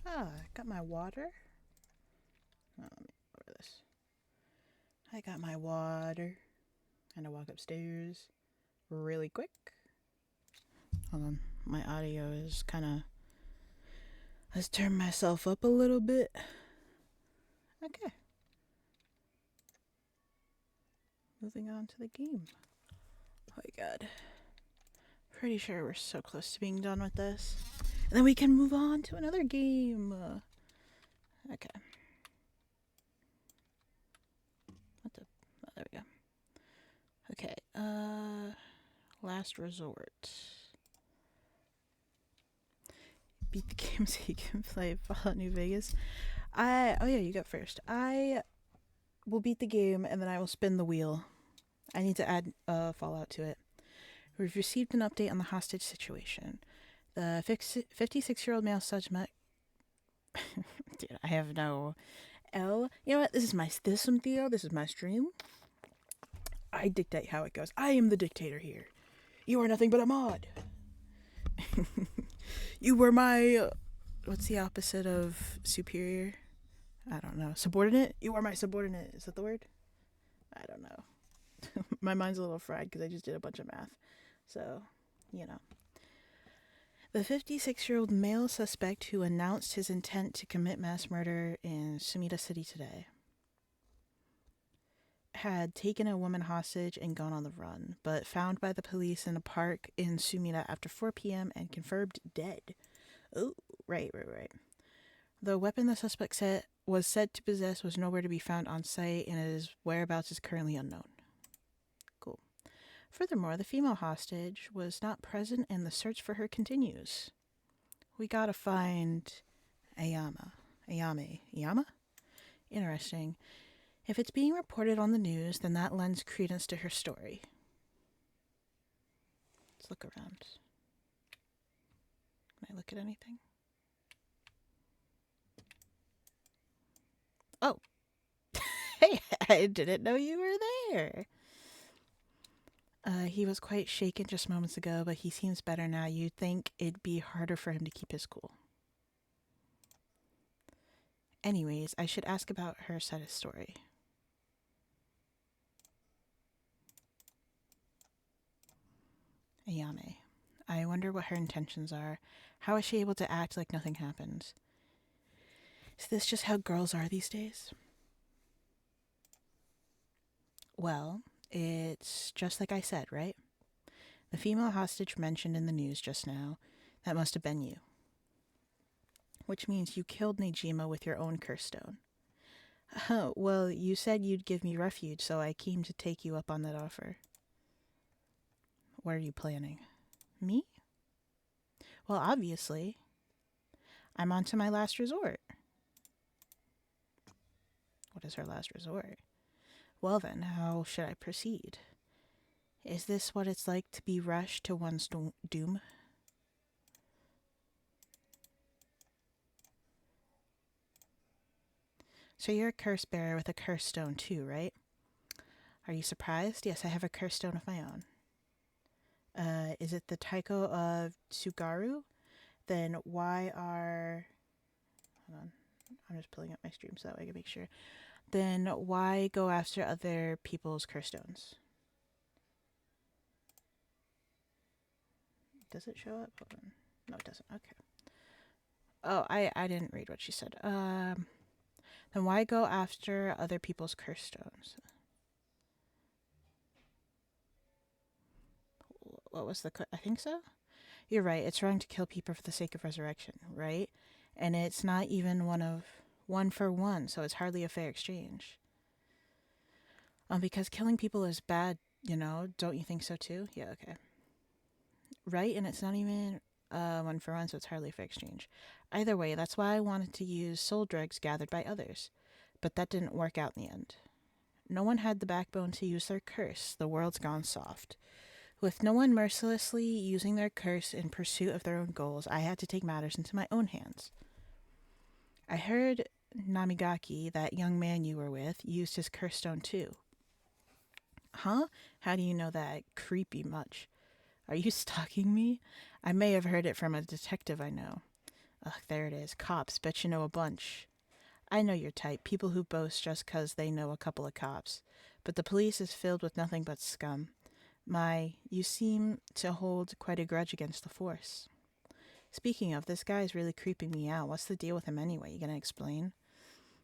I got my water. Oh, let me order this. I got my water. And I walk upstairs really quick. Hold on. My audio is kind of. Let's turn myself up a little bit. Okay. Moving on to the game. Oh my god. Pretty sure we're so close to being done with this. And then we can move on to another game. Okay. What the? Oh, there we go. Okay. Last resort. Beat the game so you can play Fallout New Vegas. Oh yeah, you go first. I will beat the game and then I will spin the wheel. I need to add Fallout to it. We've received an update on the hostage situation. The 56-year-old male suspect. Dude, I have no L. You know what? This is some Theo. This is my stream. I dictate how it goes. I am the dictator here. You are nothing but a mod. You were my. What's the opposite of superior? I don't know. Subordinate? You are my subordinate. Is that the word? I don't know. My mind's a little fried because I just did a bunch of math. So, you know. The 56-year-old male suspect who announced his intent to commit mass murder in Sumida City today had taken a woman hostage and gone on the run, but found by the police in a park in Sumida after 4 p.m. and confirmed dead. Oh, right. The weapon the suspect was said to possess was nowhere to be found on site, and his whereabouts is currently unknown. Cool. Furthermore, the female hostage was not present, and the search for her continues. We gotta find Ayame. Interesting. If it's being reported on the news, then that lends credence to her story. Let's look around. Can I look at anything? Oh. Hey, I didn't know you were there. He was quite shaken just moments ago, but he seems better now. You'd think it'd be harder for him to keep his cool. Anyways, I should ask about her side of the story. Ayame. I wonder what her intentions are. How is she able to act like nothing happened? Is this just how girls are these days? Well, it's just like I said, right? The female hostage mentioned in the news just now, that must have been you. Which means you killed Nejima with your own curse stone. Oh, well, you said you'd give me refuge, so I came to take you up on that offer. What are you planning? Me? Well, obviously. I'm on to my last resort. What is her last resort? Well then, how should I proceed? Is this what it's like to be rushed to one's doom? So you're a curse bearer with a curse stone too, right? Are you surprised? Yes, I have a curse stone of my own. Is it the Taiko of Tsugaru? Then why are... Hold on. I'm just pulling up my stream so that way I can make sure. Then why go after other people's curse stones? Does it show up? Hold on. No, it doesn't. Okay. Oh, I didn't read what she said. Then why go after other people's curse stones? What was the... I think so? You're right. It's wrong to kill people for the sake of resurrection, right? And it's not even one for one, so it's hardly a fair exchange. Because killing people is bad, don't you think so too? Yeah, okay. Right, and it's not even one for one, so it's hardly a fair exchange. Either way, that's why I wanted to use soul dregs gathered by others. But that didn't work out in the end. No one had the backbone to use their curse. The world's gone soft. With no one mercilessly using their curse in pursuit of their own goals, I had to take matters into my own hands. I heard Namigaki, that young man you were with, used his curse stone too. Huh? How do you know that? Creepy much. Are you stalking me? I may have heard it from a detective I know. Ugh, there it is. Cops. Bet you know a bunch. I know your type. People who boast just 'cause they know a couple of cops. But the police is filled with nothing but scum. You seem to hold quite a grudge against the force. Speaking of, this guy is really creeping me out. What's the deal with him anyway? You gonna explain?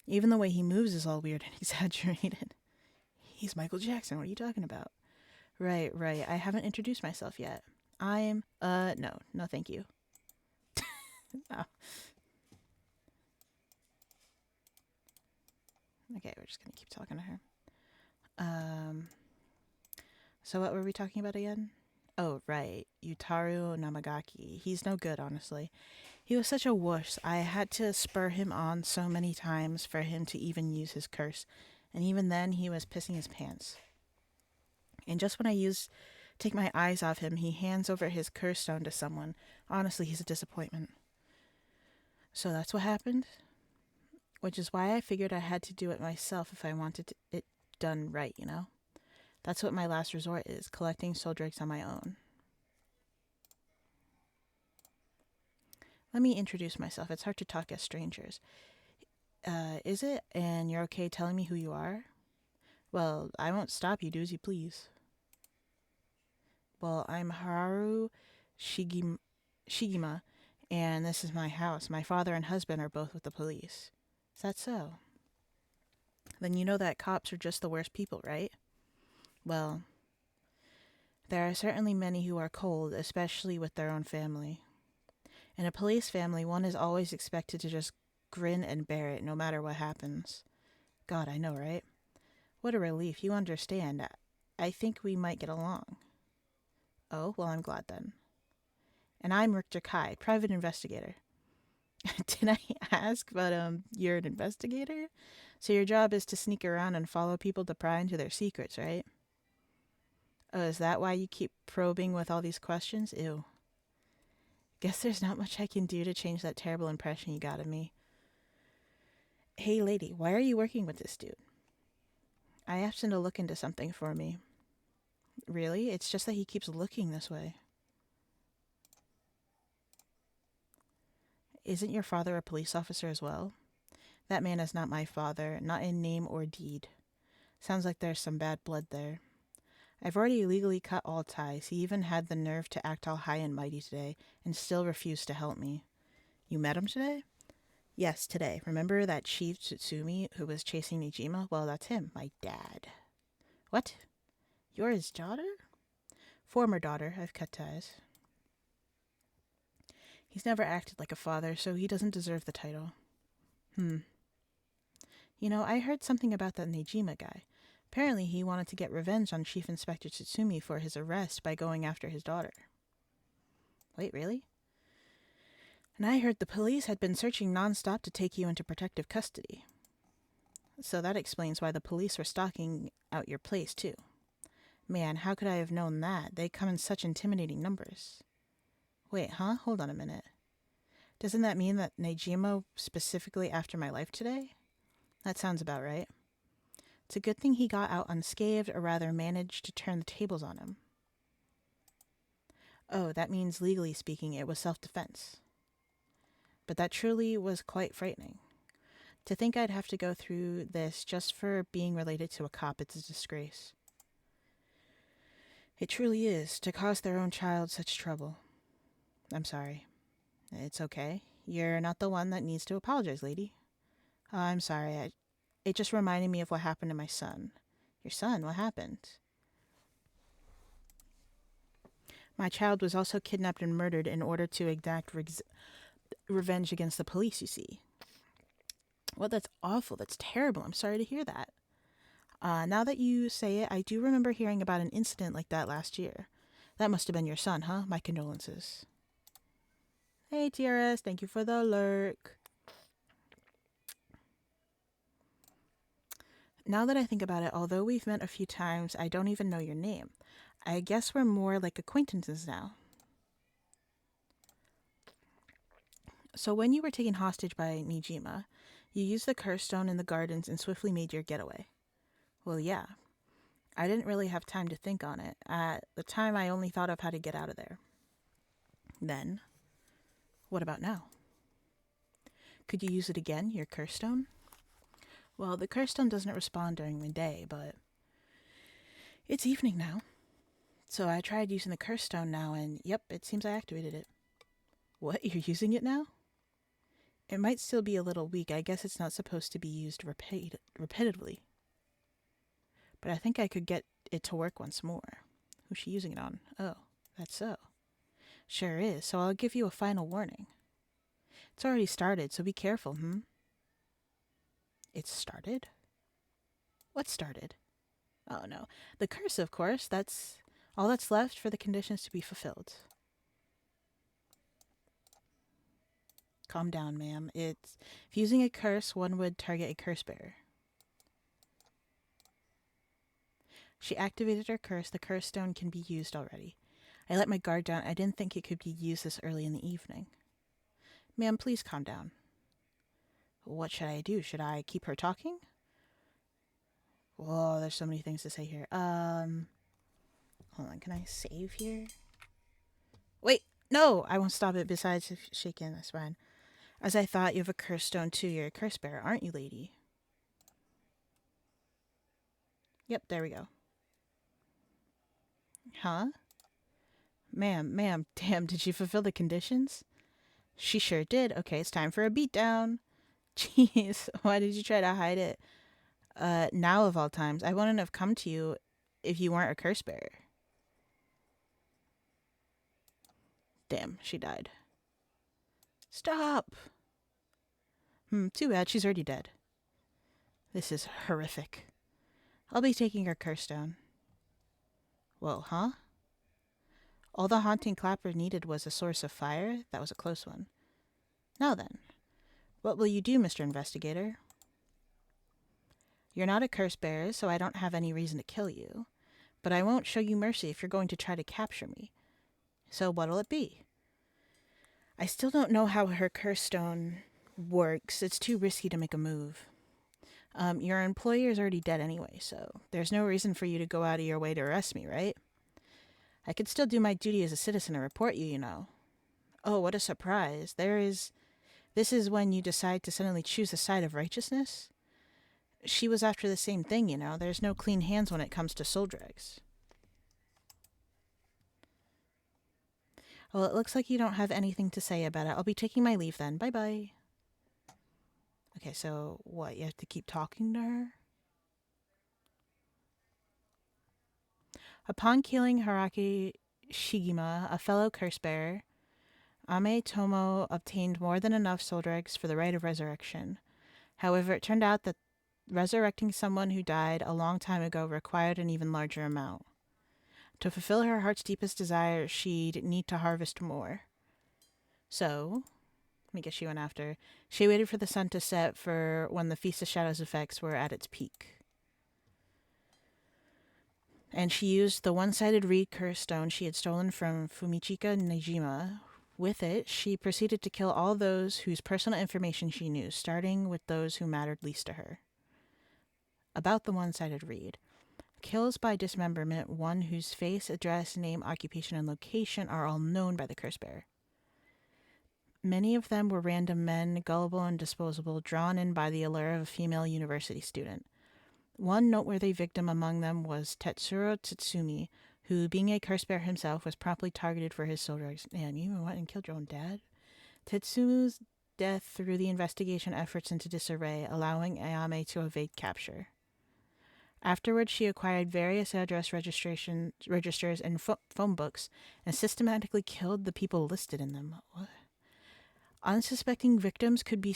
Even the way he moves is all weird and exaggerated. He's Michael Jackson. What are you talking about? Right, right. I haven't introduced myself yet. No, thank you. Oh. Okay, we're just gonna keep talking to her. So what were we talking about again? Oh, right. Yutaru Namagaki. He's no good, honestly. He was such a wuss. I had to spur him on so many times for him to even use his curse. And even then, he was pissing his pants. And just when take my eyes off him, he hands over his curse stone to someone. Honestly, he's a disappointment. So that's what happened? Which is why I figured I had to do it myself if I wanted it done right, you know? That's what my last resort is, collecting soul drakes on my own. Let me introduce myself. It's hard to talk as strangers. Is it? And you're okay telling me who you are? Well, I won't stop you, do as you please. Well, I'm Haru Shigima, and this is my house. My father and husband are both with the police. Is that so? Then you know that cops are just the worst people, right? Well, there are certainly many who are cold, especially with their own family. In a police family, one is always expected to just grin and bear it no matter what happens. God, I know, right? What a relief. You understand. I think we might get along. Oh, well, I'm glad then. And I'm Richter Kai, private investigator. Did I ask? But, you're an investigator? So your job is to sneak around and follow people to pry into their secrets, right? Oh, is that why you keep probing with all these questions? Ew. Guess there's not much I can do to change that terrible impression you got of me. Hey, lady, why are you working with this dude? I asked him to look into something for me. Really? It's just that he keeps looking this way. Isn't your father a police officer as well? That man is not my father, not in name or deed. Sounds like there's some bad blood there. I've already illegally cut all ties. He even had the nerve to act all high and mighty today and still refused to help me. You met him today? Yes, today. Remember that Chief Tsutsumi who was chasing Nijima? Well, that's him, my dad. What? You're his daughter? Former daughter. I've cut ties. He's never acted like a father, so he doesn't deserve the title. You know, I heard something about that Nejima guy. Apparently he wanted to get revenge on Chief Inspector Tsutsumi for his arrest by going after his daughter. Wait, really? And I heard the police had been searching nonstop to take you into protective custody. So that explains why the police were stalking out your place, too. Man, how could I have known that? They come in such intimidating numbers. Wait, huh? Hold on a minute. Doesn't that mean that Nejima specifically after my life today? That sounds about right. It's a good thing he got out unscathed, or rather managed to turn the tables on him. Oh, that means legally speaking, it was self-defense. But that truly was quite frightening. To think I'd have to go through this just for being related to a cop, it's a disgrace. It truly is, to cause their own child such trouble. I'm sorry. It's okay. You're not the one that needs to apologize, lady. Oh, I'm sorry. It just reminded me of what happened to my son. Your son? What happened? My child was also kidnapped and murdered in order to exact revenge against the police, you see. Well, that's awful. That's terrible. I'm sorry to hear that. Now that you say it, I do remember hearing about an incident like that last year. That must have been your son, huh? My condolences. Hey, TRS. Thank you for the lurk. Now that I think about it, although we've met a few times, I don't even know your name. I guess we're more like acquaintances now. So when you were taken hostage by Nijima, you used the curse stone in the gardens and swiftly made your getaway. Well, yeah. I didn't really have time to think on it. At the time, I only thought of how to get out of there. Then, what about now? Could you use it again, your curse stone? Well, the curse stone doesn't respond during the day, but it's evening now. So I tried using the curse stone now, and yep, it seems I activated it. What? You're using it now? It might still be a little weak. I guess it's not supposed to be used repetitively. But I think I could get it to work once more. Who's she using it on? Oh, that's so. Sure is, so I'll give you a final warning. It's already started, so be careful, It's started? What started? Oh no. The curse, of course. That's all that's left for the conditions to be fulfilled. Calm down, ma'am. If using a curse, one would target a curse bearer. She activated her curse. The curse stone can be used already. I let my guard down. I didn't think it could be used this early in the evening. Ma'am, please calm down. What should I do? Should I keep her talking? Whoa, there's so many things to say here. Hold on, can I save here? Wait, no, I won't stop it. Besides, if shaking, that's fine. As I thought, you have a curse stone too. You're a curse bearer, aren't you, lady? Yep, there we go. Huh? Ma'am, damn, did she fulfill the conditions? She sure did. Okay, it's time for a beatdown. Jeez, why did you try to hide it? Now of all times, I wouldn't have come to you if you weren't a curse bearer. Damn, she died. Stop! Too bad, she's already dead. This is horrific. I'll be taking her curse stone. Whoa, huh? All the haunting clapper needed was a source of fire? That was a close one. Now then, what will you do, Mr. Investigator? You're not a curse bearer, so I don't have any reason to kill you. But I won't show you mercy if you're going to try to capture me. So what'll it be? I still don't know how her curse stone works. It's too risky to make a move. Your employer is already dead anyway, so there's no reason for you to go out of your way to arrest me, right? I could still do my duty as a citizen and report you, you know. Oh, what a surprise. This is when you decide to suddenly choose the side of righteousness? She was after the same thing, you know. There's no clean hands when it comes to soul dregs. Well, it looks like you don't have anything to say about it. I'll be taking my leave then. Bye-bye. Okay, so what? You have to keep talking to her? Upon killing Haraki Shigima, a fellow curse-bearer, Ame Tomo obtained more than enough soul dregs for the rite of resurrection. However, it turned out that resurrecting someone who died a long time ago required an even larger amount. To fulfill her heart's deepest desire, she'd need to harvest more. So, let me guess she went after. She waited for the sun to set for when the Feast of Shadows effects were at its peak. And she used the one-sided reed curse stone she had stolen from Fumichika Nejima. With it, she proceeded to kill all those whose personal information she knew, starting with those who mattered least to her. About the one-sided reed. Kills by dismemberment, one whose face, address, name, occupation, and location are all known by the curse bearer. Many of them were random men, gullible and disposable, drawn in by the allure of a female university student. One noteworthy victim among them was Tetsuro Tsutsumi, who, being a curse bearer himself, was promptly targeted for his soul drugs. Man, you even went and killed your own dad? Tetsumu's death threw the investigation efforts into disarray, allowing Ayame to evade capture. Afterwards, she acquired various address registers and phone books and systematically killed the people listed in them. What? Unsuspecting victims could be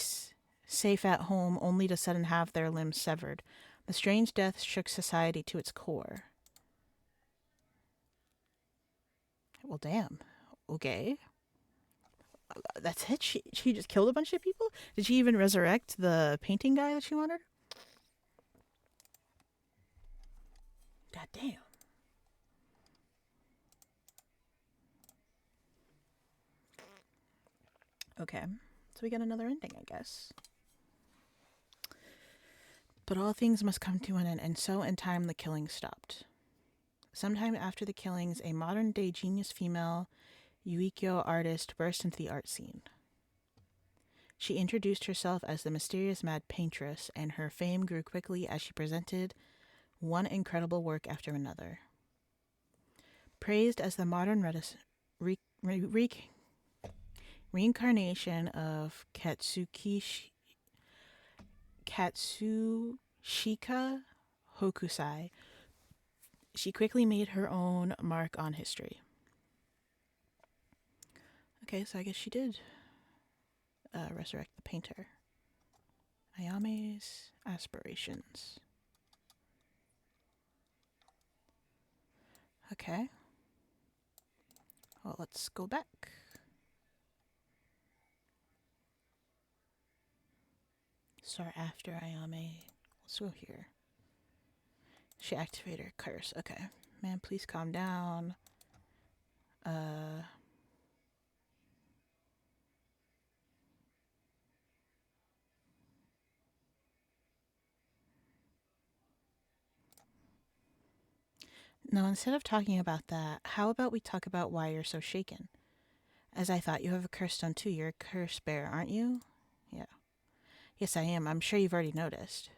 safe at home only to suddenly have their limbs severed. The strange death shook society to its core. Well, damn. Okay. That's it? She just killed a bunch of people? Did she even resurrect the painting guy that she wanted? God damn. Okay. So we got another ending, I guess. But all things must come to an end, and so in time the killings stopped. Sometime after the killings, a modern-day genius female Ukiyo artist burst into the art scene. She introduced herself as the mysterious mad paintress, and her fame grew quickly as she presented one incredible work after another. Praised as the modern reincarnation of Katsushika Hokusai, she quickly made her own mark on history. Okay, so I guess she did resurrect the painter. Ayame's aspirations. Okay. Well, let's go back. Start after Ayame. Let's go here. She activated her curse. Okay. Man, please calm down. No, instead of talking about that, how about we talk about why you're so shaken? As I thought, you have a curse stone too. You're a curse bearer, aren't you? Yeah. Yes, I am. I'm sure you've already noticed.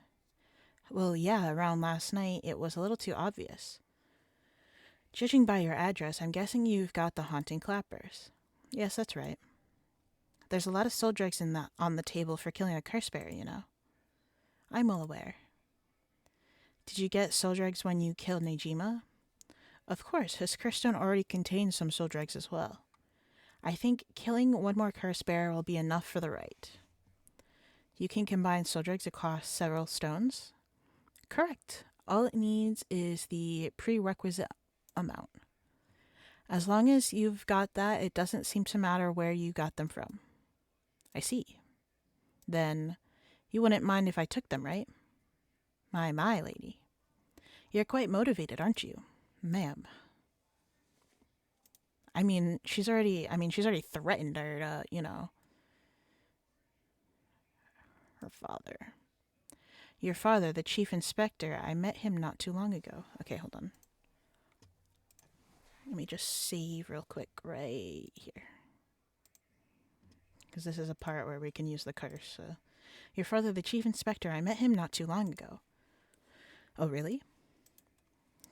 Well, yeah, around last night, it was a little too obvious. Judging by your address, I'm guessing you've got the haunting clappers. Yes, that's right. There's a lot of soul drugs on the table for killing a curse bearer, you know. I'm well aware. Did you get soul drugs when you killed Nejima? Of course, his curse stone already contains some soul drugs as well. I think killing one more curse bearer will be enough for the rite. You can combine soul drugs across several stones? Correct. All it needs is the prerequisite amount. As long as you've got that, it doesn't seem to matter where you got them from. I see. Then you wouldn't mind if I took them, right? My, lady. You're quite motivated, aren't you? Ma'am. She's already threatened her her father. Your father, the chief inspector, I met him not too long ago. Okay, hold on. Let me just save real quick right here. Because this is a part where we can use the curse. Your father, the chief inspector, I met him not too long ago. Oh, really?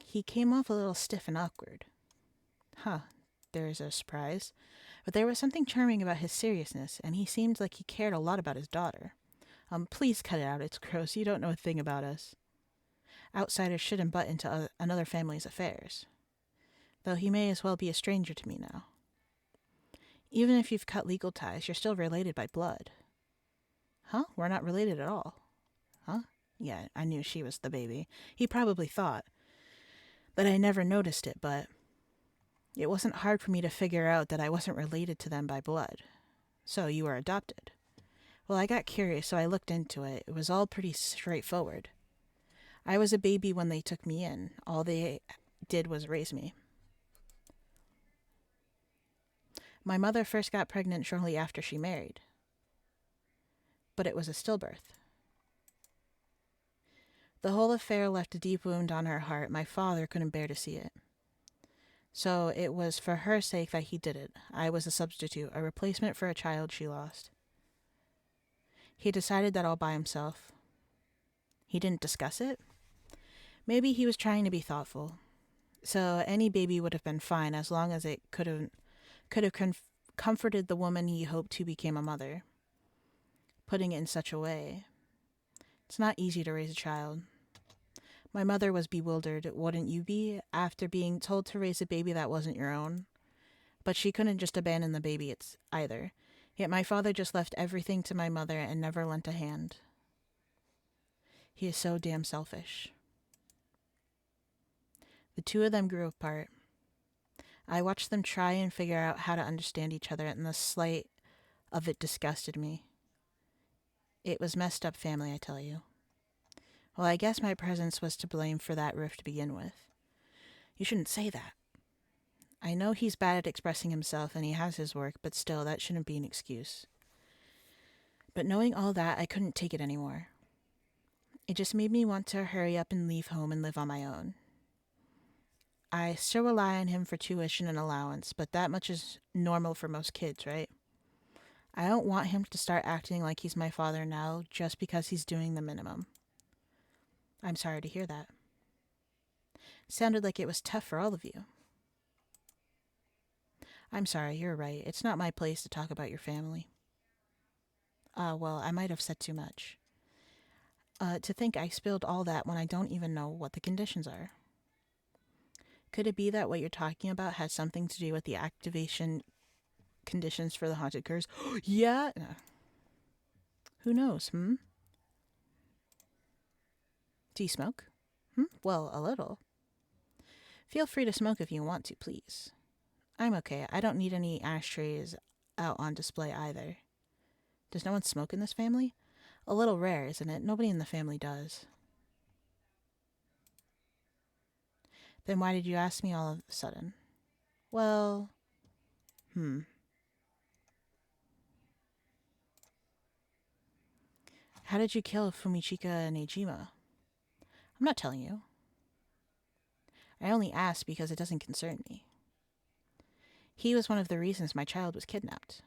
He came off a little stiff and awkward. Huh, there's a surprise. But there was something charming about his seriousness, and he seemed like he cared a lot about his daughter. Please cut it out, it's gross. You don't know a thing about us. Outsiders shouldn't butt into another family's affairs. Though he may as well be a stranger to me now. Even if you've cut legal ties, you're still related by blood. Huh? We're not related at all. Huh? Yeah, I knew she was the baby. He probably thought that I never noticed it, but it wasn't hard for me to figure out that I wasn't related to them by blood. So you were adopted. Well, I got curious, so I looked into it. It was all pretty straightforward. I was a baby when they took me in. All they did was raise me. My mother first got pregnant shortly after she married. But it was a stillbirth. The whole affair left a deep wound on her heart. My father couldn't bear to see it. So it was for her sake that he did it. I was a substitute, a replacement for a child she lost. He decided that all by himself. He didn't discuss it? Maybe he was trying to be thoughtful. So any baby would have been fine as long as it could have comforted the woman he hoped to become a mother. Putting it in such a way. It's not easy to raise a child. My mother was bewildered, wouldn't you be, after being told to raise a baby that wasn't your own? But she couldn't just abandon the baby either. Yet my father just left everything to my mother and never lent a hand. He is so damn selfish. The two of them grew apart. I watched them try and figure out how to understand each other, and the sight of it disgusted me. It was messed up family, I tell you. Well, I guess my presence was to blame for that rift to begin with. You shouldn't say that. I know he's bad at expressing himself and he has his work, but still, that shouldn't be an excuse. But knowing all that, I couldn't take it anymore. It just made me want to hurry up and leave home and live on my own. I still rely on him for tuition and allowance, but that much is normal for most kids, right? I don't want him to start acting like he's my father now just because he's doing the minimum. I'm sorry to hear that. Sounded like it was tough for all of you. I'm sorry, you're right. It's not my place to talk about your family. Well, I might have said too much. To think I spilled all that when I don't even know what the conditions are. Could it be that what you're talking about has something to do with the activation conditions for the haunted curse? Yeah? Who knows, hmm? Do you smoke? Well, a little. Feel free to smoke if you want to, please. I'm okay. I don't need any ashtrays out on display either. Does no one smoke in this family? A little rare, isn't it? Nobody in the family does. Then why did you ask me all of a sudden? Well, How did you kill Fumichika Nejima? I'm not telling you. I only asked because it doesn't concern me. He was one of the reasons my child was kidnapped.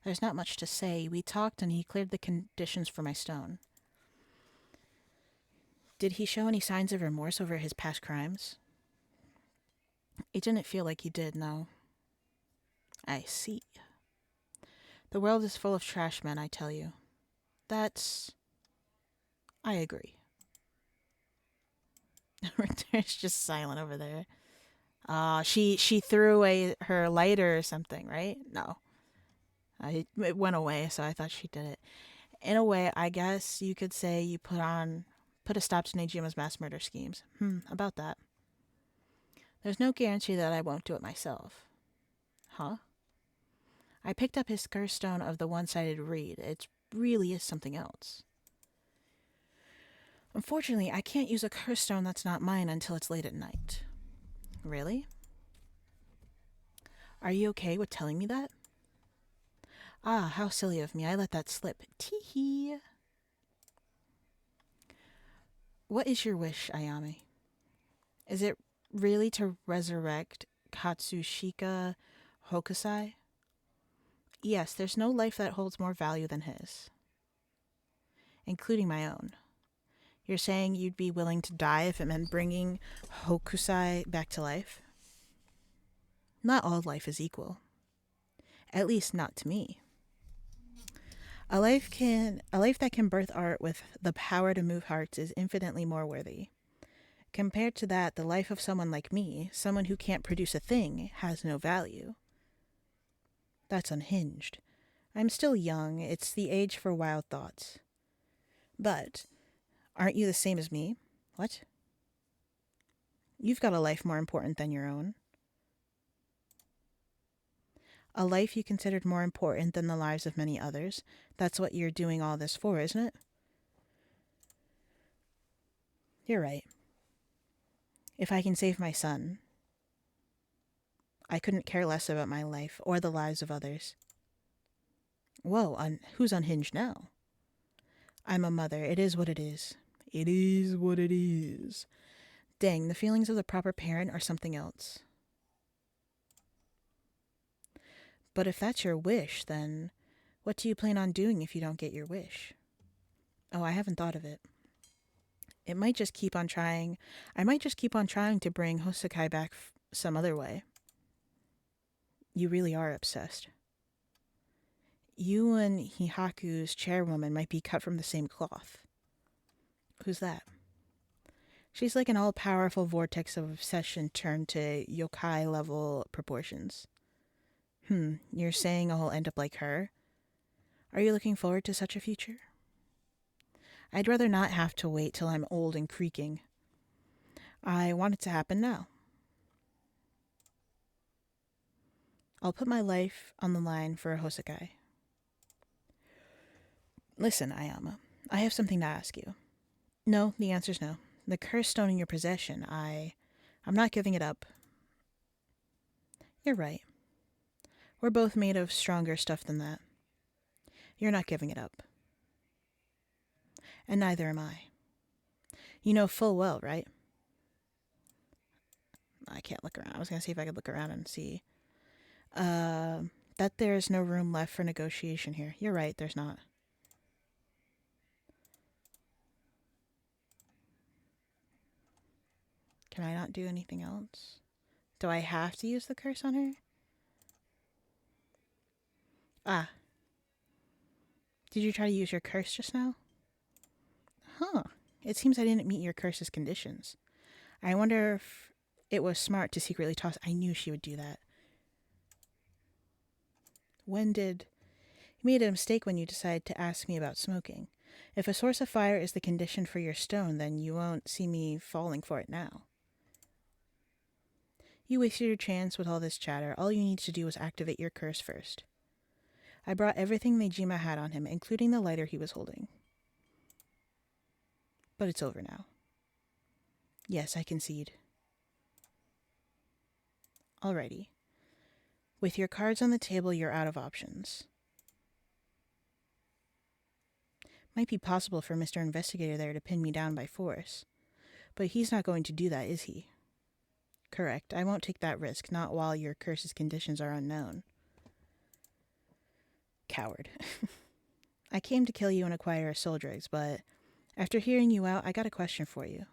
There's not much to say. We talked and he cleared the conditions for my stone. Did he show any signs of remorse over his past crimes? It didn't feel like he did, no. I see. The world is full of trash men, I tell you. I agree. There's just silent over there. She threw away her lighter or something, right? No. It went away, so I thought she did it. In a way, I guess you could say you put a stop to Nejima's mass murder schemes. About that. There's no guarantee that I won't do it myself. Huh? I picked up his curse stone of the one-sided reed. It really is something else. Unfortunately, I can't use a curse stone that's not mine until it's late at night. Really? Are you okay with telling me that? Ah, how silly of me. I let that slip. Tee-hee. What is your wish, Ayame? Is it really to resurrect Katsushika Hokusai? Yes, there's no life that holds more value than his, including my own. You're saying you'd be willing to die if it meant bringing Hokusai back to life? Not all life is equal. At least not to me. A life that can birth art with the power to move hearts is infinitely more worthy. Compared to that, the life of someone like me, someone who can't produce a thing, has no value. That's unhinged. I'm still young. It's the age for wild thoughts. But aren't you the same as me? What? You've got a life more important than your own. A life you considered more important than the lives of many others. That's what you're doing all this for, isn't it? You're right. If I can save my son, I couldn't care less about my life or the lives of others. Whoa, who's unhinged now? I'm a mother. It is what it is. It is what it is. Dang, the feelings of the proper parent are something else. But if that's your wish, then what do you plan on doing if you don't get your wish? Oh, I haven't thought of it. It might just keep on trying. I might just keep on trying to bring Hosakai back some other way. You really are obsessed. You and Hihaku's chairwoman might be cut from the same cloth. Who's that? She's like an all-powerful vortex of obsession turned to yokai-level proportions. You're saying I'll end up like her? Are you looking forward to such a future? I'd rather not have to wait till I'm old and creaking. I want it to happen now. I'll put my life on the line for a Hosakai. Listen, Ayama, I have something to ask you. No, the answer's no. The cursed stone in your possession, I'm not giving it up. You're right. We're both made of stronger stuff than that. You're not giving it up. And neither am I. You know full well, right? I can't look around. I was going to see if I could look around and see. That there is no room left for negotiation here. You're right, there's not. Can I not do anything else? Do I have to use the curse on her? Ah. Did you try to use your curse just now? Huh. It seems I didn't meet your curse's conditions. I wonder if it was smart to secretly toss. I knew she would do that. When did... You made a mistake when you decided to ask me about smoking. If a source of fire is the condition for your stone, then you won't see me falling for it now. You wasted your chance with all this chatter. All you need to do was activate your curse first. I brought everything Mejima had on him, including the lighter he was holding. But it's over now. Yes, I concede. Alrighty. With your cards on the table, you're out of options. Might be possible for Mr. Investigator there to pin me down by force. But he's not going to do that, is he? Correct. I won't take that risk, not while your curse's conditions are unknown. Coward. I came to kill you and acquire a soul dregs, but after hearing you out, I got a question for you.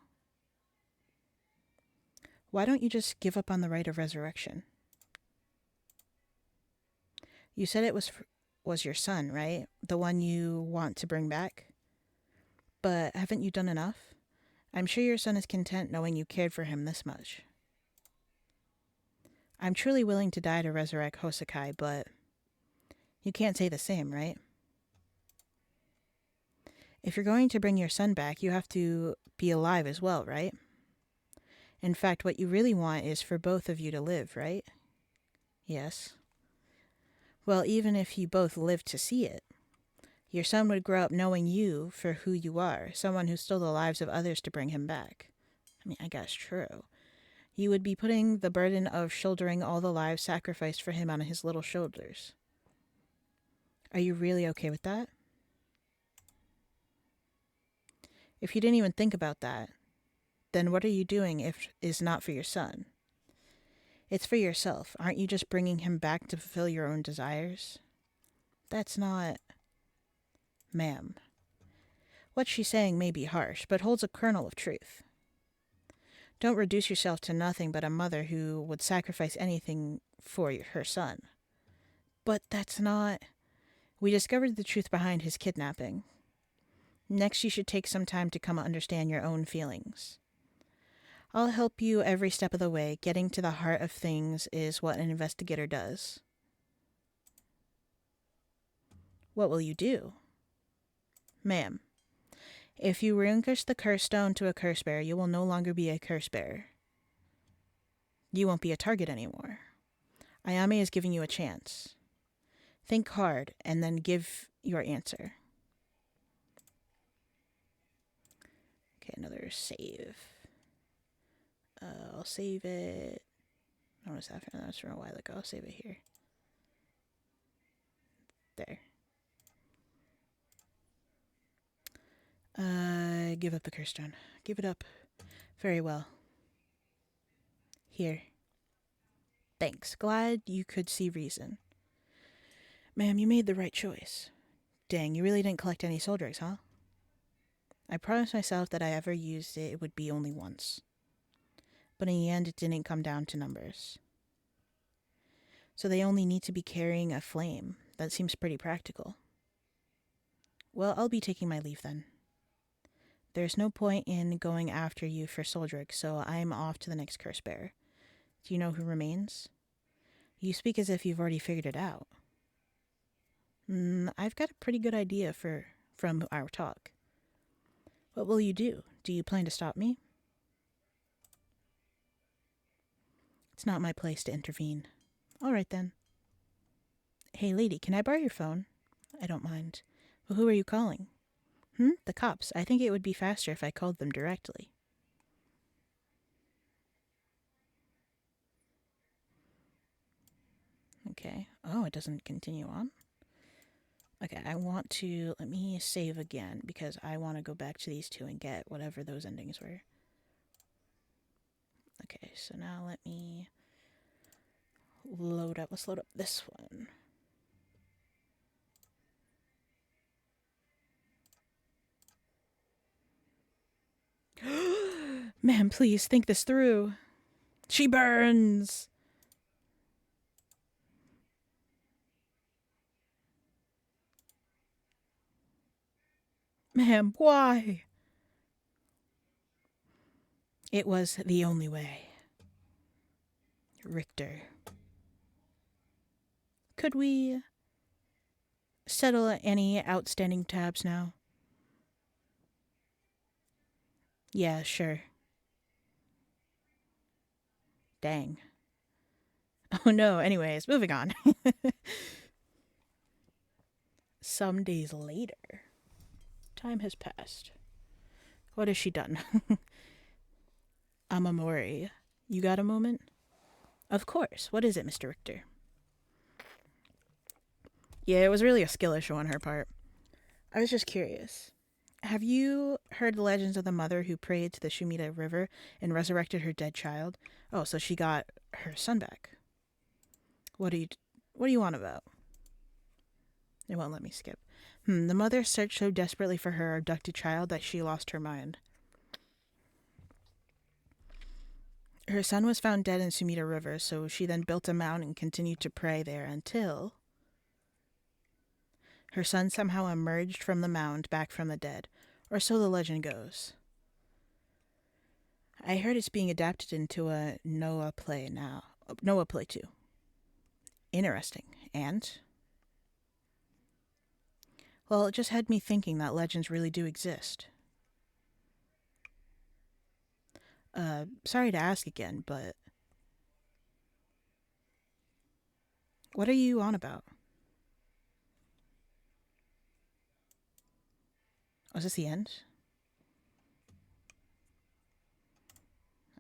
Why don't you just give up on the right of resurrection? You said it was your son, right? The one you want to bring back? But haven't you done enough? I'm sure your son is content knowing you cared for him this much. I'm truly willing to die to resurrect Hosakai, but you can't say the same, right? If you're going to bring your son back, you have to be alive as well, right? In fact, what you really want is for both of you to live, right? Yes. Well, even if you both live to see it, your son would grow up knowing you for who you are, someone who stole the lives of others to bring him back. I mean, I guess true. You would be putting the burden of shouldering all the lives sacrificed for him on his little shoulders. Are you really okay with that? If you didn't even think about that, then what are you doing if it is not for your son? It's for yourself. Aren't you just bringing him back to fulfill your own desires? That's not... Ma'am. What she's saying may be harsh, but holds a kernel of truth. Don't reduce yourself to nothing but a mother who would sacrifice anything for her son. But that's not... We discovered the truth behind his kidnapping. Next, you should take some time to come understand your own feelings. I'll help you every step of the way. Getting to the heart of things is what an investigator does. What will you do? Ma'am, if you relinquish the curse stone to a curse bearer, you will no longer be a curse bearer. You won't be a target anymore. Ayame is giving you a chance. Think hard, and then give your answer. Okay, another save. I'll save it. I was after that from a while ago. I'll save it here. There. Give up the curse stone. Give it up. Very well. Here. Thanks. Glad you could see reason. Ma'am, you made the right choice. Dang, you really didn't collect any soul dregs, huh? I promised myself that I ever used it, it would be only once. But in the end, it didn't come down to numbers. So they only need to be carrying a flame. That seems pretty practical. Well, I'll be taking my leave then. There's no point in going after you for soul dregs, so I'm off to the next curse bearer. Do you know who remains? You speak as if you've already figured it out. I've got a pretty good idea from our talk. What will you do? Do you plan to stop me? It's not my place to intervene. All right, then. Hey, lady, can I borrow your phone? I don't mind. Well, who are you calling? The cops. I think it would be faster if I called them directly. Okay. Oh, it doesn't continue on? Okay, let me save again because I want to go back to these two and get whatever those endings were. Okay, so now let me load up. Let's load up this one. Man, please think this through. She burns! Ma'am, why? It was the only way. Richter. Could we settle any outstanding tabs now? Yeah, sure. Dang. Oh no, anyways, moving on. Some days later. Time has passed. What has she done? Amamori, you got a moment? Of course. What is it, Mr. Richter? Yeah, it was really a skill issue on her part. I was just curious. Have you heard the legends of the mother who prayed to the Shumida River and resurrected her dead child? Oh, so she got her son back. What do you want about? It won't let me skip. The mother searched so desperately for her abducted child that she lost her mind. Her son was found dead in Sumida River, so she then built a mound and continued to pray there until her son somehow emerged from the mound back from the dead, or so the legend goes. I heard it's being adapted into a Noah play now. Noah play too. Interesting. And? Well, it just had me thinking that legends really do exist. Sorry to ask again, but what are you on about? Was this the end?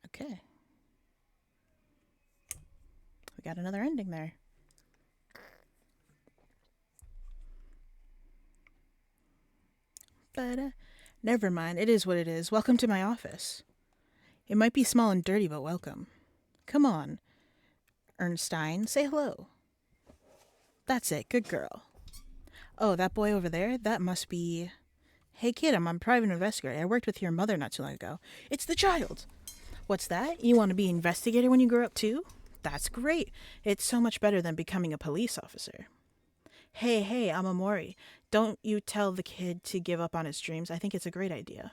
Okay. We got another ending there. But, never mind. It is what it is. Welcome to my office. It might be small and dirty, but welcome. Come on. Ernstein, say hello. That's it. Good girl. Oh, that boy over there? That must be... Hey kid, I'm a private investigator. I worked with your mother not too long ago. It's the child! What's that? You want to be an investigator when you grow up too? That's great. It's so much better than becoming a police officer. Hey, Amamori. Don't you tell the kid to give up on his dreams. I think it's a great idea.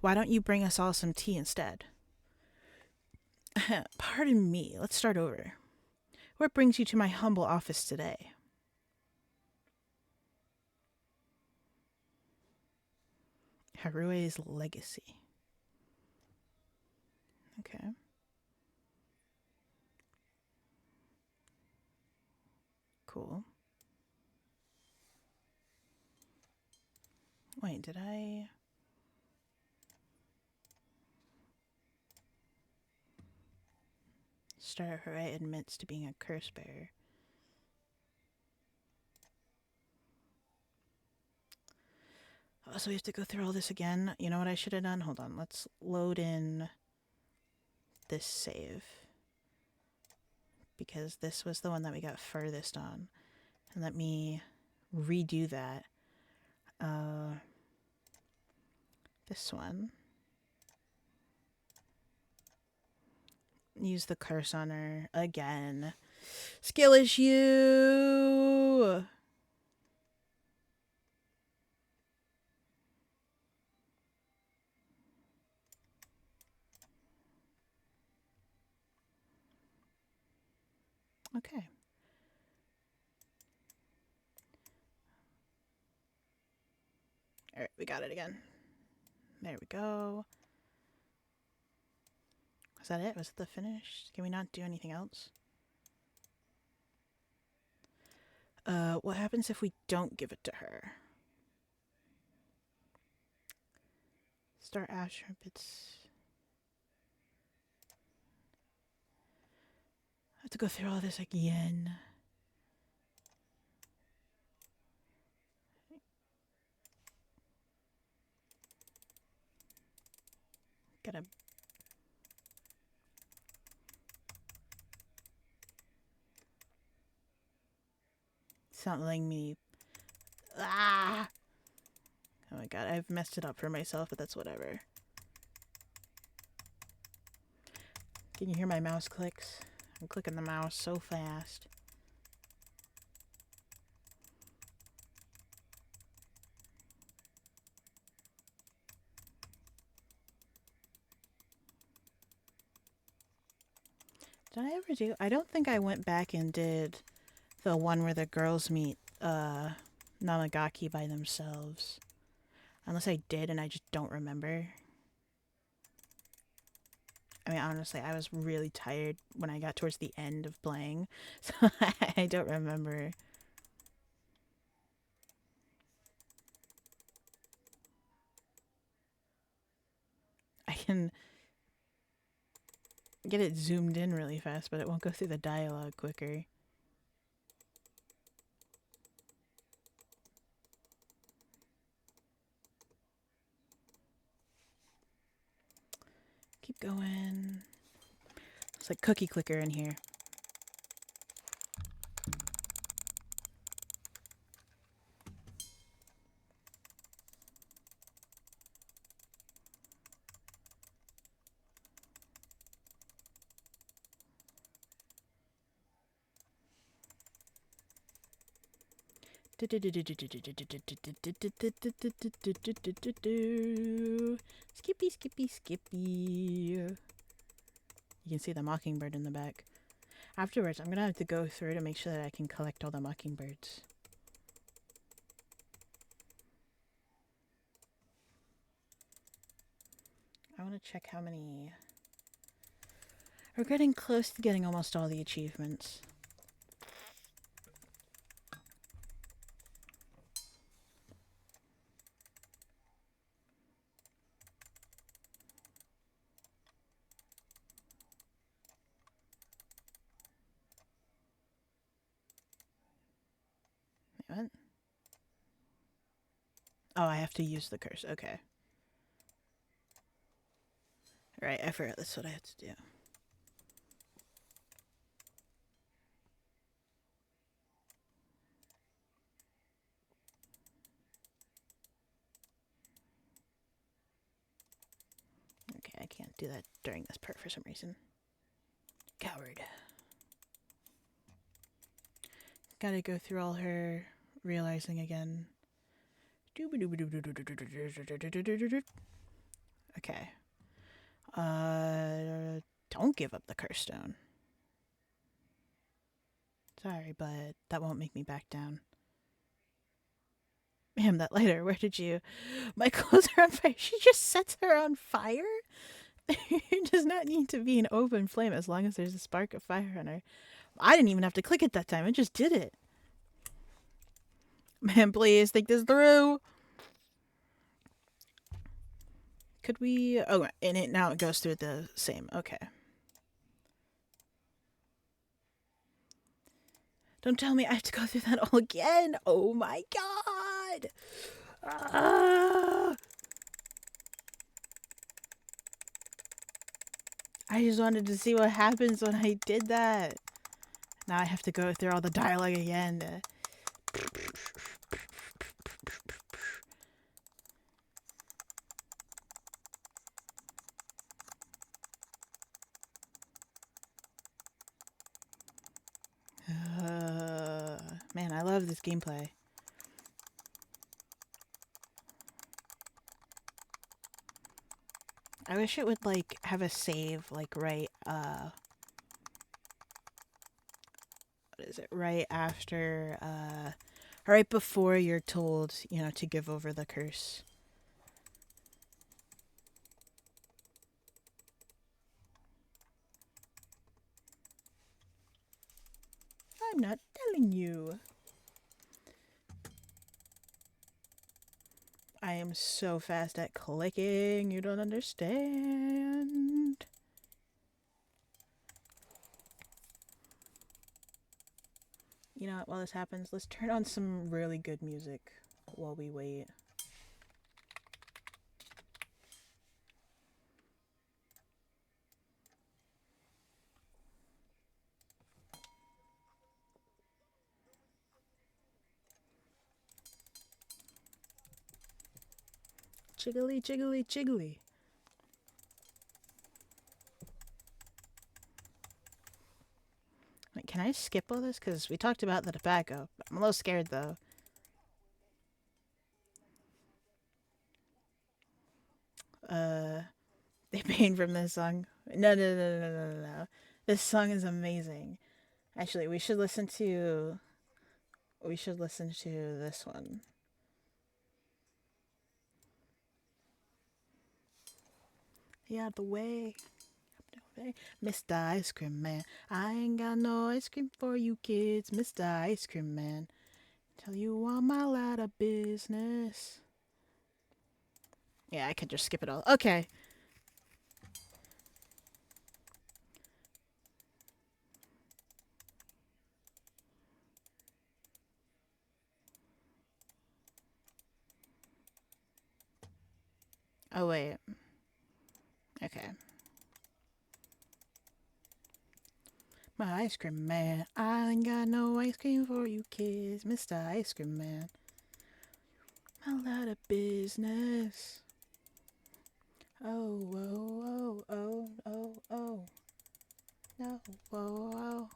Why don't you bring us all some tea instead? Pardon me. Let's start over. What brings you to my humble office today? Harue's legacy. Okay. Cool. Wait, did I... Star Haruo admits to being a curse bearer. Oh, so we have to go through all this again. You know what I should have done? Hold on. Let's load in this save. Because this was the one that we got furthest on. And let me redo that. This one. Use the curse on her again. Skill issue! Okay. Alright, we got it again. There we go. Was that it? Was it the finish? Can we not do anything else? What happens if we don't give it to her? Star Asher bits. I have to go through all this again. Gotta... It's not letting me... Ah! Oh my god, I've messed it up for myself, but that's whatever. Can you hear my mouse clicks? I'm clicking the mouse so fast. Did I ever do? I don't think I went back and did the one where the girls meet Namagaki by themselves. Unless I did and I just don't remember. I mean, honestly, I was really tired when I got towards the end of playing, so I don't remember. I can get it zoomed in really fast, but it won't go through the dialogue quicker. Keep going. It's like cookie clicker in here. Skippy, skippy, skippy. You can see the mockingbird in the back. Afterwards, I'm gonna have to go through to make sure that I can collect all the mockingbirds. I want to check how many... We're getting close to getting almost all the achievements. Wait, what? Oh, I have to use the curse. Okay. Right, I forgot that's what I had to do. Okay, I can't do that during this part for some reason. Coward. Gotta go through all her realizing again. Okay. Don't give up the curse stone. Sorry, but that won't make me back down. Ma'am, that lighter, where did you... My clothes are on fire. She just sets her on fire? It does not need to be an open flame as long as there's a spark of fire on her. I didn't even have to click it that time. It just did it. Man, please, think this through. Could we... Oh, and it now it goes through the same. Okay. Don't tell me I have to go through that all again. Oh my god. I just wanted to see what happens when I did that. Now I have to go through all the dialogue again. Man, I love this gameplay. I wish it would, like, have a save, like, right, what is it? Right after, right before you're told, you know, to give over the curse. I'm not telling you. I am so fast at clicking, you don't understand. You know what, while this happens, let's turn on some really good music while we wait. Jiggly, jiggly, jiggly. Can I skip all this? Because we talked about the tobacco. I'm a little scared, though. They banned from this song. No, no, no, no, no, no, no. This song is amazing. Actually, we should listen to... We should listen to this one. Yeah, the way. Mr. Ice Cream Man. I ain't got no ice cream for you kids, Mr. Ice Cream Man. Tell you I'm all out of business. Yeah, I could just skip it all. Okay. Oh, wait. Okay. My ice cream man. I ain't got no ice cream for you kids, Mr. Ice Cream Man. I'm out of business. Oh, oh, oh, oh, oh, oh. No, whoa, oh.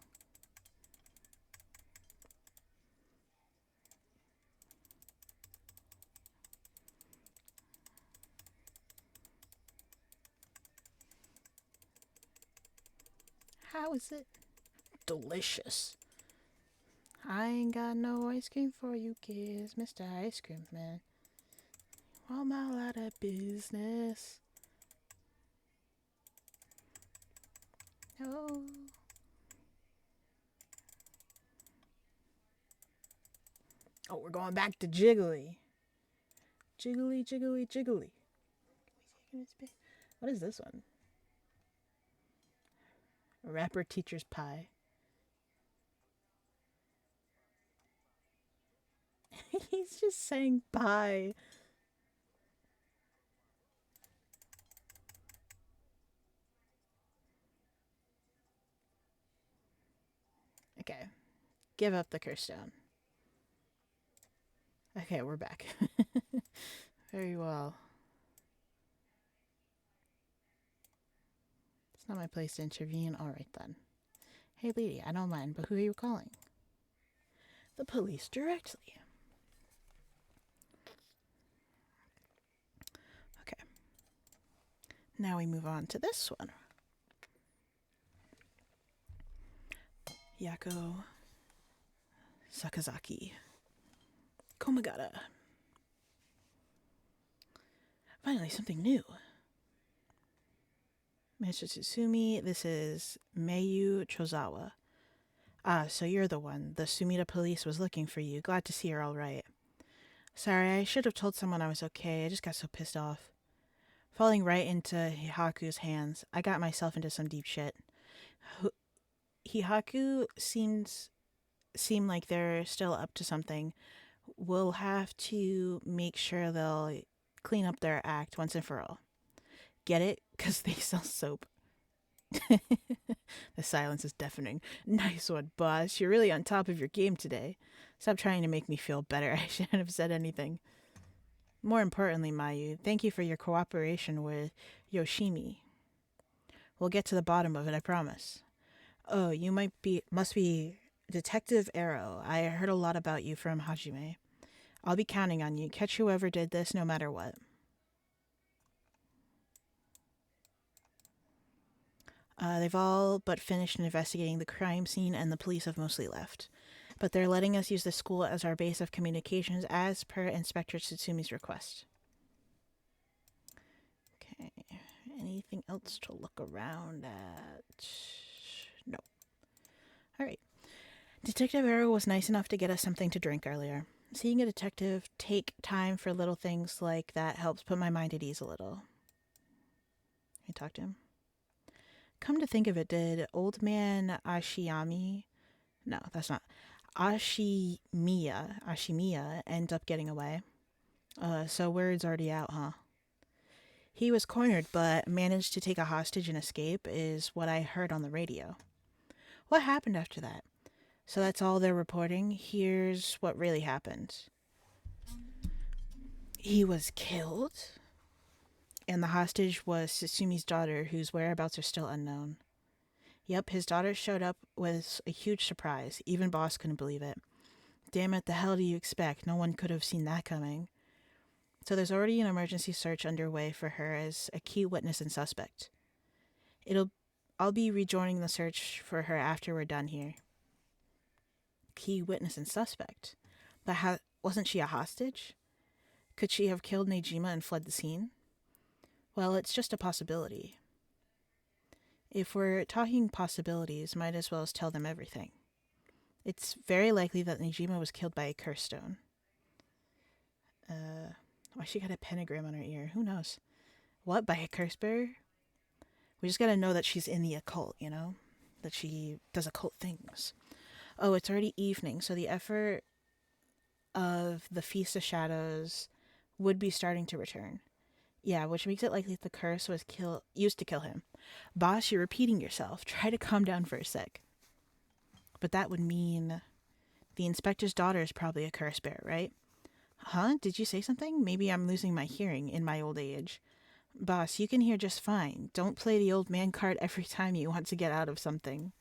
How is it? Delicious. I ain't got no ice cream for you kids, Mr. Ice Cream Man. I'm all out of business. Oh. Oh, we're going back to Jiggly. Jiggly, jiggly, jiggly. What is this one? Rapper Teacher's Pie. He's just saying pie. Okay. Give up the curse stone. Okay, we're back. Very well. It's not my place to intervene. Alright then. Hey lady, I don't mind, but who are you calling? The police directly. Okay. Now we move on to this one. Yako Sakazaki. Komagata. Finally, something new. Mr. Tsutsumi, this is Mayu Chozawa. Ah, so you're the one. The Sumida police was looking for you. Glad to see you're all right. Sorry, I should have told someone I was okay. I just got so pissed off. Falling right into Hihaku's hands, I got myself into some deep shit. Hihaku seem like they're still up to something. We'll have to make sure they'll clean up their act once and for all. Get it? 'Cause they sell soap. The silence is deafening. Nice one, boss. You're really on top of your game today. Stop trying to make me feel better. I shouldn't have said anything. More importantly, Mayu, thank you for your cooperation with Yoshimi. We'll get to the bottom of it, I promise. Oh, you must be Detective Arrow. I heard a lot about you from Hajime. I'll be counting on you. Catch whoever did this no matter what. They've all but finished investigating the crime scene and the police have mostly left. But they're letting us use the school as our base of communications as per Inspector Tsutsumi request. Okay. Anything else to look around at? No. Alright. Detective Arrow was nice enough to get us something to drink earlier. Seeing a detective take time for little things like that helps put my mind at ease a little. Can you talk to him? Come to think of it, did old man Ashiyami... No, that's not... Ashimiya end up getting away? So word's already out, huh? He was cornered, but managed to take a hostage and escape, is what I heard on the radio. What happened after that? So that's all they're reporting? Here's what really happened. He was killed? And the hostage was Tsutsumi daughter, whose whereabouts are still unknown. Yep, his daughter showed up was a huge surprise. Even Boss couldn't believe it. Damn it, the hell do you expect? No one could have seen that coming. So there's already an emergency search underway for her as a key witness and suspect. It'll I'll be rejoining the search for her after we're done here. Key witness and suspect. But wasn't she a hostage? Could she have killed Nejima and fled the scene? Well, it's just a possibility. If we're talking possibilities, might as well tell them everything. It's very likely that Nejima was killed by a curse stone. Why she got a pentagram on her ear? Who knows? What, by a curse bearer? We just gotta know that she's in the occult, you know? That she does occult things. Oh, it's already evening, so the effort of the Feast of Shadows would be starting to return. Yeah, which makes it likely that the curse was used to kill him. Boss, you're repeating yourself. Try to calm down for a sec. But that would mean the inspector's daughter is probably a curse bearer, right? Huh? Did you say something? Maybe I'm losing my hearing in my old age. Boss, you can hear just fine. Don't play the old man card every time you want to get out of something.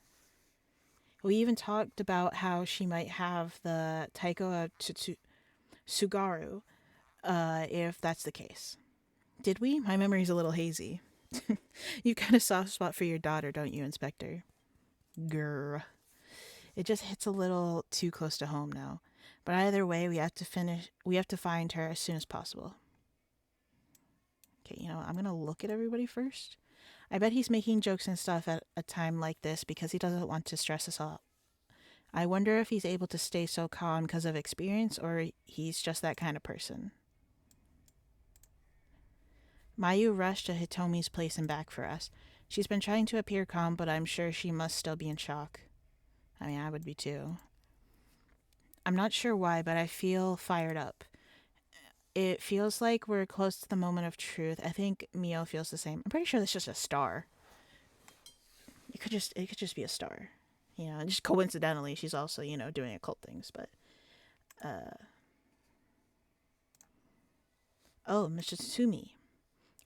We even talked about how she might have the Taiko Sugaru, if that's the case. Did we? My memory's a little hazy. You've got a soft spot for your daughter, don't you, Inspector? Grr. It just hits a little too close to home now. But either way, we have to find her as soon as possible. Okay, I'm gonna look at everybody first. I bet he's making jokes and stuff at a time like this because he doesn't want to stress us out. I wonder if he's able to stay so calm because of experience or he's just that kind of person. Mayu rushed to Hitomi's place and back for us. She's been trying to appear calm, but I'm sure she must still be in shock. I mean, I would be too. I'm not sure why, but I feel fired up. It feels like we're close to the moment of truth. I think Mio feels the same. I'm pretty sure that's just a star. It could just be a star. Just coincidentally, she's also, doing occult things, but oh, Mr. Tsumi.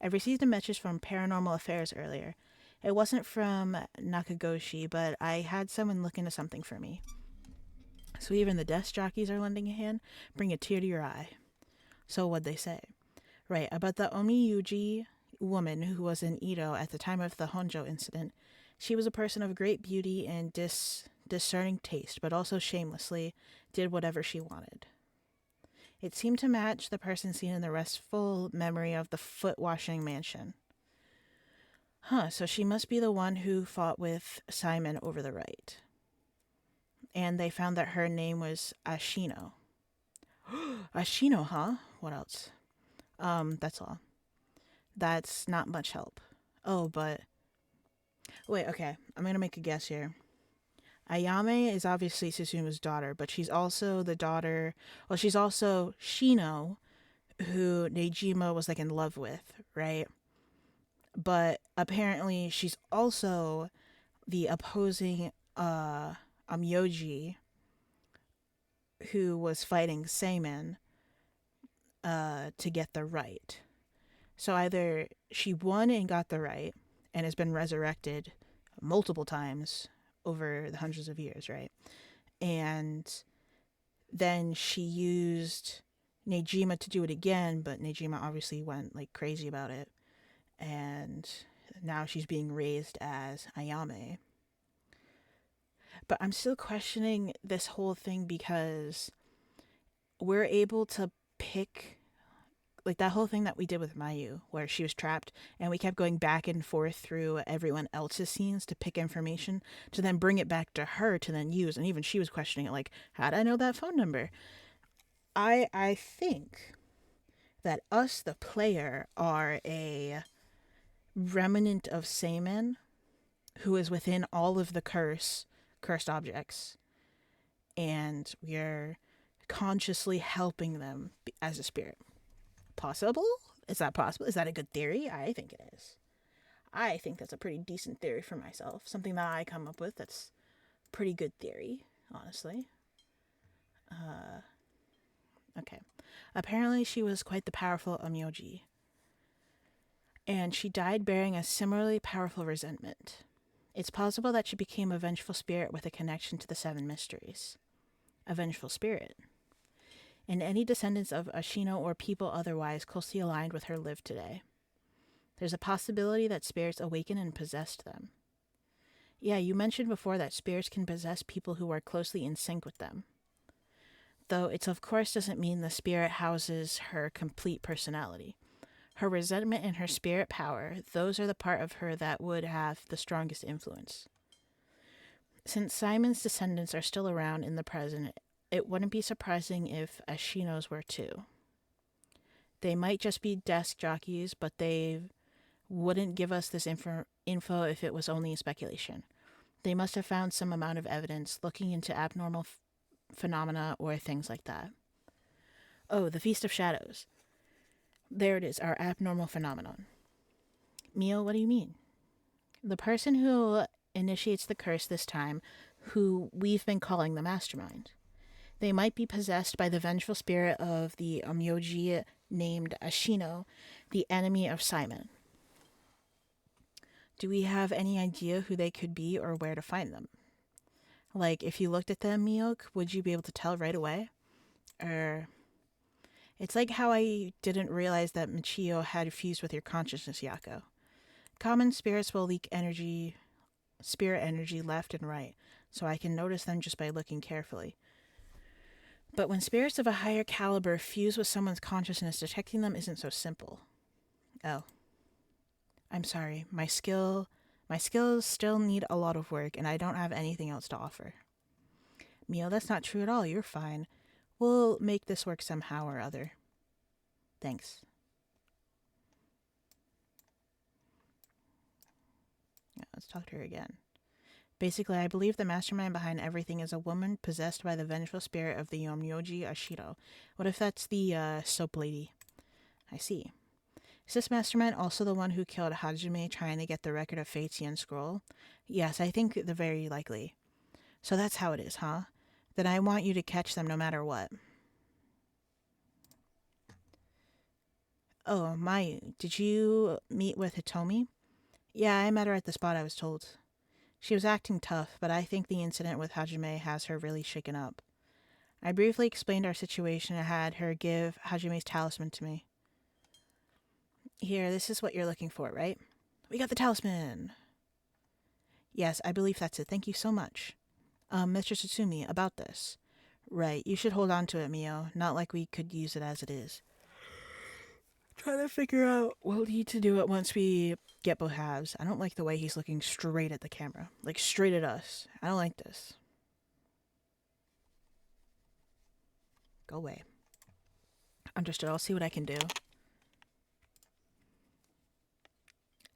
I received a message from Paranormal Affairs earlier. It wasn't from Nakagoshi, but I had someone look into something for me. So even the desk jockeys are lending a hand. Bring a tear to your eye. So what'd they say? Right, about the Omiyuji woman who was in Edo at the time of the Honjo incident. She was a person of great beauty and discerning taste, but also shamelessly did whatever she wanted. It seemed to match the person seen in the restful memory of the foot-washing mansion. So she must be the one who fought with Simon over the right. And they found that her name was Ashino. Ashino, huh? What else? That's all. That's not much help. Oh, but... Wait, okay. I'm gonna make a guess here. Ayame is obviously Susumu's daughter, but she's also the daughter... Well, she's also Shino, who Nejima was, in love with, right? But apparently she's also the opposing Amyoji who was fighting Seimen to get the right. So either she won and got the right and has been resurrected multiple times over the hundreds of years, right? And then she used Nejima to do it again, but Nejima obviously went crazy about it. And now she's being raised as Ayame. But I'm still questioning this whole thing because we're able to pick that whole thing that we did with Mayu where she was trapped and we kept going back and forth through everyone else's scenes to pick information to then bring it back to her to then use. And even she was questioning it, how'd I know that phone number? I think that us, the player, are a remnant of Seimen who is within all of the cursed objects, and we're consciously helping them as a spirit. Possible? Is that possible? Is that a good theory? I think it is. I think that's a pretty decent theory for myself. Something that I come up with that's pretty good theory, honestly. Okay. Apparently she was quite the powerful Amyoji. And she died bearing a similarly powerful resentment. It's possible that she became a vengeful spirit with a connection to the Seven Mysteries. A vengeful spirit. And any descendants of Ashino or people otherwise closely aligned with her live today. There's a possibility that spirits awaken and possessed them. Yeah, you mentioned before that spirits can possess people who are closely in sync with them. Though it of course doesn't mean the spirit houses her complete personality. Her resentment and her spirit power, those are the part of her that would have the strongest influence. Since Simon's descendants are still around in the present, it wouldn't be surprising if Ashino's were too. They might just be desk jockeys, but they wouldn't give us this info if it was only speculation. They must have found some amount of evidence looking into abnormal phenomena or things like that. Oh, the Feast of Shadows. There it is, our abnormal phenomenon. Mio, what do you mean? The person who initiates the curse this time, who we've been calling the mastermind. They might be possessed by the vengeful spirit of the Onmyoji named Ashino, the enemy of Simon. Do we have any idea who they could be or where to find them? Like, if you looked at them, Miok, would you be able to tell right away? It's like how I didn't realize that Michio had fused with your consciousness, Yako. Common spirits will leak spirit energy left and right, so I can notice them just by looking carefully. But when spirits of a higher caliber fuse with someone's consciousness, detecting them isn't so simple. Oh. I'm sorry, my skills still need a lot of work, and I don't have anything else to offer. Mio, that's not true at all. You're fine. We'll make this work somehow or other. Thanks. Yeah, let's talk to her again. Basically, I believe the mastermind behind everything is a woman possessed by the vengeful spirit of the Onmyoji Ashiro. What if that's the soap lady? I see. Is this mastermind also the one who killed Hajime trying to get the Record of Fates Yen scroll? Yes, I think the very likely. So that's how it is, huh? Then I want you to catch them no matter what. Oh, Mayu, did you meet with Hitomi? Yeah, I met her at the spot, I was told. She was acting tough, but I think the incident with Hajime has her really shaken up. I briefly explained our situation and had her give Hajime's talisman to me. Here, this is what you're looking for, right? We got the talisman! Yes, I believe that's it. Thank you so much. Mr. Tsutsumi, about this. Right, you should hold on to it, Mio. Not like we could use it as it is. Trying to figure out we'll need to do it once we get both halves. I don't like the way he's looking straight at the camera. Like, straight at us. I don't like this. Go away. Understood. I'll see what I can do.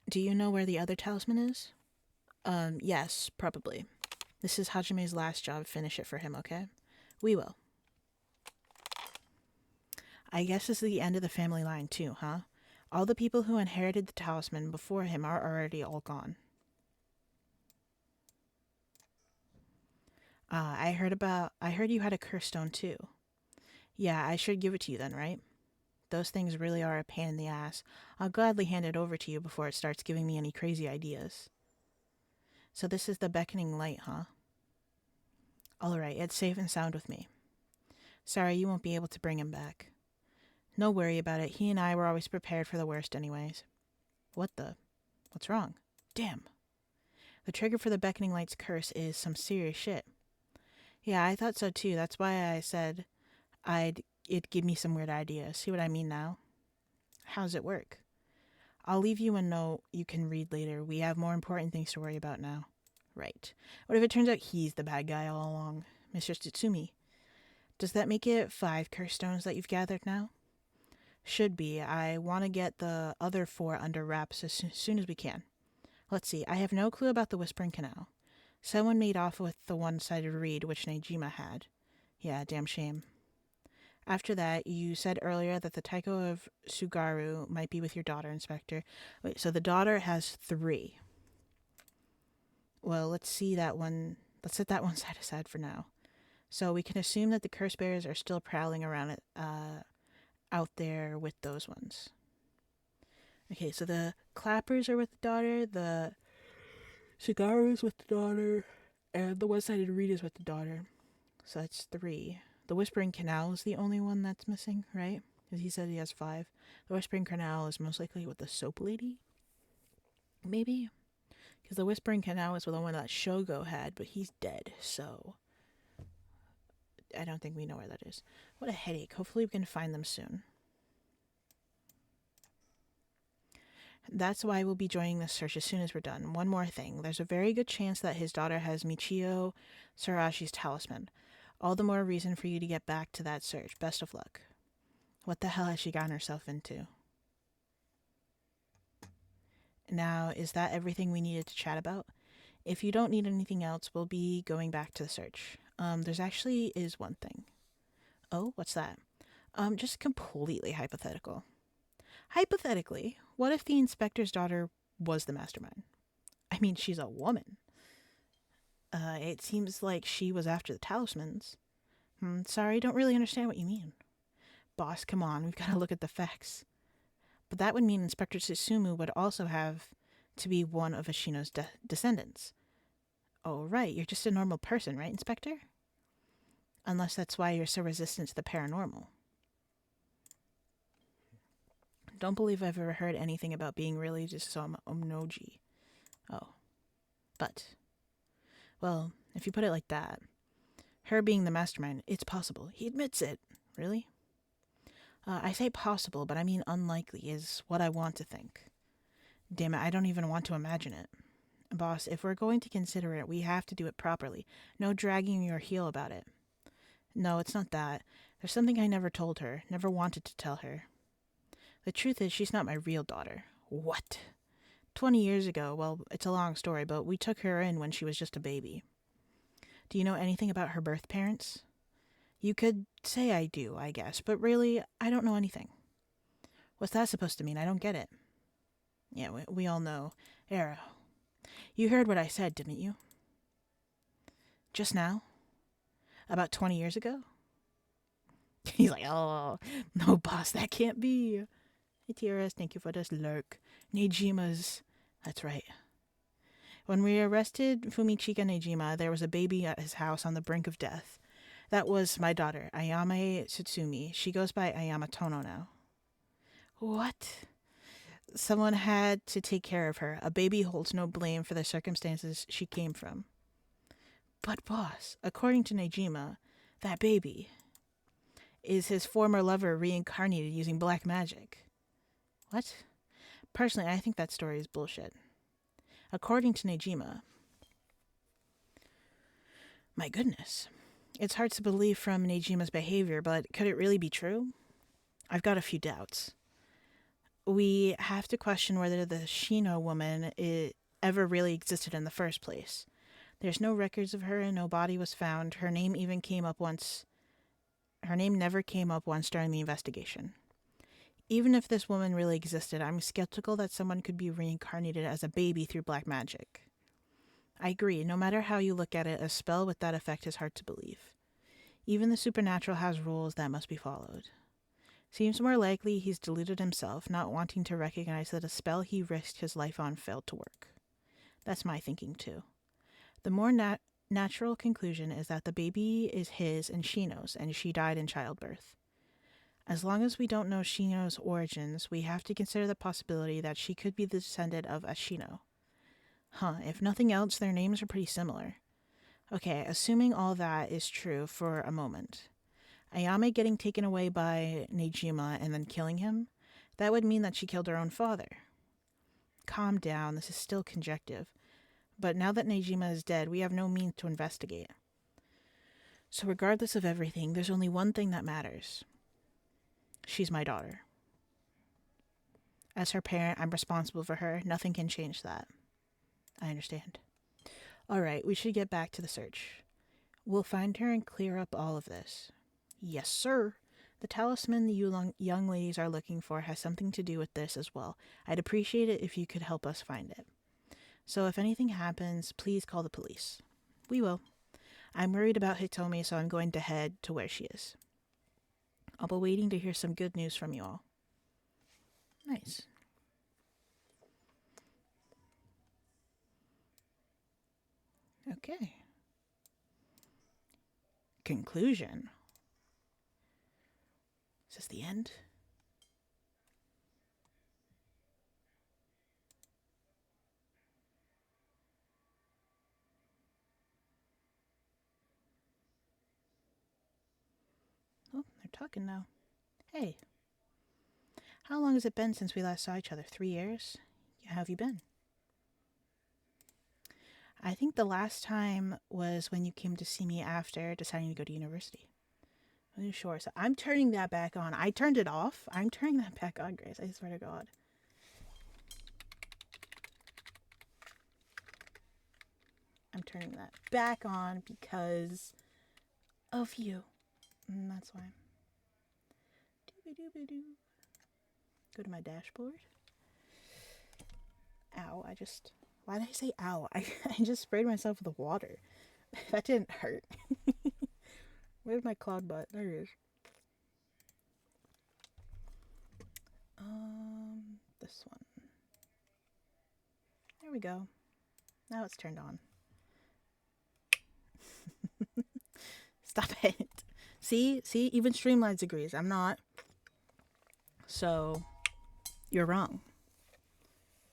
Do you know where the other talisman is? Yes, probably. This is Hajime's last job. Finish it for him, okay? We will. I guess this is the end of the family line too, huh? All the people who inherited the talisman before him are already all gone. I heard you had a curse stone too. Yeah, I should give it to you then, right? Those things really are a pain in the ass. I'll gladly hand it over to you before it starts giving me any crazy ideas. So this is the beckoning light, huh? Alright, it's safe and sound with me. Sorry, you won't be able to bring him back. No worry about it. He and I were always prepared for the worst anyways. What's wrong? Damn. The trigger for the beckoning light's curse is some serious shit. Yeah, I thought so too. That's why I said it'd give me some weird ideas. See what I mean now? How's it work? I'll leave you a note you can read later. We have more important things to worry about now. Right. What if it turns out he's the bad guy all along? Mr. Tsutsumi. Does that make it 5 curse stones that you've gathered now? Should be. I want to get the other 4 under wraps as soon as we can. Let's see. I have no clue about the Whispering Canal. Someone made off with the one-sided reed which Nejima had. Yeah, damn shame. After that, you said earlier that the Taiko of Sugaru might be with your daughter, Inspector. Wait, so the daughter has 3. Well, let's set that one side aside for now. So we can assume that the curse bearers are still prowling around out there with those ones. Okay, so the clappers are with the daughter, the Shigaru is with the daughter, and the one-sided reed is with the daughter. So that's 3. The Whispering Canal is the only one that's missing, right? Because he said he has 5. The Whispering Canal is most likely with the soap lady? Maybe? Because the Whispering Canal was the one that Shogo had, but he's dead, so I don't think we know where that is. What a headache. Hopefully we can find them soon. That's why we'll be joining this search as soon as we're done. One more thing. There's a very good chance that his daughter has Michio Sarashi's talisman. All the more reason for you to get back to that search. Best of luck. What the hell has she gotten herself into? Now, is that everything we needed to chat about? If you don't need anything else, we'll be going back to the search. There's actually is one thing. Oh, what's that? Just completely hypothetical. Hypothetically, what if the inspector's daughter was the mastermind? I mean, she's a woman. It seems like she was after the talismans. Sorry, don't really understand what you mean. Boss, come on, we've got to look at the facts. But that would mean Inspector Susumu would also have to be one of Ashino's descendants. Oh, right, you're just a normal person, right, Inspector? Unless that's why you're so resistant to the paranormal. Don't believe I've ever heard anything about being really just some omnoji. Oh. But, well, if you put it like that, her being the mastermind, it's possible. He admits it. Really? I say possible, but I mean unlikely is what I want to think. Damn it, I don't even want to imagine it. Boss, if we're going to consider it, we have to do it properly. No dragging your heel about it. No, it's not that. There's something I never told her, never wanted to tell her. The truth is, she's not my real daughter. What? 20 years ago, well, it's a long story, but we took her in when she was just a baby. Do you know anything about her birth parents? You could say I do, I guess, but really, I don't know anything. What's that supposed to mean? I don't get it. Yeah, we all know. Era. You heard what I said, didn't you? Just now? About 20 years ago? He's like, oh, no, boss, that can't be. Hey, TRS, thank you for this lurk. Nejima's. That's right. When we arrested Fumichika Nejima, there was a baby at his house on the brink of death. That was my daughter, Ayame Tsutsumi. She goes by Ayama Tono now. What? Someone had to take care of her. A baby holds no blame for the circumstances she came from. But boss, according to Nejima, that baby is his former lover reincarnated using black magic. What? Personally, I think that story is bullshit. According to Nejima. My goodness. It's hard to believe from Nejima's behavior, but could it really be true? I've got a few doubts. We have to question whether the Shino woman ever really existed in the first place. There's no records of her and no body was found. Her name even came up once. Her name never came up once during the investigation. Even if this woman really existed, I'm skeptical that someone could be reincarnated as a baby through black magic. I agree, no matter how you look at it, a spell with that effect is hard to believe. Even the supernatural has rules that must be followed. Seems more likely he's deluded himself, not wanting to recognize that a spell he risked his life on failed to work. That's my thinking too. The more natural conclusion is that the baby is his and Shino's, and she died in childbirth. As long as we don't know Shino's origins, we have to consider the possibility that she could be the descendant of Ashino. If nothing else, their names are pretty similar. Okay, assuming all that is true for a moment. Ayame getting taken away by Nejima and then killing him, that would mean that she killed her own father. Calm down, this is still conjective. But now that Nejima is dead, we have no means to investigate. So regardless of everything, there's only one thing that matters. She's my daughter. As her parent, I'm responsible for her. Nothing can change that. I understand. All right, we should get back to the search. We'll find her and clear up all of this. Yes, sir. The talisman the young ladies are looking for has something to do with this as well. I'd appreciate it if you could help us find it. So if anything happens, please call the police. We will. I'm worried about Hitomi, so I'm going to head to where she is. I'll be waiting to hear some good news from you all. Nice. Okay. Conclusion. Is this the end? Oh, they're talking now. Hey, how long has it been since we last saw each other? 3 years? How have you been? I think the last time was when you came to see me after deciding to go to university. I'm sure. So I'm turning that back on. I turned it off. I'm turning that back on, Grace. I swear to God. I'm turning that back on because of you. And that's why. Doo-ba-doo-ba-doo. Go to my dashboard. Ow, why did I say ow? I just sprayed myself with water. That didn't hurt. Where's my cloud butt? There it is. This one. There we go. Now it's turned on. Stop it. See, even Streamlabs agrees. I'm not. So, you're wrong.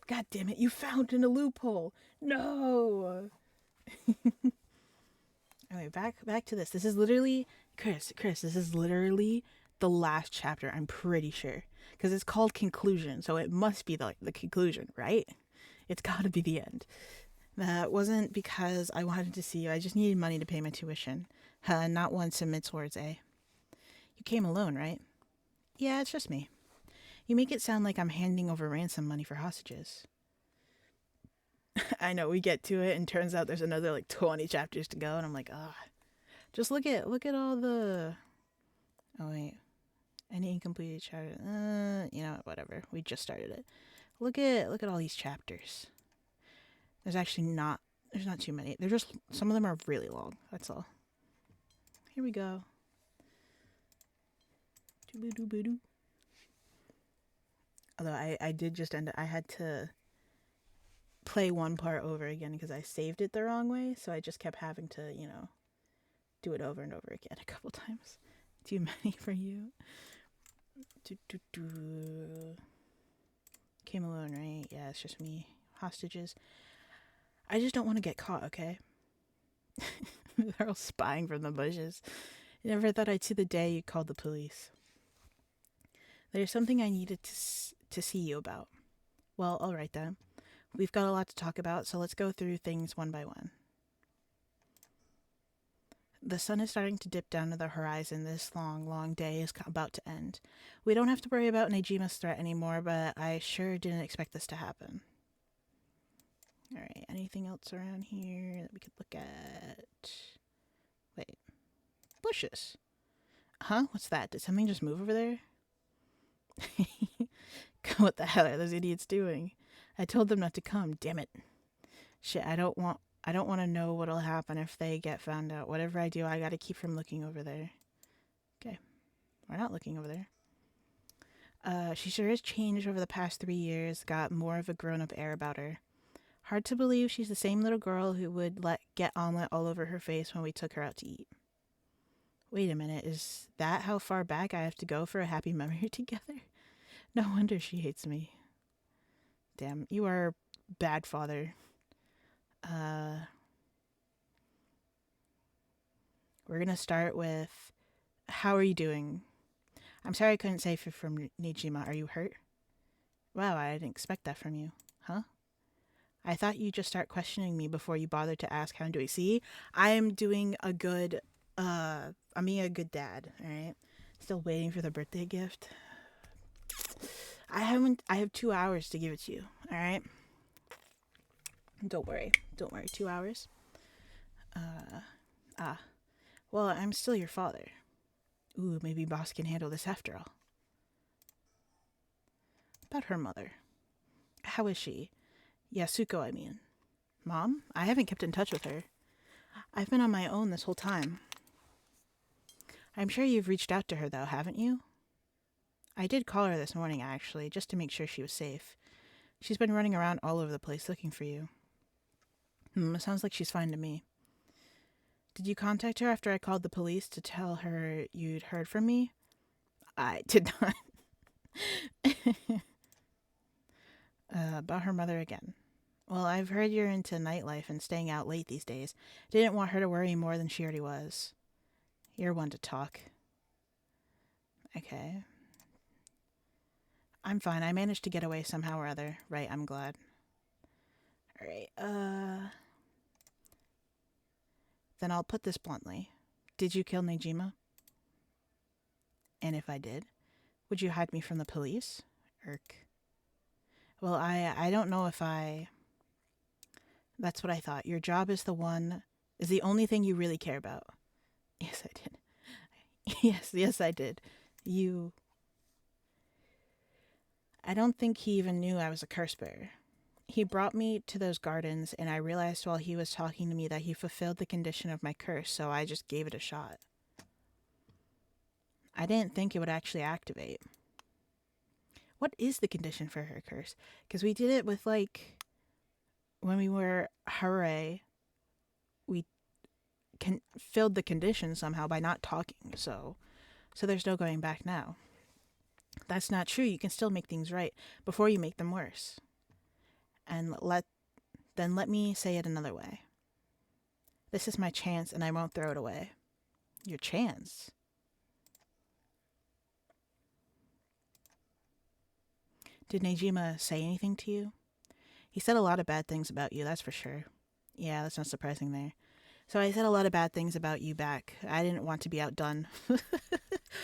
God damn it, you found in a loophole. No. Anyway, back to this. This is literally, Chris, this is literally the last chapter, I'm pretty sure. Because it's called conclusion, so it must be the conclusion, right? It's got to be the end. That wasn't because I wanted to see you. I just needed money to pay my tuition. Not one submits towards A. You came alone, right? Yeah, it's just me. You make it sound like I'm handing over ransom money for hostages. I know, we get to it and turns out there's another 20 chapters to go and I'm like, just look at all the... Oh wait. Any incompleted chapter? Whatever. We just started it. Look at all these chapters. There's not too many. They're just, some of them are really long. That's all. Here we go. Although I did just end up, I had to play one part over again because I saved it the wrong way. So I just kept having to, do it over and over again a couple times. Too many for you. Came alone, right? Yeah, it's just me. Hostages. I just don't want to get caught, okay? They're all spying from the bushes. Never thought I'd see the day you called the police. There's something I needed to see you about. Well, all right then. We've got a lot to talk about, so let's go through things one by one. The sun is starting to dip down to the horizon. This long, long day is about to end. We don't have to worry about Nejima's threat anymore, but I sure didn't expect this to happen. Alright, anything else around here that we could look at? Wait. Bushes. Huh? What's that? Did something just move over there? What the hell are those idiots doing? I told them not to come. Damn it. Shit, I don't want to know what'll happen if they get found out. Whatever I do, I gotta keep from looking over there. Okay. We're not looking over there. She sure has changed over the past 3 years, got more of a grown-up air about her. Hard to believe she's the same little girl who would get omelet all over her face when we took her out to eat. Wait a minute, is that how far back I have to go for a happy memory together? No wonder she hates me. Damn, you are a bad father. We're gonna start with, how are you doing? I'm sorry I couldn't save you from Nejima. Are you hurt? Wow, I didn't expect that from you. Huh? I thought you'd just start questioning me before you bothered to ask how I'm doing. See, I am doing a good, I'm being a good dad, alright? Still waiting for the birthday gift. I have 2 hours to give it to you, alright? Don't worry, 2 hours. Well, I'm still your father. Ooh, maybe boss can handle this after all. About her mother. How is she? Yasuko, I mean. Mom? I haven't kept in touch with her. I've been on my own this whole time. I'm sure you've reached out to her, though, haven't you? I did call her this morning, actually, just to make sure she was safe. She's been running around all over the place looking for you. Sounds like she's fine to me. Did you contact her after I called the police to tell her you'd heard from me? I did not. About her mother again. Well, I've heard you're into nightlife and staying out late these days. Didn't want her to worry more than she already was. You're one to talk. Okay. I'm fine. I managed to get away somehow or other. Right, I'm glad. Alright, then I'll put this bluntly. Did you kill Nejima? And if I did, would you hide me from the police? Irk. Well, I don't know if I... That's what I thought. Your job is the only thing you really care about. Yes, I did. Yes, I did. I don't think he even knew I was a curse bearer. He brought me to those gardens, and I realized while he was talking to me that he fulfilled the condition of my curse, so I just gave it a shot. I didn't think it would actually activate. What is the condition for her curse? Because we did it with, when we were Hooray, we filled the condition somehow by not talking, so there's no going back now. That's not true. You can still make things right before you make them worse. And let me say it another way. This is my chance, and I won't throw it away. Your chance? Did Nejima say anything to you? He said a lot of bad things about you, that's for sure. Yeah, that's not surprising there. So I said a lot of bad things about you back. I didn't want to be outdone.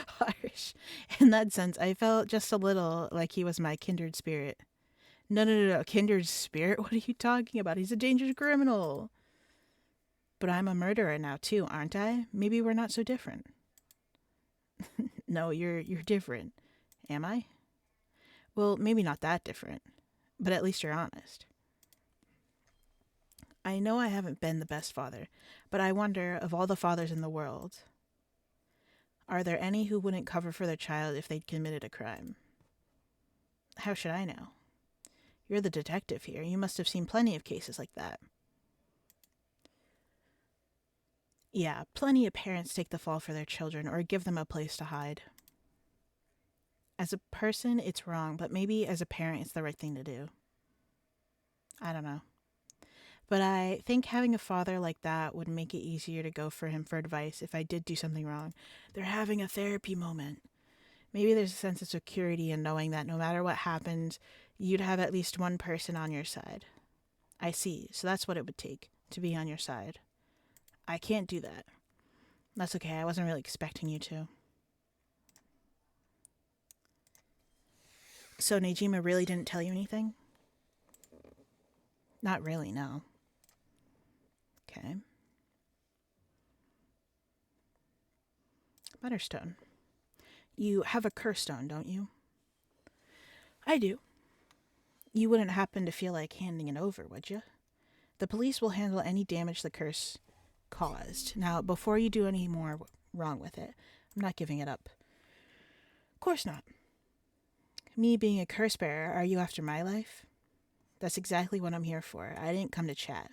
Harsh. In that sense, I felt just a little like he was my kindred spirit. No. Kindred spirit? What are you talking about? He's a dangerous criminal. But I'm a murderer now too, aren't I? Maybe we're not so different. No, you're different. Am I? Well, maybe not that different. But at least you're honest. I know I haven't been the best father, but I wonder, of all the fathers in the world, are there any who wouldn't cover for their child if they'd committed a crime? How should I know? You're the detective here. You must have seen plenty of cases like that. Yeah, plenty of parents take the fall for their children or give them a place to hide. As a person, it's wrong, but maybe as a parent, it's the right thing to do. I don't know. But I think having a father like that would make it easier to go for him for advice if I did do something wrong. They're having a therapy moment. Maybe there's a sense of security in knowing that no matter what happens, you'd have at least one person on your side. I see. So that's what it would take to be on your side. I can't do that. That's okay. I wasn't really expecting you to. So Nejima really didn't tell you anything? Not really, no. Okay. Butterstone. You have a curse stone, don't you? I do. You wouldn't happen to feel like handing it over, would you? The police will handle any damage the curse caused. Now, before you do any more wrong with it, I'm not giving it up. Of course not. Me being a curse bearer, are you after my life? That's exactly what I'm here for. I didn't come to chat.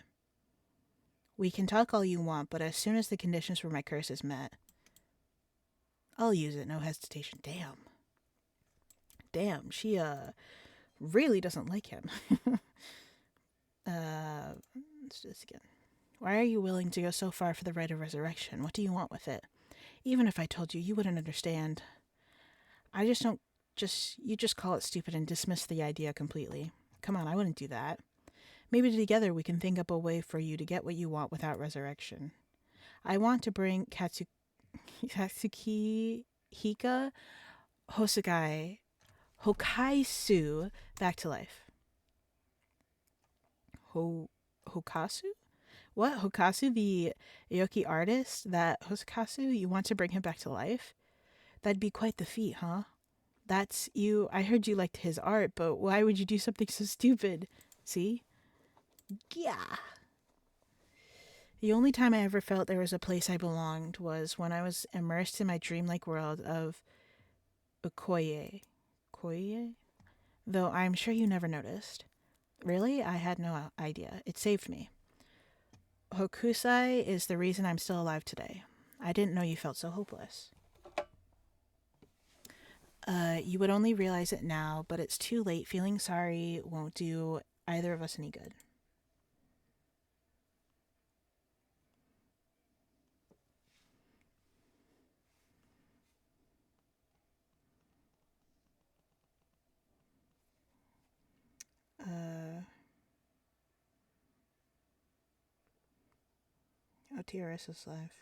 We can talk all you want, but as soon as the conditions for my curse is met, I'll use it, no hesitation. Damn, she, really doesn't like him. Let's do this again. Why are you willing to go so far for the right of resurrection? What do you want with it? Even if I told you, you wouldn't understand. You just call it stupid and dismiss the idea completely. Come on, I wouldn't do that. Maybe together we can think up a way for you to get what you want without resurrection. I want to bring Katsuki Hika Hokaisu back to life. Hokasu? What? Hokasu, the Aoki artist? That Hokasu? You want to bring him back to life? That'd be quite the feat, huh? That's you. I heard you liked his art, but why would you do something so stupid? See? Yeah. The only time I ever felt there was a place I belonged was when I was immersed in my dreamlike world of Okoye. Koye? Though I'm sure you never noticed. Really? I had no idea. It saved me. Hokusai is the reason I'm still alive today. I didn't know you felt so hopeless. You would only realize it now, but it's too late. Feeling sorry won't do either of us any good. Oh, TRS is live.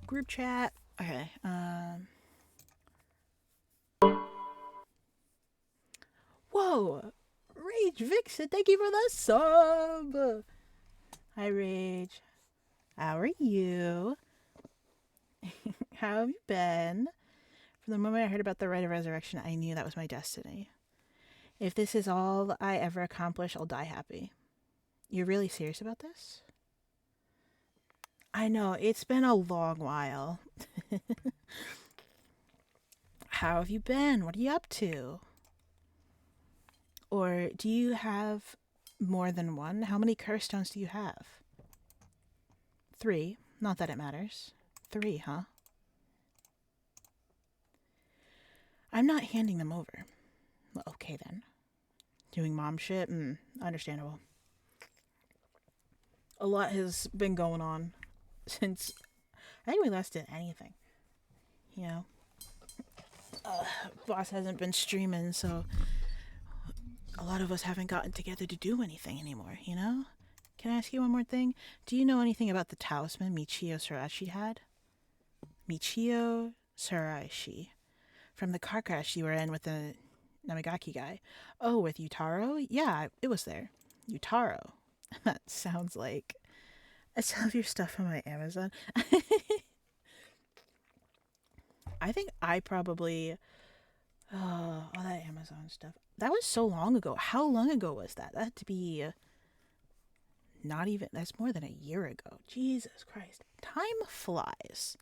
Group chat. Okay. Whoa! Rage Vixen, thank you for the sub! Hi, Rage. How are you? How have you been? From the moment I heard about the rite of resurrection, I knew that was my destiny. If this is all I ever accomplish, I'll die happy. You're really serious about this? I know, it's been a long while. How have you been? What are you up to? Or do you have more than one? How many curse stones do you have? 3. Not that it matters. 3, huh? I'm not handing them over. Well, okay then. Doing mom shit? Understandable. A lot has been going on since I think we last did anything. You know? Boss hasn't been streaming, so a lot of us haven't gotten together to do anything anymore, you know? Can I ask you one more thing? Do you know anything about the talisman Michio Sarashi had? Michio Sarashi. From the car crash you were in with the Namigaki guy. Oh, with Yutaro? Yeah, it was there. Yutaro. That sounds like I still have your stuff on my Amazon. I think I probably all that Amazon stuff. That was so long ago. How long ago was that? That had to be not even. That's more than a year ago. Jesus Christ, time flies.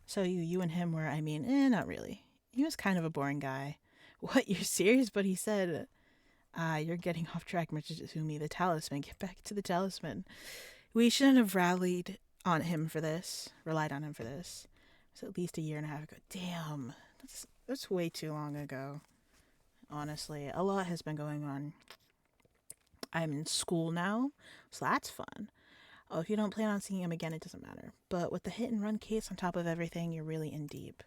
So you and him were. I mean, not really. He was kind of a boring guy. What? You're serious? But he said, you're getting off track, Mitsuzumi. The talisman. Get back to the talisman. We shouldn't have relied on him for this. It was at least a year and a half ago. Damn. That's way too long ago. Honestly, a lot has been going on. I'm in school now, so that's fun. Oh, if you don't plan on seeing him again, it doesn't matter. But with the hit and run case on top of everything, you're really in deep.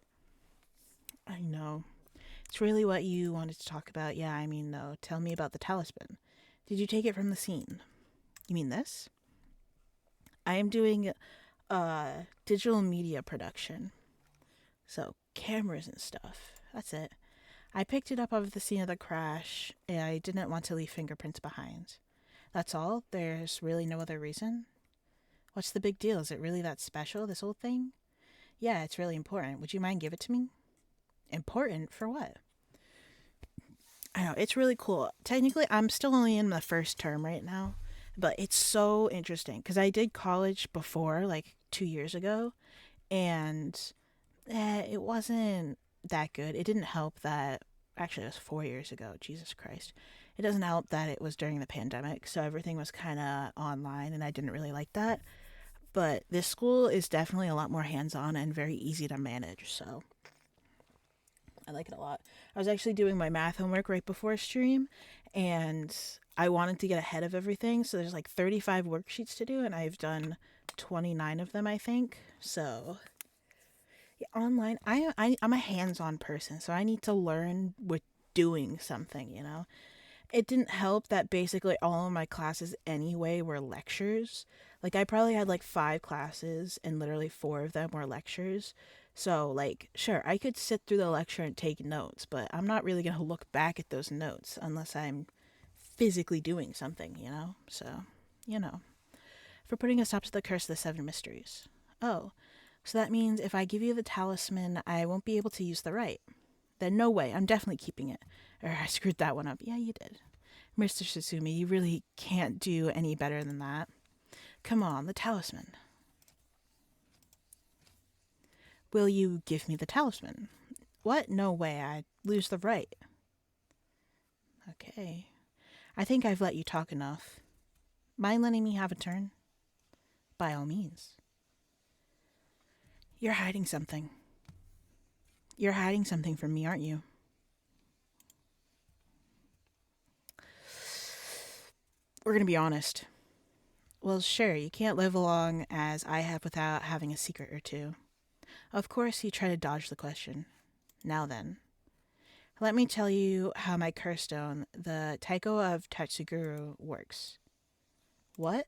I know. It's really what you wanted to talk about. Yeah, I mean, though. Tell me about the talisman. Did you take it from the scene? You mean this? I am doing digital media production. So, cameras and stuff. That's it. I picked it up off the scene of the crash, and I didn't want to leave fingerprints behind. That's all? There's really no other reason? What's the big deal? Is it really that special, this whole thing? Yeah, it's really important. Would you mind give it to me? Important? For what? I know, it's really cool. Technically, I'm still only in the first term right now, but it's so interesting because I did college before, like 2 years ago, and it wasn't that good. It didn't help that, actually, it was 4 years ago. Jesus Christ. It doesn't help that it was during the pandemic, so everything was kind of online, and I didn't really like that. But this school is definitely a lot more hands on and very easy to manage, so I like it a lot. I was actually doing my math homework right before stream, and I wanted to get ahead of everything, so there's like 35 worksheets to do, and I've done 29 of them, I think. So yeah, online, I'm a hands-on person, so I need to learn with doing something, you know? It didn't help that basically all of my classes anyway were lectures. Like, I probably had like 5 classes, and literally 4 of them were lectures. So, like, sure, I could sit through the lecture and take notes, but I'm not really going to look back at those notes unless I'm physically doing something, you know? So, you know. For putting a stop to the curse of the 7 mysteries. Oh, so that means if I give you the talisman, I won't be able to use the right. Then no way, I'm definitely keeping it. Or I screwed that one up. Yeah, you did. Mr. Sutsumi, you really can't do any better than that. Come on, the talisman. Will you give me the talisman? What? No way, I'd lose the right. Okay. I think I've let you talk enough. Mind letting me have a turn? By all means. You're hiding something. You're hiding something from me, aren't you? We're going to be honest. Well, sure, you can't live along as I have without having a secret or two. Of course, you try to dodge the question. Now then, let me tell you how my curse stone, the Taiko of Tatsuguru, works. What?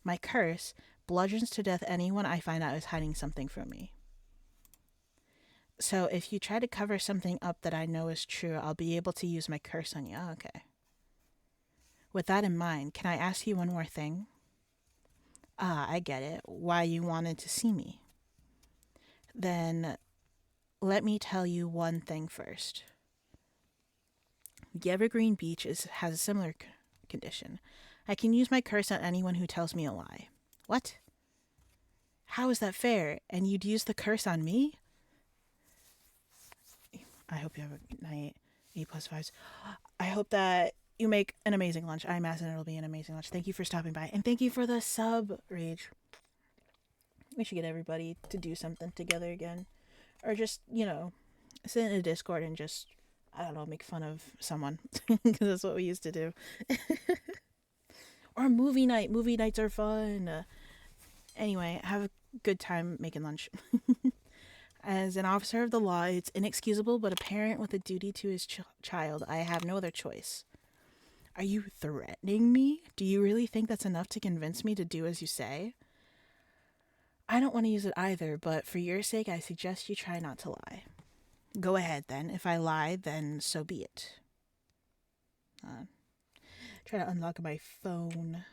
My curse bludgeons to death anyone I find out is hiding something from me. So if you try to cover something up that I know is true, I'll be able to use my curse on you. Oh, okay. With that in mind, can I ask you one more thing? Ah, I get it. Why you wanted to see me. Then let me tell you one thing first. The Evergreen Beach has a similar condition. I can use my curse on anyone who tells me a lie. What? How is that fair? And you'd use the curse on me? I hope you have a good night. 8+5s. I hope that you make an amazing lunch. I imagine it'll be an amazing lunch. Thank you for stopping by. And thank you for the sub, Rage. We should get everybody to do something together again. Or just, sit in a Discord and just, I don't know, make fun of someone. Because that's what we used to do. Or movie night. Movie nights are fun. Anyway, have a good time making lunch. As an officer of the law, it's inexcusable, but a parent with a duty to his child, I have no other choice. Are you threatening me? Do you really think that's enough to convince me to do as you say? I don't want to use it either, but for your sake, I suggest you try not to lie. Go ahead, then. If I lie, then so be it. Try to unlock my phone.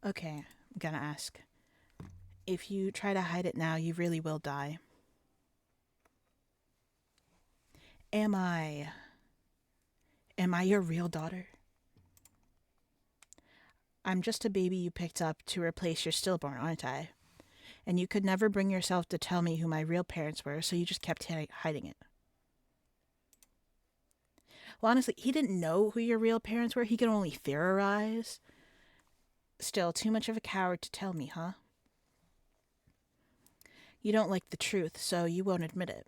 Okay, I'm gonna ask. If you try to hide it now, you really will die. Am I your real daughter? I'm just a baby you picked up to replace your stillborn, aren't I? And you could never bring yourself to tell me who my real parents were, so you just kept hiding it. Well, honestly, he didn't know who your real parents were. He could only theorize. Still, too much of a coward to tell me, huh? You don't like the truth, so you won't admit it.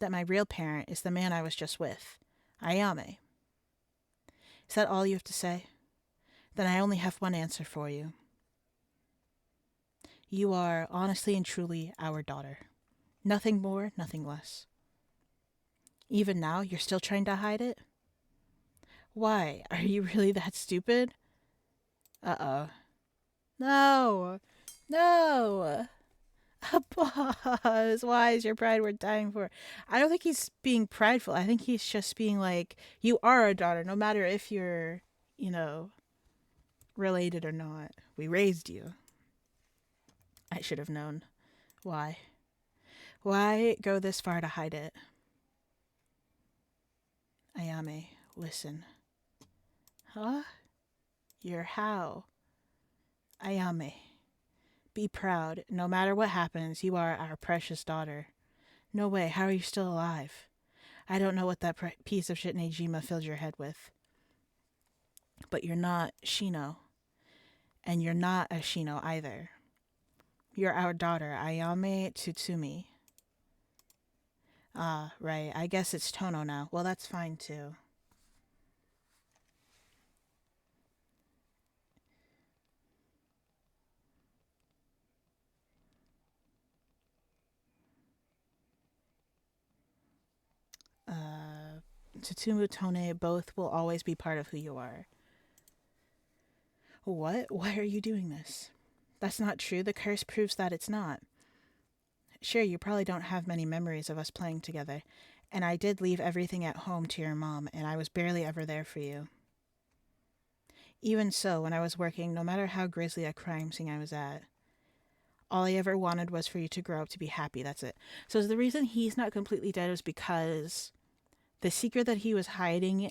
That my real parent is the man I was just with, Ayame. Is that all you have to say? Then I only have one answer for you. You are honestly and truly our daughter. Nothing more, nothing less. Even now, you're still trying to hide it? Why? Are you really that stupid? Uh-oh. No! No! A pause. Why is your pride worth dying for? I don't think he's being prideful. I think he's just being like, you are a daughter, no matter if you're, related or not. We raised you. I should have known. Why? Why go this far to hide it? Ayame, listen. Huh? You're how? Ayame, be proud. No matter what happens, you are our precious daughter. No way, how are you still alive? I don't know what that piece of shit Nejima filled your head with. But you're not Shino. And you're not a Shino either. You're our daughter, Ayame Tsutsumi. Ah, right. I guess it's Tono now. Well, that's fine too. Tsutsumu Tone, both will always be part of who you are. What? Why are you doing this? That's not true. The curse proves that it's not. Sure, you probably don't have many memories of us playing together, and I did leave everything at home to your mom, and I was barely ever there for you. Even so, when I was working, no matter how grisly a crime scene I was at, all I ever wanted was for you to grow up to be happy, that's it. So the reason he's not completely dead is because the secret that he was hiding,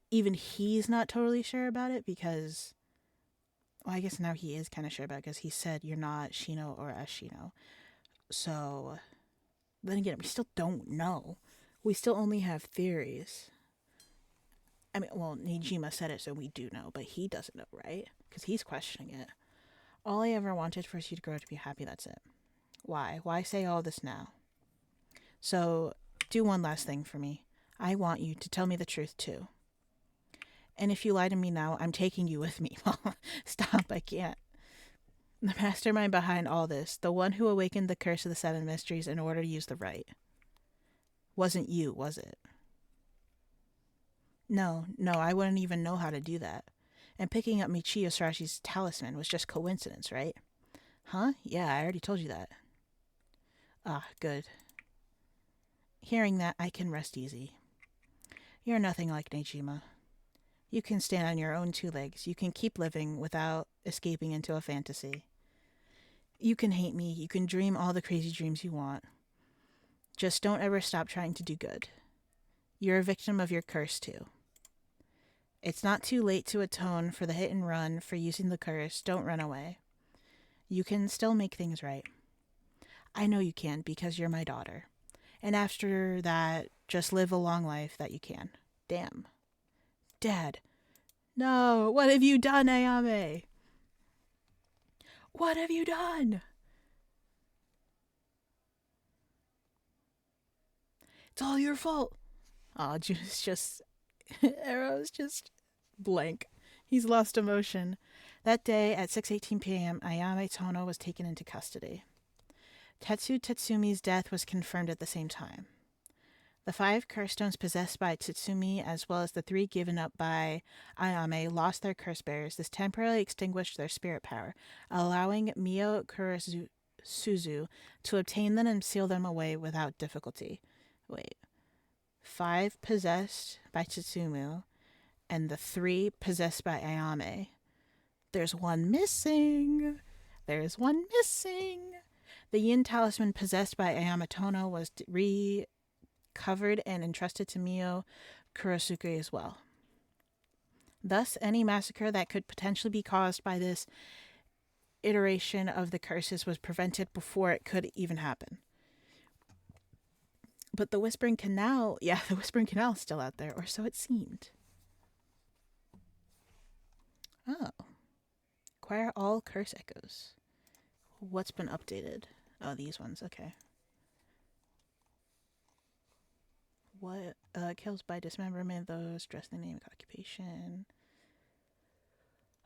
even he's not totally sure about it, because Well, I guess now he is kind of sure about it because he said you're not Shino or Ashino. So, then again, we still don't know. We still only have theories. I mean, well, Nijima said it, so we do know, but he doesn't know, right? Because he's questioning it. All I ever wanted for you to grow to be happy, that's it. Why? Why say all this now? So, do one last thing for me. I want you to tell me the truth, too. And if you lie to me now, I'm taking you with me. Stop, I can't. The mastermind behind all this, the one who awakened the curse of the seven mysteries in order to use the right, wasn't you, was it? No, I wouldn't even know how to do that. And picking up Michiyo Sarashi's talisman was just coincidence, right? Huh? Yeah, I already told you that. Ah, good. Hearing that, I can rest easy. You're nothing like Nejima. You can stand on your own two legs. You can keep living without escaping into a fantasy. You can hate me. You can dream all the crazy dreams you want. Just don't ever stop trying to do good. You're a victim of your curse, too. It's not too late to atone for the hit and run for using the curse. Don't run away. You can still make things right. I know you can because you're my daughter. And after that, just live a long life that you can. Damn. Dad. No, what have you done, Ayame? What have you done? It's all your fault. Oh, June's just... Arrow's just blank. He's lost emotion. That day at 6:18 p.m., Ayame Tono was taken into custody. Tetsu Tetsumi's death was confirmed at the same time. The 5 curse stones possessed by Tsutsumi, as well as the 3 given up by Ayame, lost their curse bearers. This temporarily extinguished their spirit power, allowing Mio Kurasuzu to obtain them and seal them away without difficulty. Wait. 5 possessed by Tsutsumi, and the 3 possessed by Ayame. There's one missing. There's one missing. The Yin talisman possessed by Ayame Tono was recovered and entrusted to Mio Kurasuke as well. Thus, any massacre that could potentially be caused by this iteration of the curses was prevented before it could even happen. But the Whispering Canal, the Whispering Canal is still out there, or so it seemed. Oh. Acquire all curse echoes. What's been updated? Oh, these ones, okay. What? Kills by dismemberment, those dressed in the name of occupation.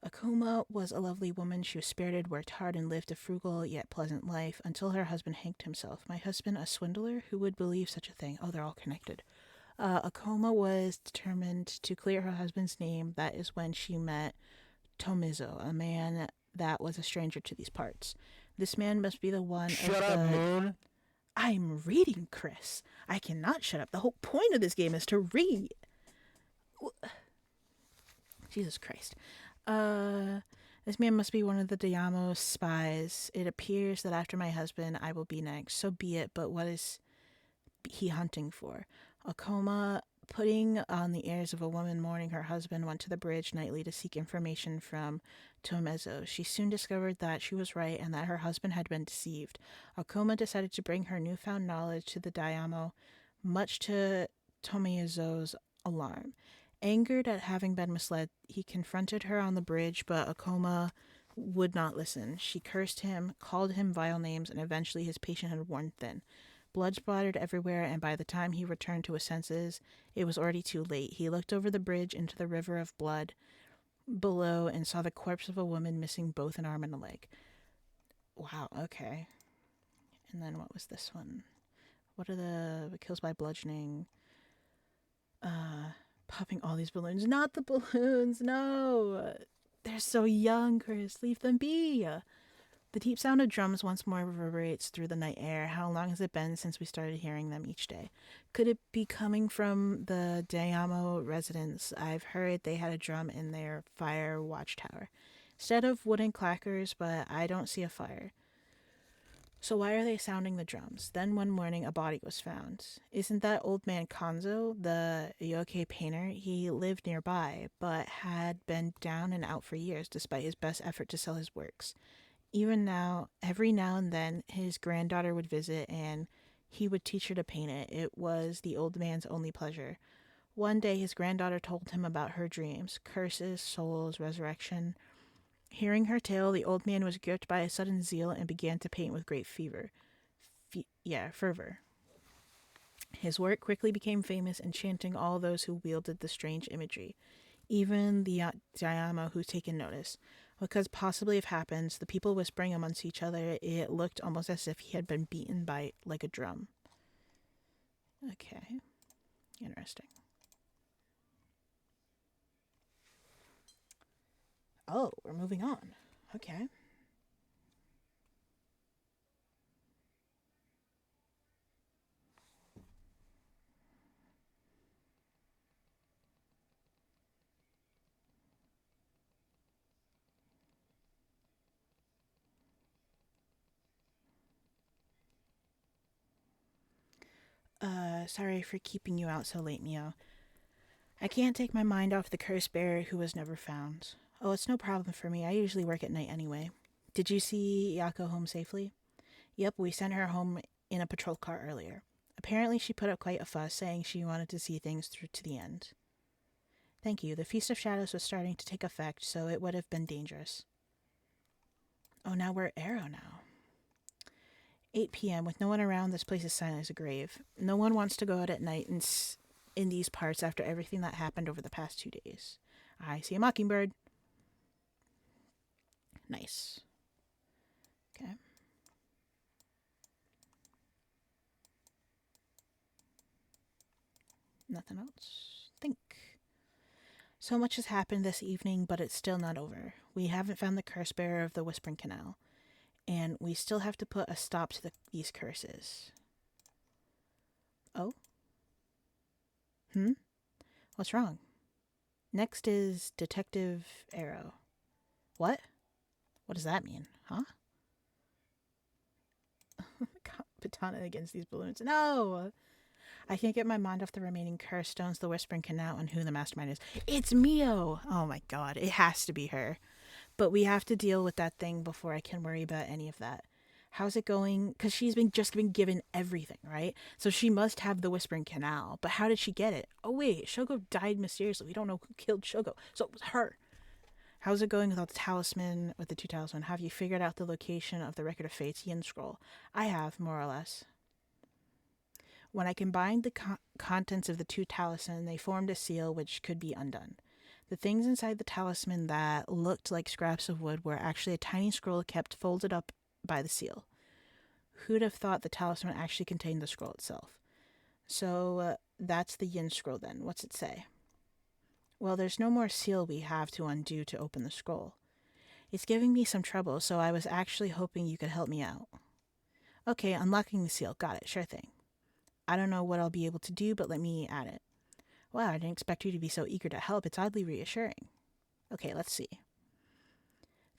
Akuma was a lovely woman. She was spirited, worked hard, and lived a frugal yet pleasant life until her husband hanged himself. My husband, a swindler? Who would believe such a thing? Oh, they're all connected. Akuma was determined to clear her husband's name. That is when she met Tomizo, a man that was a stranger to these parts. This man must be the one Shut up, Moon. I'm reading, Chris. I cannot shut up. The whole point of this game is to read. Jesus Christ. This man must be one of the Diamo spies. It appears that after my husband, I will be next. So be it, but what is he hunting for? Akuma, putting on the airs of a woman mourning her husband, went to the bridge nightly to seek information from Tomezo. She soon discovered that she was right and that her husband had been deceived. Akuma decided to bring her newfound knowledge to the Diamo, much to Tomezo's alarm. Angered at having been misled, he confronted her on the bridge, but Akuma would not listen. She cursed him, called him vile names, and eventually his patience had worn thin. Blood splattered everywhere, and by the time he returned to his senses, it was already too late. He looked over the bridge into the river of blood below and saw the corpse of a woman missing both an arm and a leg. Wow, okay. And then what was this one? What are the kills by bludgeoning? Popping all these balloons. Not the balloons, no! They're so young, Chris. Leave them be. The deep sound of drums once more reverberates through the night air. How long has it been since we started hearing them each day? Could it be coming from the Diamo residence? I've heard they had a drum in their fire watchtower. Instead of wooden clackers, but I don't see a fire. So why are they sounding the drums? Then one morning a body was found. Isn't that old man Konzo, the yokai painter? He lived nearby, but had been down and out for years despite his best effort to sell his works. Even now, every now and then, his granddaughter would visit and he would teach her to paint it. It was the old man's only pleasure. One day, his granddaughter told him about her dreams curses, souls, resurrection. Hearing her tale, the old man was gripped by a sudden zeal and began to paint with great fervor. His work quickly became famous, enchanting all those who wielded the strange imagery. Even the Dayama who taken notice. What could possibly have happened? The people whispering amongst each other, it looked almost as if he had been beaten by like a drum. Okay. Interesting. Oh, we're moving on. Okay. Sorry for keeping you out so late, Mio. I can't take my mind off the curse bearer who was never found. Oh, it's no problem for me. I usually work at night anyway. Did you see Yako home safely? Yep, we sent her home in a patrol car earlier. Apparently, she put up quite a fuss, saying she wanted to see things through to the end. Thank you. The Feast of Shadows was starting to take effect, so it would have been dangerous. Oh, now we're at Arrow now. 8 p.m. With no one around, this place is silent as a grave. No one wants to go out at night in these parts after everything that happened over the past 2 days. I see a mockingbird. Nice. Okay. Nothing else? Think. So much has happened this evening, but it's still not over. We haven't found the curse bearer of the Whispering Canal, and we still have to put a stop to these curses. Oh? What's wrong? Next is Detective Arrow. What? What does that mean? Huh? Katana against these balloons. No! I can't get my mind off the remaining curse stones, the Whispering Canal, and who the mastermind is. It's Mio! Oh my god, it has to be her. But we have to deal with that thing before I can worry about any of that. How's it going? Because she's just been given everything, right? So she must have the Whispering Canal. But how did she get it? Oh wait, Shogo died mysteriously. We don't know who killed Shogo. So it was her. How's it going with the talisman, with the two talisman? Have you figured out the location of the Record of Fate's Yin Scroll? I have, more or less. When I combined the contents of the two talismans, they formed a seal which could be undone. The things inside the talisman that looked like scraps of wood were actually a tiny scroll kept folded up by the seal. Who'd have thought the talisman actually contained the scroll itself? So that's the Yin Scroll then. What's it say? Well, there's no more seal we have to undo to open the scroll. It's giving me some trouble, so I was actually hoping you could help me out. Okay, unlocking the seal. Got it. Sure thing. I don't know what I'll be able to do, but let me add it. Wow, I didn't expect you to be so eager to help. It's oddly reassuring. Okay, let's see.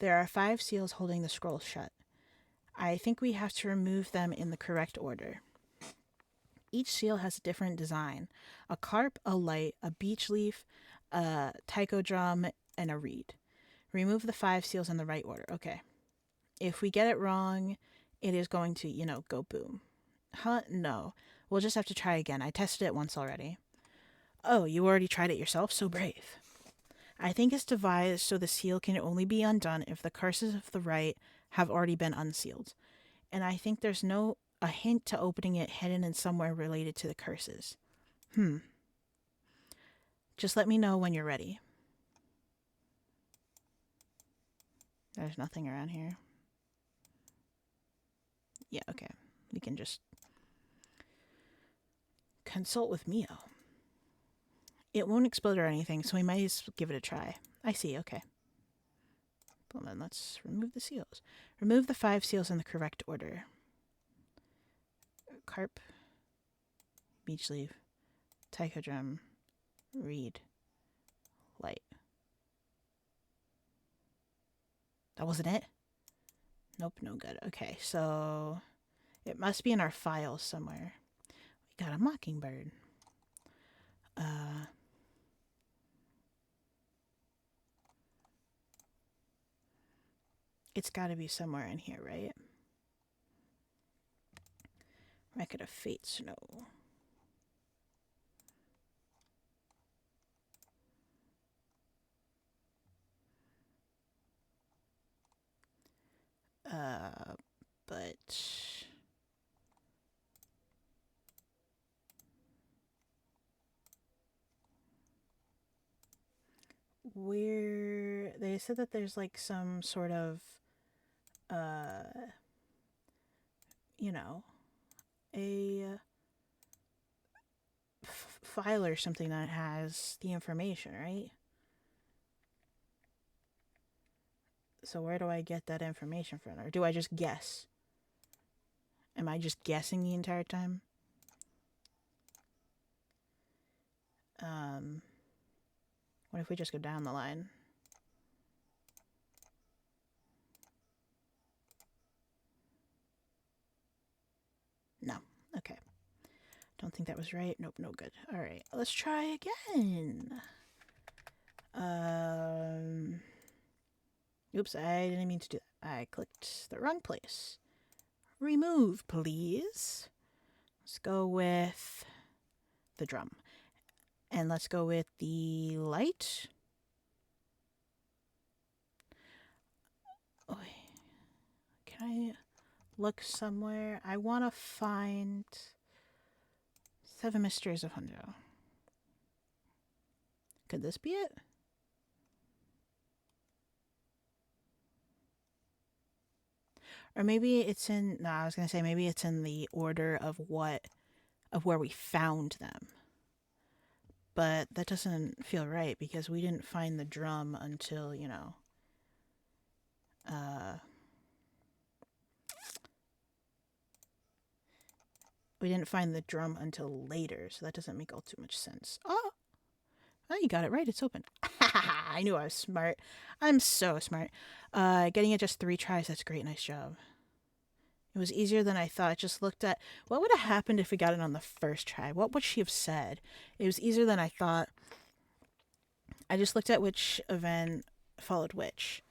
There are 5 seals holding the scroll shut. I think we have to remove them in the correct order. Each seal has a different design. A carp, a light, a beech leaf, a taiko drum, and a reed. Remove the 5 seals in the right order. Okay. If we get it wrong, it is going to, go boom. Huh? No. We'll just have to try again. I tested it once already. Oh, you already tried it yourself? So brave. I think it's devised so the seal can only be undone if the curses of the right have already been unsealed. And I think there's a hint to opening it hidden in somewhere related to the curses. Just let me know when you're ready. There's nothing around here. Yeah, okay. We can just consult with Mio. It won't explode or anything, so we might just give it a try. I see, okay. Well, then let's remove the seals. Remove the 5 seals in the correct order. Carp, beech leaf, taiko drum, reed, light. That wasn't it? Nope, no good. Okay, so It must be in our files somewhere. We got a mockingbird. It's got to be somewhere in here, right? Record of Fate Snow. But where they said that there's like some sort of you know, a file or something that has the information, right? So where do I get that information from? Or do I just guess? Am I just guessing the entire time? What if we just go down the line? No. Okay. Don't think that was right. Nope, no good. All right, let's try again. Oops, I didn't mean to do that. I clicked the wrong place. Remove, please. Let's go with the drum. And let's go with the light. Oh, can I look somewhere? I want to find Seven Mysteries of Honjo. Could this be it? Or maybe it's in, no, I was going to say maybe it's in the order of where we found them. But that doesn't feel right because we didn't find the drum until, we didn't find the drum until later, so that doesn't make all too much sense. Oh, you got it right. It's open. I knew I was smart. I'm so smart. Getting it just 3 tries. That's great. Nice job. It was easier than I thought. I just looked at what would have happened if we got it on the first try. What would she have said? It was easier than I thought. I just looked at which event followed which.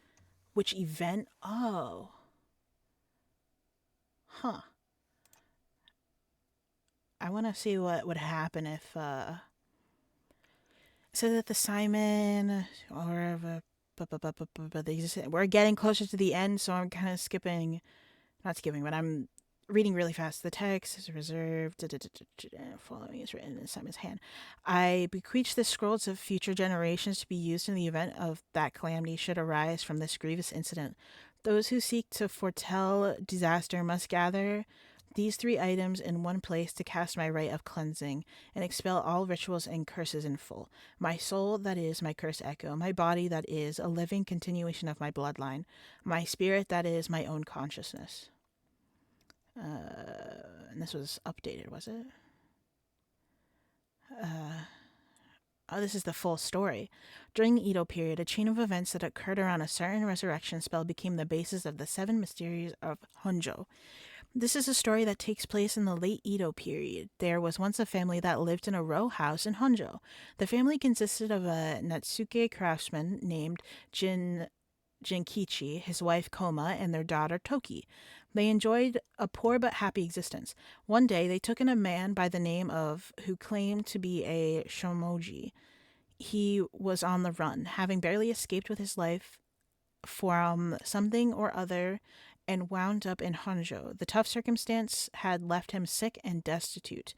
Which event? Oh. Huh. I want to see what would happen if so that the Simon or we're getting closer to the end, so I'm kind of skipping, not skipping, but I'm reading really fast. The text is reserved. Following is written in Simon's hand. I bequeath this scroll to future generations to be used in the event of that calamity should arise from this grievous incident. Those who seek to foretell disaster must gather these 3 items in one place to cast my rite of cleansing and expel all rituals and curses in full. My soul, that is my curse echo. My body, that is a living continuation of my bloodline. My spirit, that is my own consciousness. And this was updated, was it? This is the full story. During the Edo period, a chain of events that occurred around a certain resurrection spell became the basis of the 7 Mysteries of Honjo. This is a story that takes place in the late Edo period. There was once a family that lived in a row house in Honjo. The family consisted of a Natsuke craftsman named Jinkichi, his wife Koma, and their daughter Toki. They enjoyed a poor but happy existence. One day, they took in a man by the name of who claimed to be a shomoji. He was on the run, having barely escaped with his life from something or other and wound up in Honjo. The tough circumstance had left him sick and destitute.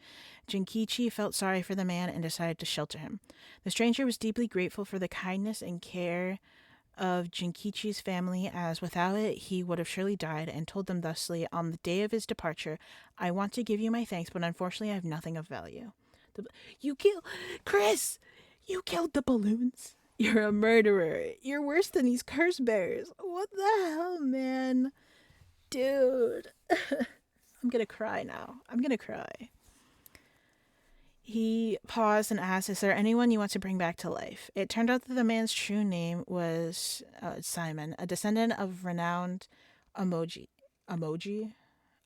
Jinkichi felt sorry for the man and decided to shelter him. The stranger was deeply grateful for the kindness and care of Jinkichi's family, as without it he would have surely died, and told them thusly, on the day of his departure, I want to give you my thanks, but unfortunately I have nothing of value. Chris! You killed the balloons! You're a murderer. You're worse than these curse bears. What the hell, man? Dude. I'm gonna cry now. I'm gonna cry. He paused and asked, is there anyone you want to bring back to life? It turned out that the man's true name was Simon, a descendant of renowned emoji.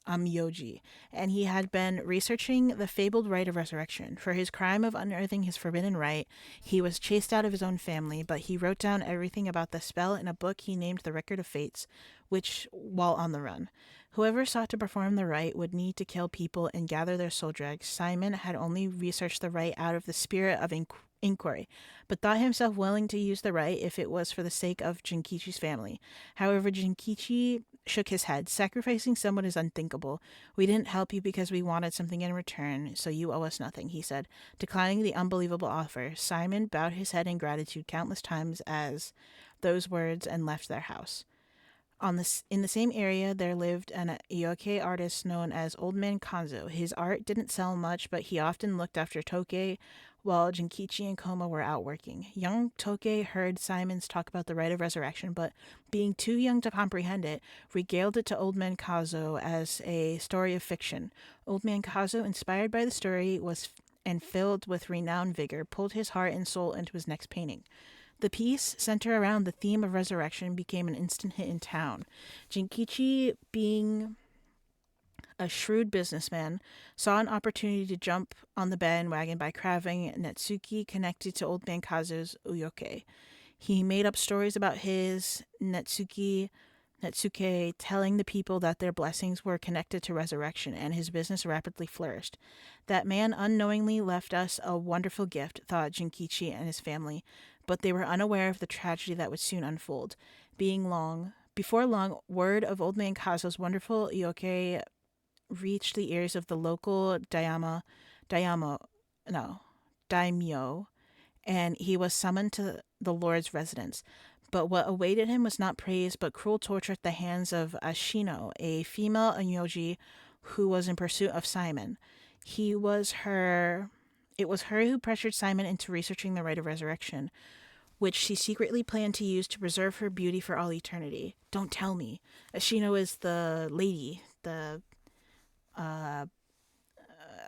Yoji, and he had been researching the fabled rite of resurrection. For his crime of unearthing his forbidden rite, he was chased out of his own family, but he wrote down everything about the spell in a book he named the Record of Fates, which, while on the run. Whoever sought to perform the rite would need to kill people and gather their soul dregs. Simon had only researched the rite out of the spirit of inquiry, but thought himself willing to use the rite if it was for the sake of Jinkichi's family. However, Jinkichi shook his head. Sacrificing someone is unthinkable. We didn't help you because we wanted something in return, so you owe us nothing, he said, declining the unbelievable offer. Simon bowed his head in gratitude countless times as those words and left their house. In the same area, there lived an Ioke artist known as Old Man Kanzo. His art didn't sell much, but he often looked after Toke while Jinkichi and Koma were out working. Young Toke heard Simons talk about the rite of resurrection, but being too young to comprehend it, regaled it to Old Man Kazo as a story of fiction. Old Man Kazo, inspired by the story, and filled with renowned vigor, pulled his heart and soul into his next painting. The piece, centered around the theme of resurrection, became an instant hit in town. Jinkichi, being a shrewd businessman, saw an opportunity to jump on the bandwagon by carving Netsuki connected to Old Man Kazu's Uyoke. He made up stories about his Netsuke, telling the people that their blessings were connected to resurrection, and his business rapidly flourished. That man unknowingly left us a wonderful gift, thought Jinkichi and his family, but they were unaware of the tragedy that would soon unfold. Before long, word of Old Man Kazu's wonderful Ioke reached the ears of the local daimyo, and he was summoned to the Lord's residence. But what awaited him was not praise, but cruel torture at the hands of Ashino, a female Onyoji who was in pursuit of Simon. It was her who pressured Simon into researching the rite of resurrection, which she secretly planned to use to preserve her beauty for all eternity. Don't tell me. Ashino is the lady, the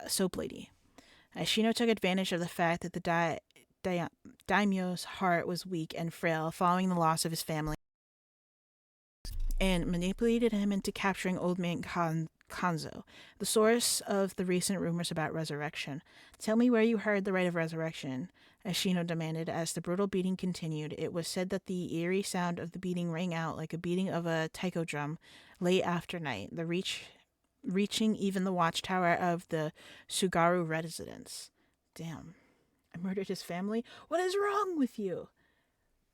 soap lady. Ashino took advantage of the fact that the daimyo's heart was weak and frail following the loss of his family, and manipulated him into capturing Old Man Kanzo, the source of the recent rumors about resurrection. Tell me where you heard the rite of resurrection, Ashino demanded as the brutal beating continued. It was said that the eerie sound of the beating rang out like a beating of a taiko drum late after night, reaching even the watchtower of the Sugaru residence. Damn. I murdered his family? What is wrong with you?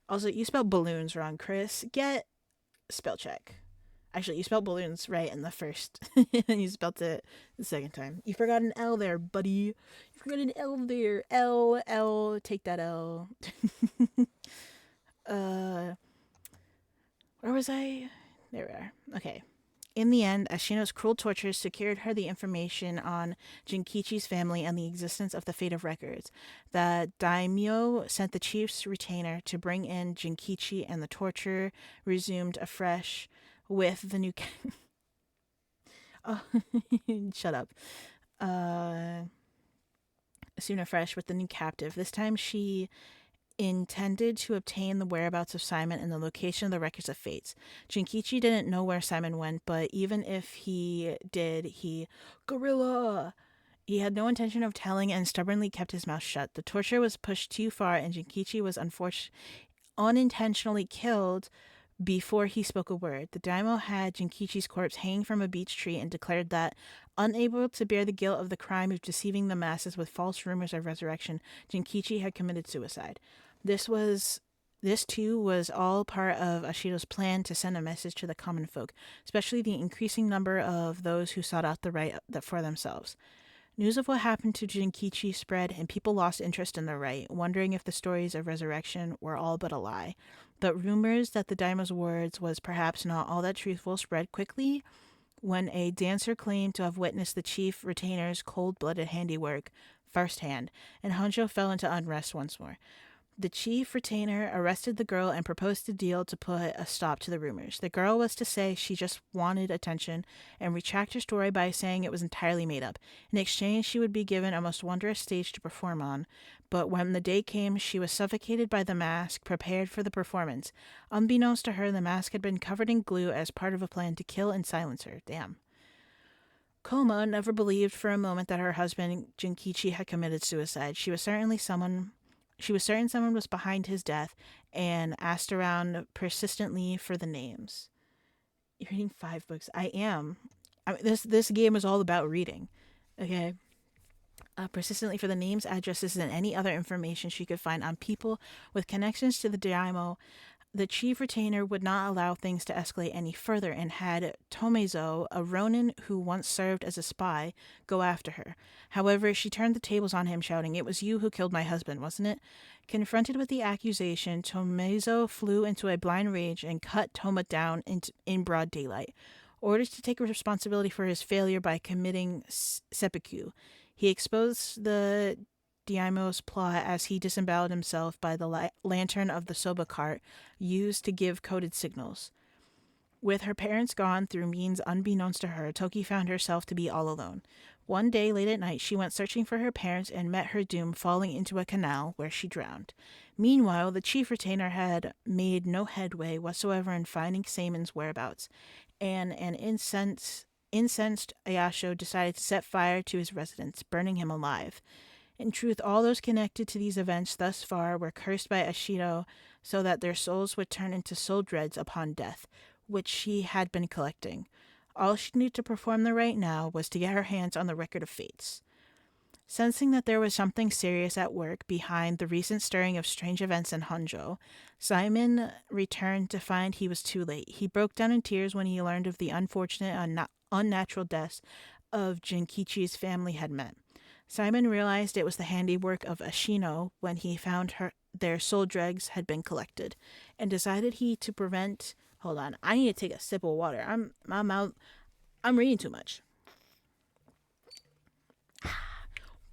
Also, you spelled balloons wrong, Chris. Get spell check. Actually, you spelled balloons right in the first, and you spelled it the second time. You forgot an L there, buddy. You forgot an L there. L, take that L. Where was I? There we are. Okay. In the end, Ashino's cruel tortures secured her the information on Jinkichi's family and the existence of the Fate of Records. The daimyo sent the chief's retainer to bring in Jinkichi, and the torture resumed afresh with the new... Shut up. Soon afresh with the new captive. This time she intended to obtain the whereabouts of Simon and the location of the Records of Fates. Jinkichi didn't know where Simon went, but even if he did, Gorilla! He had no intention of telling and stubbornly kept his mouth shut. The torture was pushed too far, and Jinkichi was unintentionally killed before he spoke a word. The daimyo had Jinkichi's corpse hanging from a beech tree and declared that, unable to bear the guilt of the crime of deceiving the masses with false rumors of resurrection, Jinkichi had committed suicide. This too was all part of Ashino's plan to send a message to the common folk, especially the increasing number of those who sought out the rite for themselves. News of what happened to Jinkichi spread, and people lost interest in the rite, wondering if the stories of resurrection were all but a lie. But rumors that the daimyo's words was perhaps not all that truthful spread quickly when a dancer claimed to have witnessed the chief retainer's cold-blooded handiwork firsthand, and Honjo fell into unrest once more. The chief retainer arrested the girl and proposed a deal to put a stop to the rumors. The girl was to say she just wanted attention and retract her story by saying it was entirely made up. In exchange, she would be given a most wondrous stage to perform on. But when the day came, she was suffocated by the mask prepared for the performance. Unbeknownst to her, the mask had been covered in glue as part of a plan to kill and silence her. Damn. Koma never believed for a moment that her husband Jinkichi had committed suicide. She was certain someone was behind his death and asked around persistently for the names. You're reading 5 books. I am. This game is all about reading. Okay. Persistently for the names, addresses, and any other information she could find on people with connections to the Daimyo. The chief retainer would not allow things to escalate any further and had Tomezo, a ronin who once served as a spy, go after her. However, she turned the tables on him, shouting, "It was you who killed my husband, wasn't it?" Confronted with the accusation, Tomezo flew into a blind rage and cut Toma down in broad daylight. Ordered to take responsibility for his failure by committing seppuku. He exposed the Daimyo's plot as he disemboweled himself by the lantern of the soba cart used to give coded signals. With her parents gone through means unbeknownst to her, Toki found herself to be all alone. One day late at night, she went searching for her parents and met her doom falling into a canal where she drowned. Meanwhile, the chief retainer had made no headway whatsoever in finding Seimon's whereabouts, and an incensed Ayasho decided to set fire to his residence, burning him alive. In truth, all those connected to these events thus far were cursed by Ashino so that their souls would turn into soul dreads upon death, which she had been collecting. All she needed to perform the right now was to get her hands on the Record of Fates. Sensing that there was something serious at work behind the recent stirring of strange events in Honjo, Saimon returned to find he was too late. He broke down in tears when he learned of the unfortunate and unnatural deaths of Jinkichi's family had met. Simon realized it was the handiwork of Ashino when he found their soul dregs had been collected, and decided he to prevent. Hold on, I need to take a sip of water. I'm reading too much.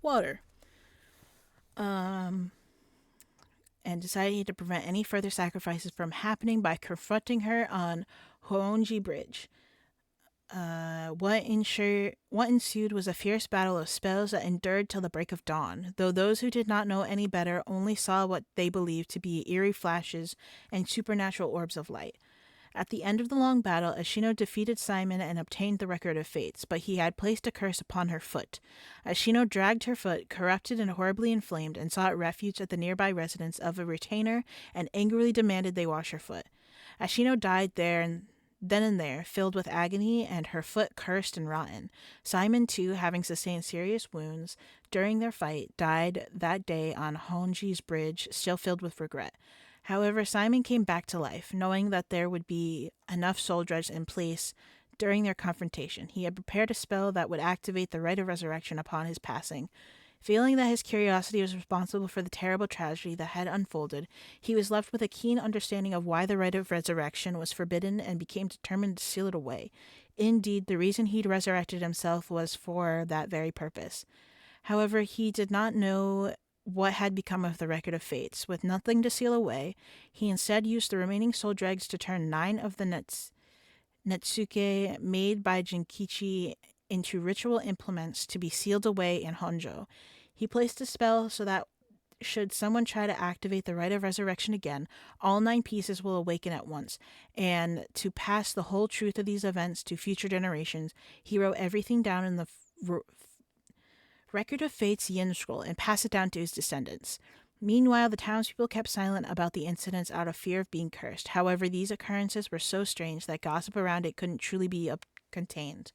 Water. And decided to prevent any further sacrifices from happening by confronting her on Hoonji Bridge. What ensued was a fierce battle of spells that endured till the break of dawn, though those who did not know any better only saw what they believed to be eerie flashes and supernatural orbs of light. At the end of the long battle, Ashino defeated Simon and obtained the Record of Fates, but he had placed a curse upon her foot. Ashino dragged her foot, corrupted and horribly inflamed, and sought refuge at the nearby residence of a retainer and angrily demanded they wash her foot. Ashino died then and there, filled with agony and her foot cursed and rotten. Simon, too, having sustained serious wounds during their fight, died that day on Honji's bridge, still filled with regret. However, Simon came back to life, knowing that there would be enough soul dregs in place during their confrontation. He had prepared a spell that would activate the rite of resurrection upon his passing. Feeling that his curiosity was responsible for the terrible tragedy that had unfolded, he was left with a keen understanding of why the rite of resurrection was forbidden and became determined to seal it away. Indeed, the reason he'd resurrected himself was for that very purpose. However, he did not know what had become of the Record of Fates. With nothing to seal away, he instead used the remaining soul dregs to turn 9 of the Netsuke made by Jinkichi into ritual implements to be sealed away in Honjo. He placed a spell so that should someone try to activate the rite of resurrection again, all 9 pieces will awaken at once. And to pass the whole truth of these events to future generations, he wrote everything down in the Record of Fate's Yin Scroll and passed it down to his descendants. Meanwhile, the townspeople kept silent about the incidents out of fear of being cursed. However, these occurrences were so strange that gossip around it couldn't truly be contained.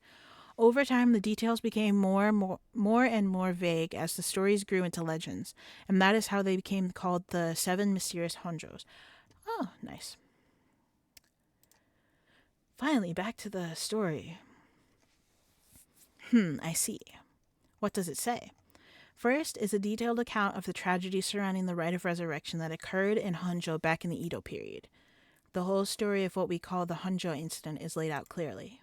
Over time, the details became more and more vague as the stories grew into legends, and that is how they became called the 7 Mysterious Honjos. Oh, nice. Finally, back to the story. I see. What does it say? First is a detailed account of the tragedy surrounding the rite of resurrection that occurred in Honjo back in the Edo period. The whole story of what we call the Honjo incident is laid out clearly.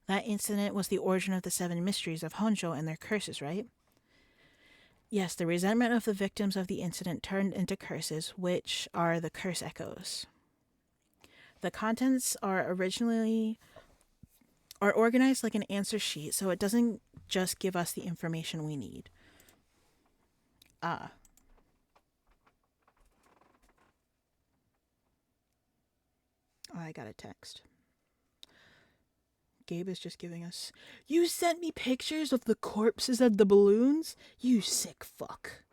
That incident was the origin of the 7 mysteries of Honjo and their curses, right? Yes, the resentment of the victims of the incident turned into curses, which are the curse echoes. The contents are organized like an answer sheet, so it doesn't just give us the information we need. Oh, I got a text. Gabe is just giving us, you sent me pictures of the corpses of the balloons? You sick fuck.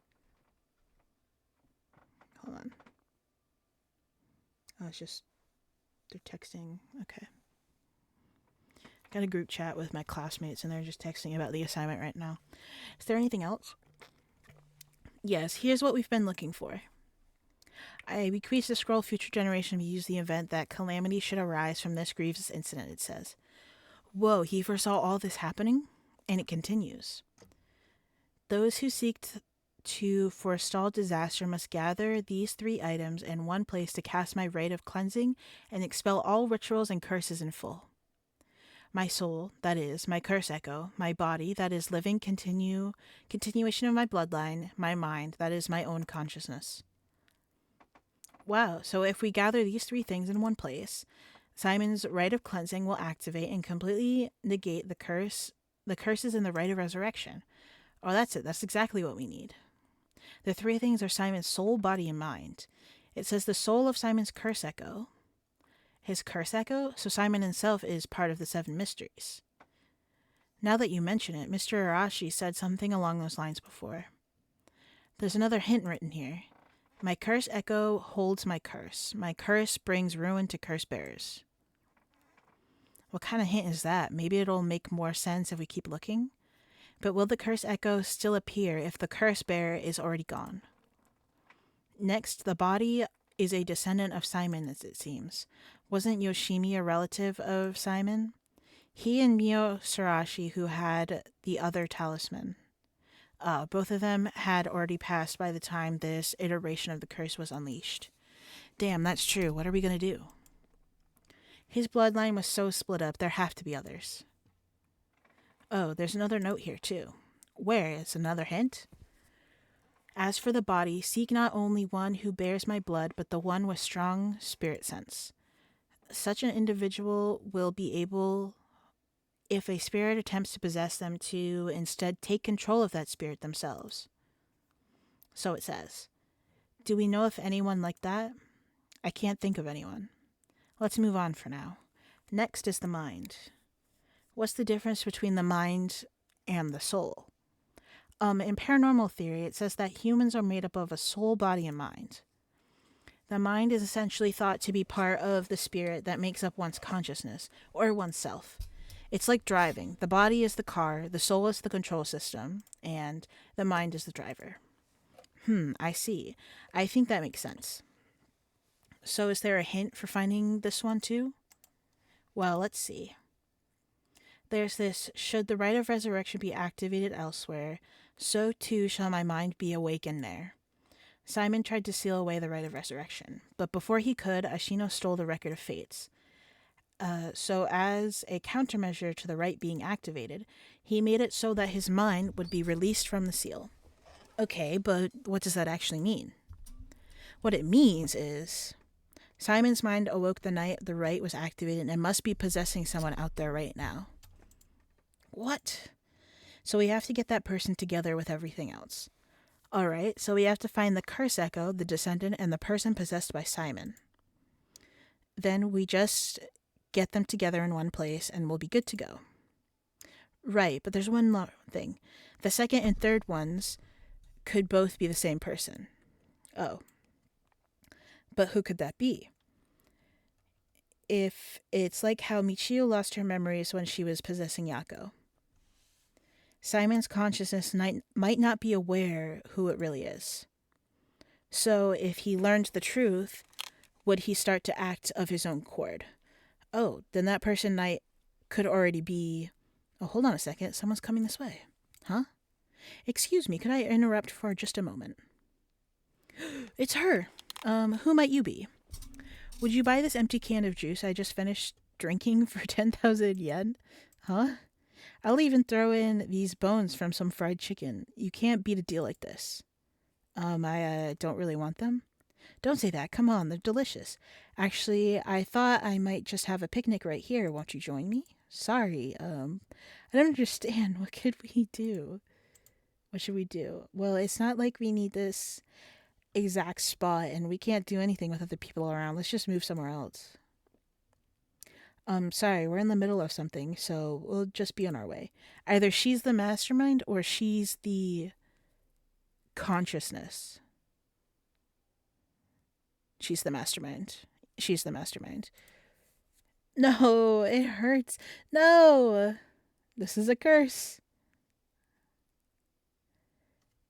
Hold on. Oh, it's just, they're texting. Okay. Got a group chat with my classmates and they're just texting about the assignment right now. Is there anything else? Yes, here's what we've been looking for. I bequeath to scroll future generation to use the event that calamity should arise from this grievous incident, it says. Whoa, he foresaw all this happening? And it continues. Those who seek to forestall disaster must gather these 3 items in one place to cast my rite of cleansing and expel all rituals and curses in full. My soul, that is, my curse echo, my body, that is, living continuation of my bloodline, my mind, that is, my own consciousness. Wow, so if we gather these 3 things in one place, Simon's rite of cleansing will activate and completely negate the curses in the rite of resurrection. Oh, that's it. That's exactly what we need. The 3 things are Simon's soul, body, and mind. It says the soul of Simon's curse echo. His curse echo? So Simon himself is part of the 7 mysteries. Now that you mention it, Mr. Arashi said something along those lines before. There's another hint written here. My curse echo holds my curse. My curse brings ruin to curse bearers. What kind of hint is that? Maybe it'll make more sense if we keep looking? But will the curse echo still appear if the curse bearer is already gone? Next, the body is a descendant of Simon, as it seems. Wasn't Yoshimi a relative of Simon? He and Mio Sarashi, who had the other talisman. Both of them had already passed by the time this iteration of the curse was unleashed. Damn, that's true. What are we going to do? His bloodline was so split up, there have to be others. Oh, there's another note here, too. Where is another hint? As for the body, seek not only one who bears my blood, but the one with strong spirit sense. Such an individual will be able, if a spirit attempts to possess them, to instead take control of that spirit themselves. So it says. Do we know of anyone like that? I can't think of anyone. Let's move on for now. Next is the mind. What's the difference between the mind and the soul? In paranormal theory, it says that humans are made up of a soul, body, and mind. The mind is essentially thought to be part of the spirit that makes up one's consciousness, or oneself. It's like driving. The body is the car, the soul is the control system, and the mind is the driver. I see. I think that makes sense. So is there a hint for finding this one too? Well, let's see. There's this, should the rite of resurrection be activated elsewhere, so too shall my mind be awakened there. Simon tried to seal away the rite of resurrection, but before he could, Ashino stole the record of fates. So as a countermeasure to the rite being activated, he made it so that his mind would be released from the seal. Okay, but what does that actually mean? What it means is Simon's mind awoke the night the rite was activated and must be possessing someone out there right now. What? So we have to get that person together with everything else. Alright, so we have to find the curse echo, the descendant, and the person possessed by Simon. Then we just get them together in one place and we'll be good to go. Right, but there's one more thing. The second and third ones could both be the same person. Oh. But who could that be? If it's like how Michio lost her memories when she was possessing Yako. Simon's consciousness might not be aware who it really is. So if he learned the truth, would he start to act of his own accord? Oh, then that person could already be... Oh, hold on a second. Someone's coming this way. Huh? Excuse me, could I interrupt for just a moment? It's her. Who might you be? Would you buy this empty can of juice I just finished drinking for 10,000 yen? Huh? I'll even throw in these bones from some fried chicken. You can't beat a deal like this. I don't really want them. Don't say that. Come on, they're delicious. Actually, I thought I might just have a picnic right here. Won't you join me? Sorry, I don't understand. What could we do? What should we do? Well, it's not like we need this exact spot and we can't do anything with other people around. Let's just move somewhere else. Sorry, we're in the middle of something, so we'll just be on our way. Either she's the mastermind or she's the consciousness. She's the mastermind. She's the mastermind. No, it hurts. No! This is a curse.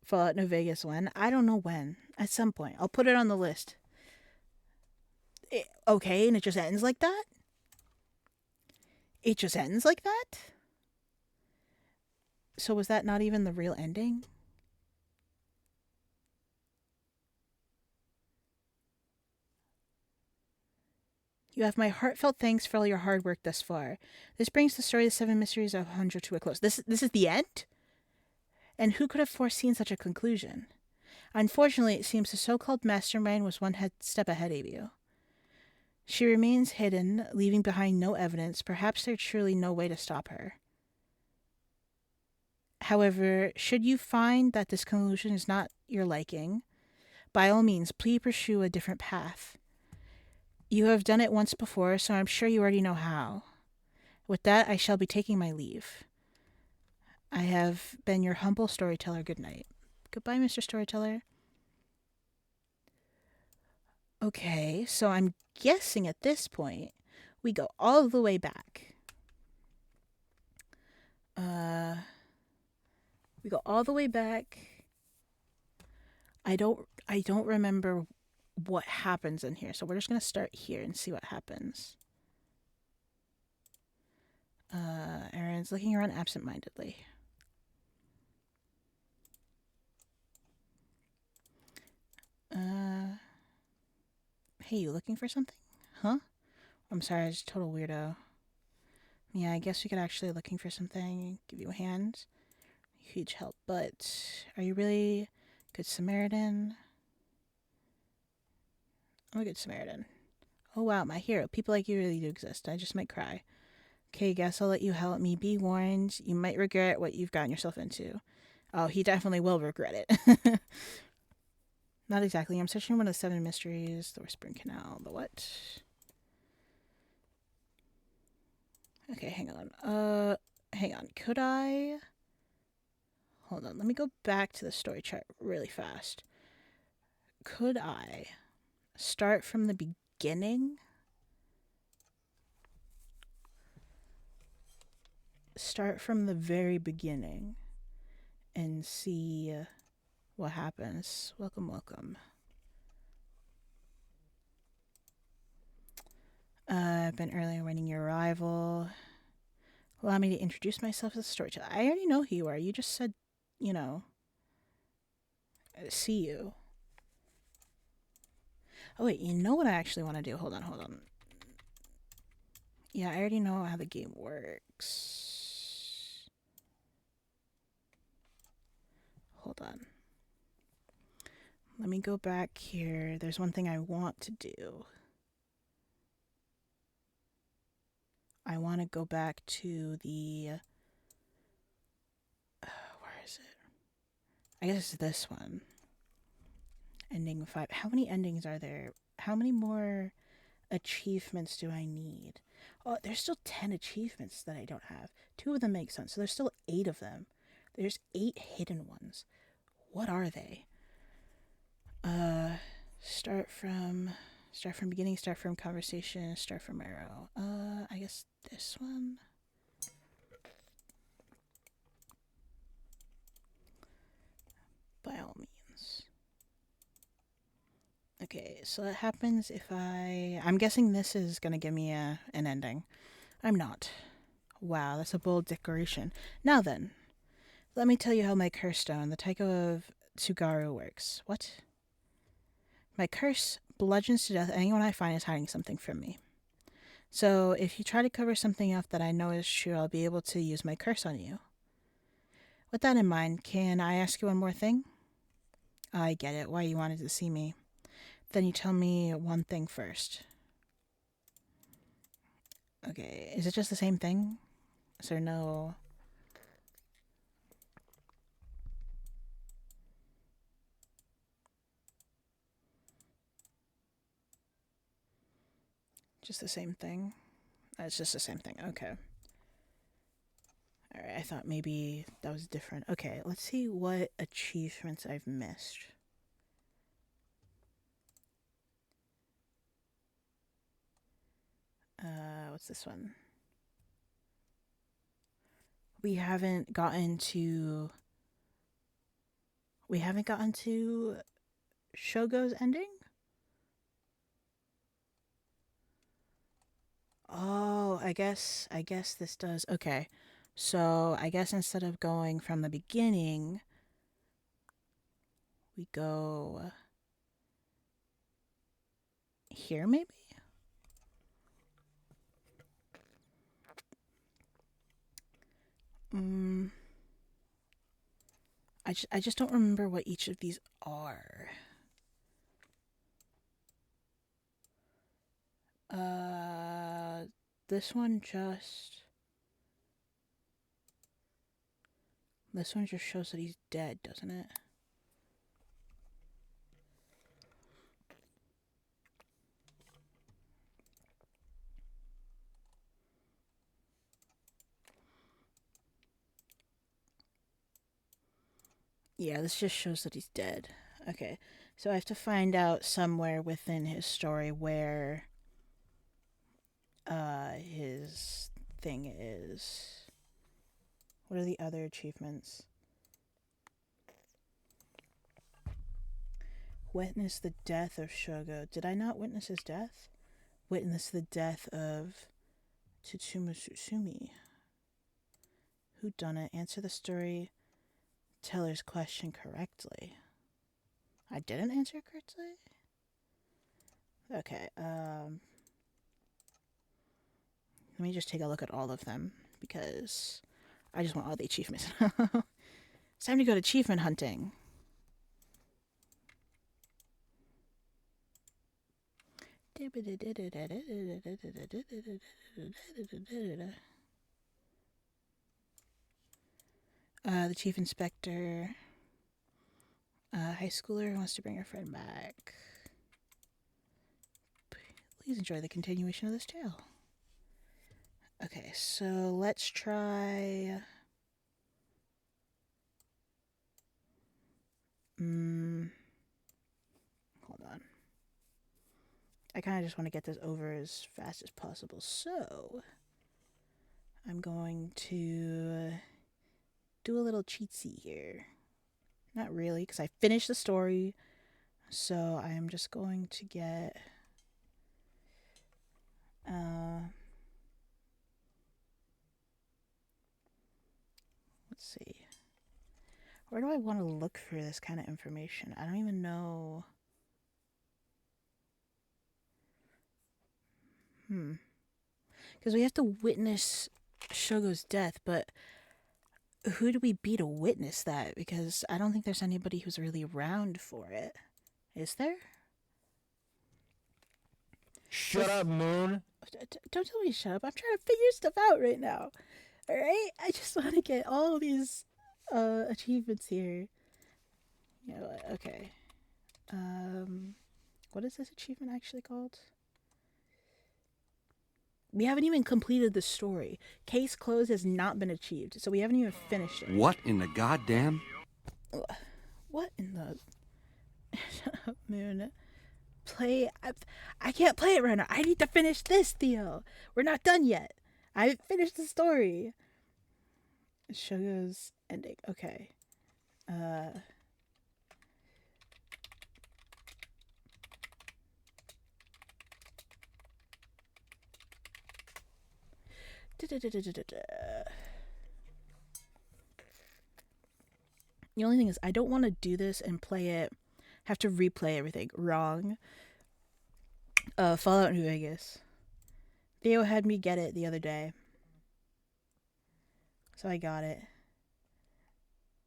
Fallout New Vegas when? I don't know when. At some point. I'll put it on the list. Okay, and it just ends like that? It just ends like that? So was that not even the real ending? You have my heartfelt thanks for all your hard work thus far. This brings the story of the Seven Mysteries of Hanja to a close. This is the end? And who could have foreseen such a conclusion? Unfortunately, it seems the so-called mastermind was one step ahead of you. She remains hidden, leaving behind no evidence. Perhaps there's truly no way to stop her. However, should you find that this conclusion is not your liking, by all means, please pursue a different path. You have done it once before, so I'm sure you already know how. With that, I shall be taking my leave. I have been your humble storyteller. Good night. Goodbye, Mr. Storyteller. Okay, so I'm guessing at this point we go all the way back. We go all the way back. I don't remember what happens in here, so we're just gonna start here and see what happens. Aaron's looking around absentmindedly. Hey, you looking for something? Huh? I'm sorry, I was a total weirdo. Yeah, I guess we could actually looking for something. Give you a hand. Huge help, but are you really good Samaritan? I'm a good Samaritan. Oh wow, my hero. People like you really do exist. I just might cry. Okay, guess I'll let you help me. Be warned, you might regret what you've gotten yourself into. Oh, he definitely will regret it. Not exactly. I'm searching one of the seven mysteries. The Whispering Canal. The what? Okay, hang on. Hang on. Could I... Hold on. Let me go back to the story chart really fast. Could I start from the beginning? Start from the very beginning and see what happens. Welcome, welcome. I've been earlier waiting your arrival. Allow me to introduce myself as a storyteller. I already know who you are. You just said, you know, see you. Oh, wait, you know what I actually want to do? Hold on. Yeah, I already know how the game works. Hold on. Let me go back here. There's one thing I want to do. I want to go back to the... where is it? I guess it's this one. Ending 5. How many endings are there? How many more achievements do I need? Oh, there's still 10 achievements that I don't have. 2 of them make sense. So there's still 8 of them. There's 8 hidden ones. What are they? Start from beginning, start from conversation, start from arrow. I guess this one. By all means. Okay, so that happens if I'm guessing this is gonna give me an ending. I'm not. Wow, that's a bold declaration. Now then, let me tell you how my curse stone, the Taiko of Tsugaru, works. What? My curse bludgeons to death anyone I find is hiding something from me. So if you try to cover something up that I know is true, I'll be able to use my curse on you. With that in mind, can I ask you one more thing? I get it, why you wanted to see me. Then you tell me one thing first. Okay, is it just the same thing? Is there no... Just the same thing? It's just the same thing. Okay. Alright, I thought maybe that was different. Okay, let's see what achievements I've missed. What's this one? We haven't gotten to Shogo's ending? Oh, I guess this does. Okay. So, I guess instead of going from the beginning, we go here maybe? I just don't remember what each of these are. This one just shows that he's dead, doesn't it? Yeah, this just shows that he's dead. Okay, so I have to find out somewhere within his story where his thing is. What are the other achievements? Witness the death of Shogo. Did I not witness his death? Witness the death of Tsutsuma Tsutsumi. Who done it? Answer the story teller's question correctly. I didn't answer it correctly? Okay, let me just take a look at all of them because I just want all the achievements. It's time to go to achievement hunting. The chief inspector, high schooler who wants to bring her friend back. Please enjoy the continuation of this tale. Okay, so let's try. Hold on. I kind of just want to get this over as fast as possible, so I'm going to do a little cheatsy here. Not really, because I finished the story, so I'm just going to get let's see. Where do I want to look for this kind of information? I don't even know. Because we have to witness Shogo's death, but who do we be to witness that? Because I don't think there's anybody who's really around for it. Is there? Shut up, Moon. Don't tell me to shut up. I'm trying to figure stuff out right now. Alright? I just want to get all these achievements here. You know what? Okay. What is this achievement actually called? We haven't even completed the story. Case closed has not been achieved, so we haven't even finished it. What in the goddamn? What in the... Shut up, Moon. I can't play it right now. I need to finish this, Theo. We're not done yet. I haven't finished the story. Shogo's ending. Okay. The only thing is, I don't want to do this and have to replay everything wrong. Fallout New Vegas. Theo had me get it the other day. So I got it.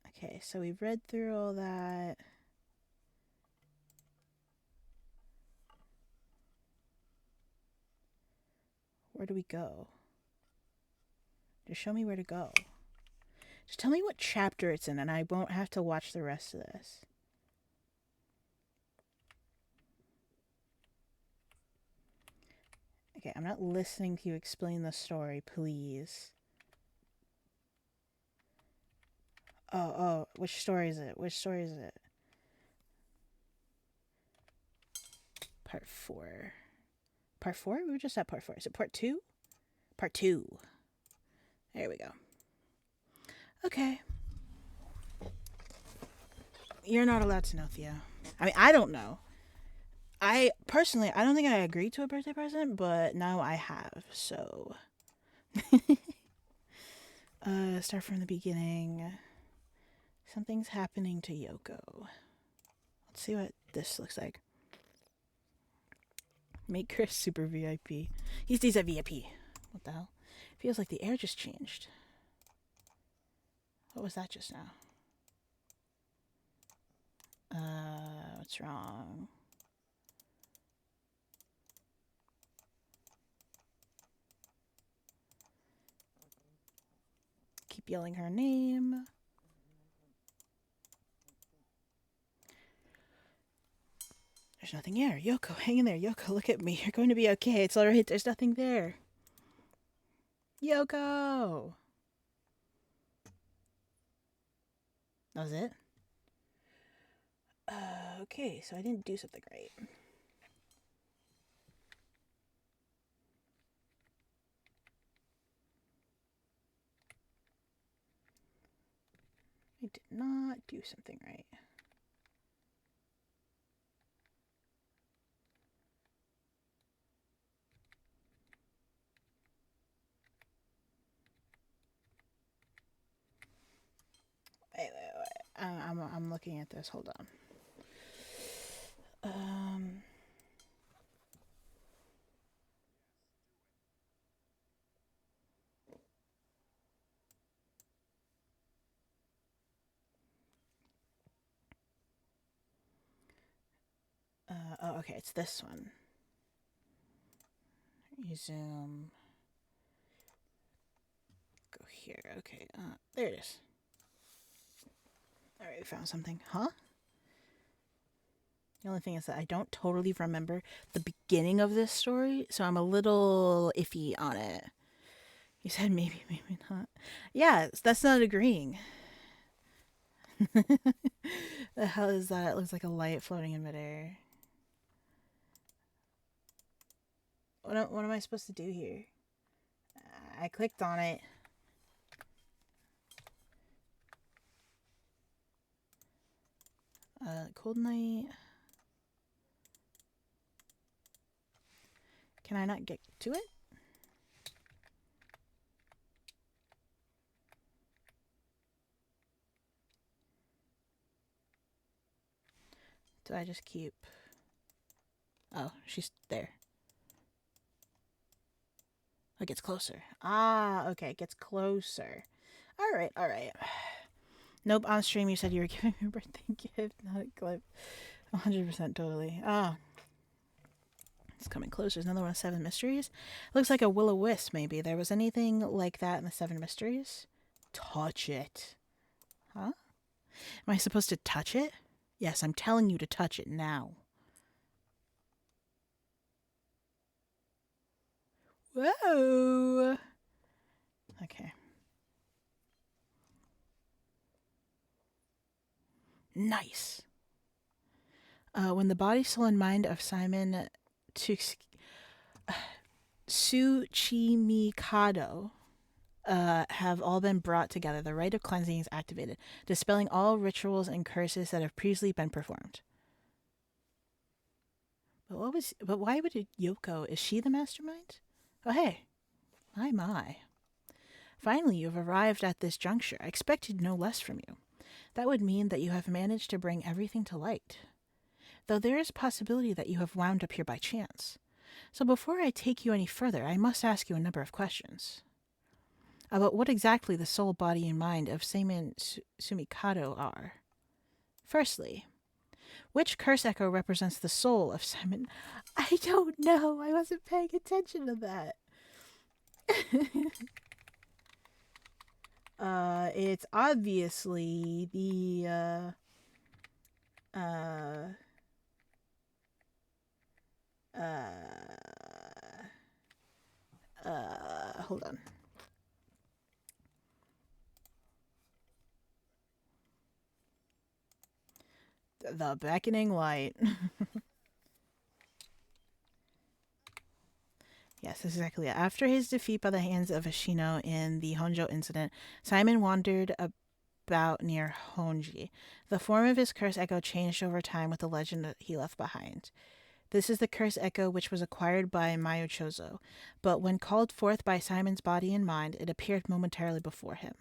Okay, so we've read through all that. Where do we go? Just show me where to go. Just tell me what chapter it's in and I won't have to watch the rest of this. Okay, I'm not listening to you explain the story, please. Oh, which story is it? Which story is it? Part 4. Part 4? We were just at part 4. Is it part 2? Part 2. There we go. Okay. You're not allowed to know, Theo. I mean, I don't know. I personally, I don't think I agreed to a birthday present, but now I have, so. Start from the beginning. Something's happening to Yoko. Let's see what this looks like. Make Chris super VIP. He stays at VIP. What the hell? Feels like the air just changed. What was that just now? What's wrong? Keep yelling her name. There's nothing here. Yoko, hang in there. Yoko, look at me. You're going to be okay. It's alright. There's nothing there. Yoko! That was it? Okay, so I didn't do something right. I did not do something right. Wait. I'm looking at this. Hold on. Oh, okay, it's this one. You zoom. Go here. Okay, there it is. Alright, we found something. Huh? The only thing is that I don't totally remember the beginning of this story, so I'm a little iffy on it. You said maybe, maybe not. Yeah, that's not agreeing. The hell is that? It looks like a light floating in midair. What am I supposed to do here? I clicked on it. Cold night. Can I not get to it? Do I just keep... Oh, she's there. It gets closer. Ah, okay, it gets closer. Alright. Nope, on stream you said you were giving me a birthday gift, not a clip. 100% totally. Ah. It's coming closer. There's another one of 7 Mysteries. Looks like a will-o-wisp, maybe. There was anything like that in the 7 Mysteries? Touch it. Huh? Am I supposed to touch it? Yes, I'm telling you to touch it now. Whoa! Okay. Nice. When the body, soul, and mind of Simon Tsuchimikado have all been brought together, the rite of cleansing is activated, dispelling all rituals and curses that have previously been performed. But why would Yoko? Is she the mastermind? Oh, hey. My. Finally, you've arrived at this juncture. I expected no less from you. That would mean that you have managed to bring everything to light. Though there is a possibility that you have wound up here by chance. So before I take you any further, I must ask you a number of questions. About what exactly the soul, body, and mind of Simon Sumikado are. Firstly, which curse echo represents the soul of Simon? I don't know. I wasn't paying attention to that. It's obviously the hold on. The beckoning light. Yes, exactly. After his defeat by the hands of Ashino in the Honjo incident, Simon wandered about near Honji. The form of his curse echo changed over time with the legend that he left behind. This is the curse echo which was acquired by Mayu Chozo, but when called forth by Simon's body and mind, it appeared momentarily before him.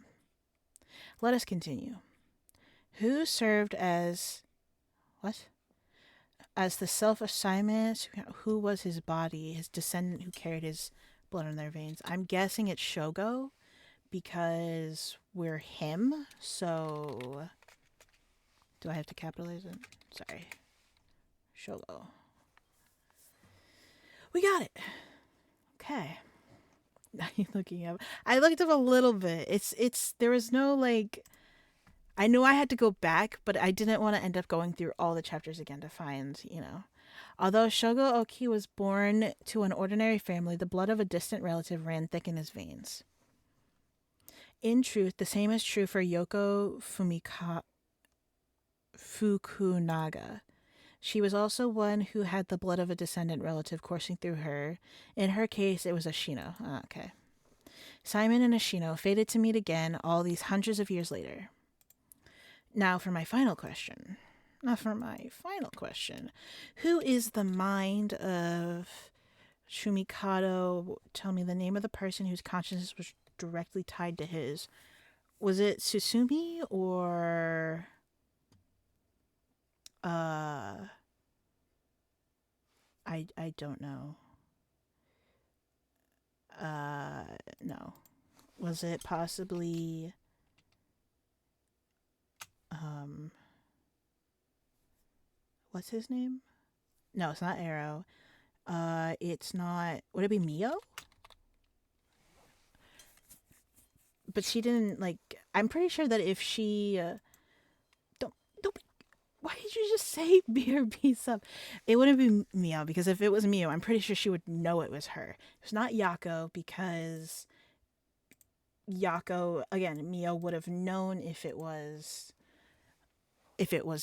Let us continue. Who served as... what? As the self of Simon, who was his body, his descendant who carried his blood in their veins? I'm guessing it's Shogo, because we're him, so... Do I have to capitalize it? Sorry. Shogo. We got it. Okay. Now you're looking up. I looked up a little bit. There was no, like... I knew I had to go back, but I didn't want to end up going through all the chapters again to find, Although Shogo Oki was born to an ordinary family, the blood of a distant relative ran thick in his veins. In truth, the same is true for Yoko Fukunaga. She was also one who had the blood of a descendant relative coursing through her. In her case, it was Ashino. Okay. Simon and Ashino fated to meet again all these hundreds of years later. Now for my final question. Who is the mind of Shumikado? Tell me the name of the person whose consciousness was directly tied to his. Was it Susumi or... I don't know. No. Was it possibly... what's his name? No, it's not Arrow. It's not... Would it be Mio? But she didn't, like... I'm pretty sure that if she... Don't be... Why did you just say B or B sub? It wouldn't be Mio, because if it was Mio, I'm pretty sure she would know it was her. It's not Yako, because... Yako... Again, Mio would have known if it was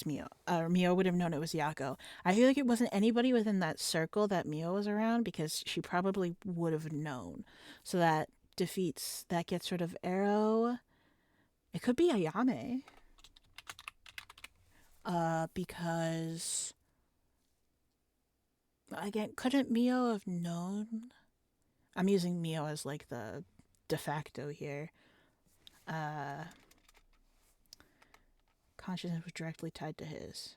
Mio. Or Mio would have known it was Yako. I feel like it wasn't anybody within that circle that Mio was around, because she probably would have known. So that gets rid of Arrow. It could be Ayame. Because... Again, couldn't Mio have known? I'm using Mio as like the de facto here. Consciousness was directly tied to his.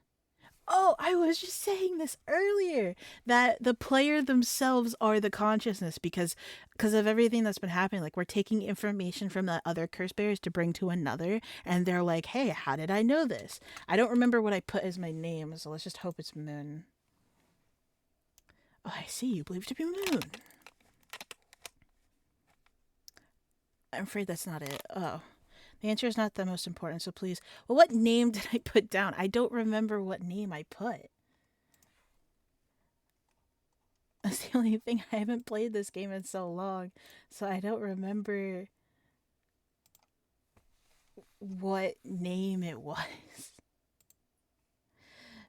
Oh, I was just saying this earlier, that the player themselves are the consciousness because of everything that's been happening. Like, we're taking information from the other curse bearers to bring to another, and they're like, hey, how did I know this? I don't remember what I put as my name, so let's just hope it's Moon. Oh, I see, you believe to be Moon. I'm afraid that's not it. Oh. The answer is not the most important, so please... Well, what name did I put down? I don't remember what name I put. That's the only thing. I haven't played this game in so long, so I don't remember what name it was.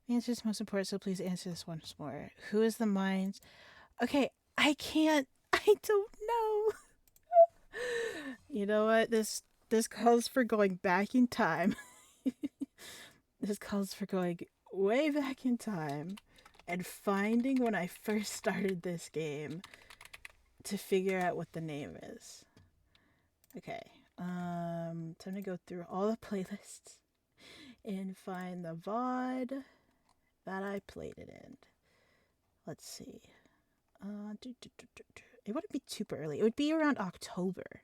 The answer is most important, so please answer this once more. Who is the mind? Okay, I don't know. You know what? This calls for going back in time. This calls for going way back in time and finding when I first started this game to figure out what the name is. Okay. Time to go through all the playlists and find the VOD that I played it in. Let's see. It wouldn't be too early. It would be around October.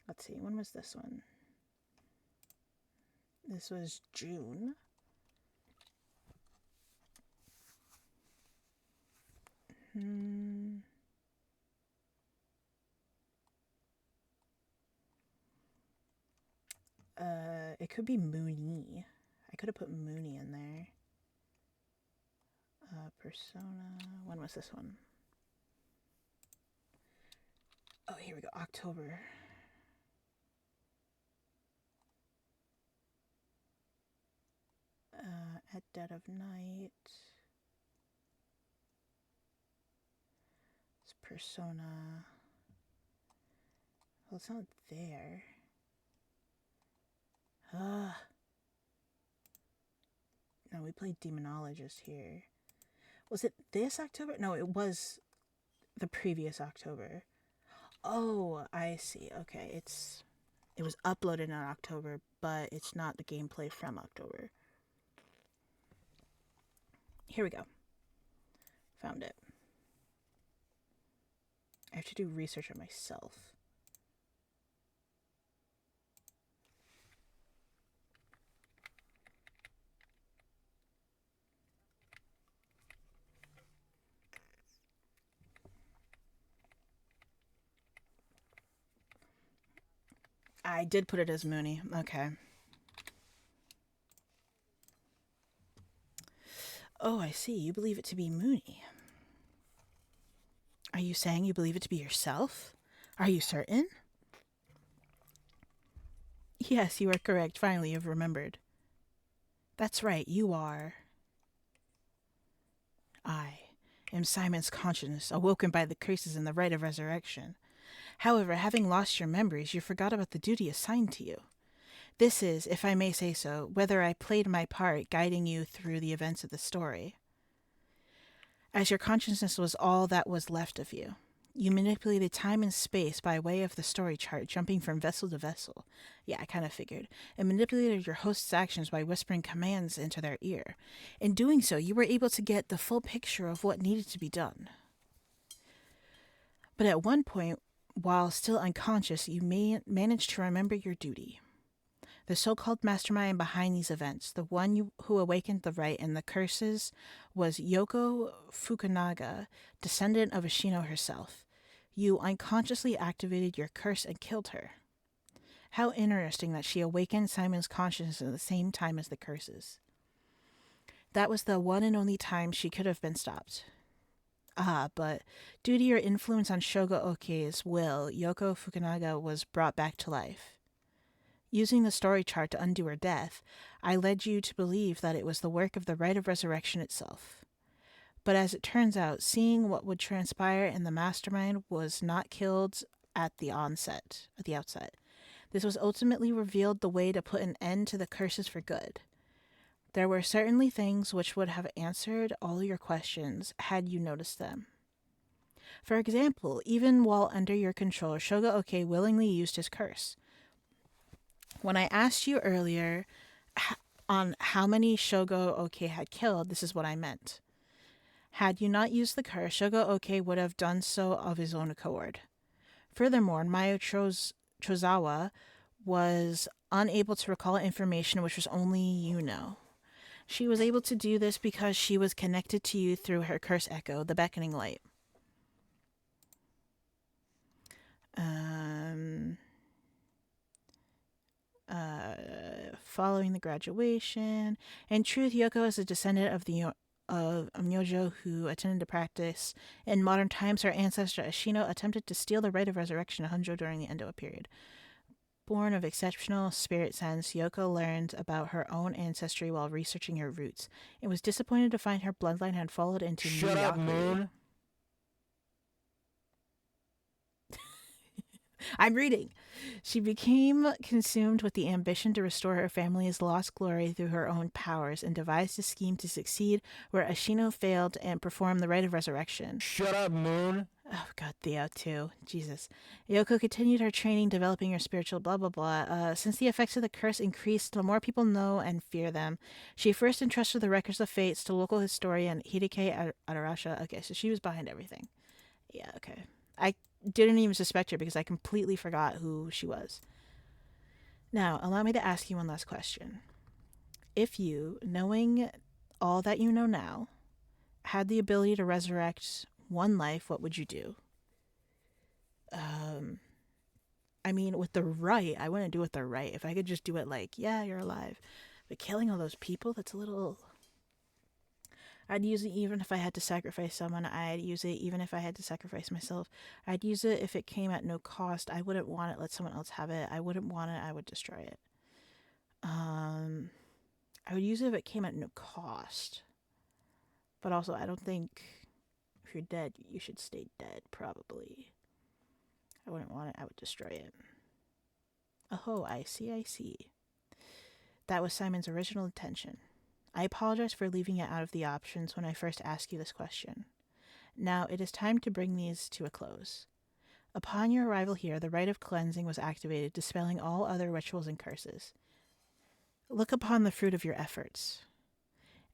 Let's see, when was this one? This was June. It could be Mooney. I could have put Mooney in there. Persona. When was this one? Oh, here we go. October. At dead of night. It's persona. Well, it's not there. No, we played Demonologist here. Was it this October? No, it was the previous October. Oh, I see. Okay, it was uploaded in October, but it's not the gameplay from October. Here we go. Found it. I have to do research on myself. I did put it as Mooney. Okay. Oh, I see. You believe it to be Mooney. Are you saying you believe it to be yourself? Are you certain? Yes, you are correct. Finally, you've remembered. That's right, you are. I am Simon's consciousness, awoken by the curses and the rite of resurrection. However, having lost your memories, you forgot about the duty assigned to you. This is, if I may say so, whether I played my part guiding you through the events of the story. As your consciousness was all that was left of you, you manipulated time and space by way of the story chart, jumping from vessel to vessel. Yeah, I kind of figured. And manipulated your host's actions by whispering commands into their ear. In doing so, you were able to get the full picture of what needed to be done. But at one point, while still unconscious, you managed to remember your duty. The so-called mastermind behind these events, the one who awakened the rite and the curses, was Yoko Fukunaga, descendant of Ashino herself. You unconsciously activated your curse and killed her. How interesting that she awakened Simon's consciousness at the same time as the curses. That was the one and only time she could have been stopped. But due to your influence on Shogo Oke's will, Yoko Fukunaga was brought back to life. Using the story chart to undo her death, I led you to believe that it was the work of the rite of resurrection itself. But as it turns out, seeing what would transpire in the mastermind was not killed at the outset. This was ultimately revealed the way to put an end to the curses for good. There were certainly things which would have answered all your questions had you noticed them. For example, even while under your control, Shogo Oke willingly used his curse. When I asked you earlier on how many Shogo Oke had killed, this is what I meant. Had you not used the curse, Shogo Oke would have done so of his own accord. Furthermore, Mayo Chozawa was unable to recall information which was only you know. She was able to do this because she was connected to you through her curse echo, the beckoning light. Following the graduation. In truth, Yoko is a descendant of Myojo who attended the practice. In modern times, her ancestor Ashino attempted to steal the rite of resurrection of Hanjo during the Endo period. Born of exceptional spirit sense, Yoko learned about her own ancestry while researching her roots and was disappointed to find her bloodline had followed into Shut up, Moon. I'm reading. She became consumed with the ambition to restore her family's lost glory through her own powers and devised a scheme to succeed where Ashino failed and perform the rite of resurrection. Shut up, Moon. Oh, God, Theo, too. Jesus. Yoko continued her training, developing her spiritual blah, blah, blah. Since the effects of the curse increased, the more people know and fear them. She first entrusted the records of fates to local historian Hideki Adarasha. Okay, so she was behind everything. Yeah, okay. I didn't even suspect her because I completely forgot who she was. Now, allow me to ask you one last question. If you, knowing all that you know now, had the ability to resurrect one life, what would you do? I mean, with the right, I wouldn't do it the right. If I could just do it like, yeah, you're alive. But killing all those people, that's a little... I'd use it even if I had to sacrifice someone. I'd use it even if I had to sacrifice myself. I'd use it if it came at no cost. I wouldn't want it. Let someone else have it. I wouldn't want it. I would destroy it. I would use it if it came at no cost. But also, I don't think if you're dead, you should stay dead, probably. I wouldn't want it. I would destroy it. Oh, I see, I see. That was Simon's original intention. I apologize for leaving it out of the options when I first asked you this question. Now, it is time to bring these to a close. Upon your arrival here, the rite of cleansing was activated, dispelling all other rituals and curses. Look upon the fruit of your efforts,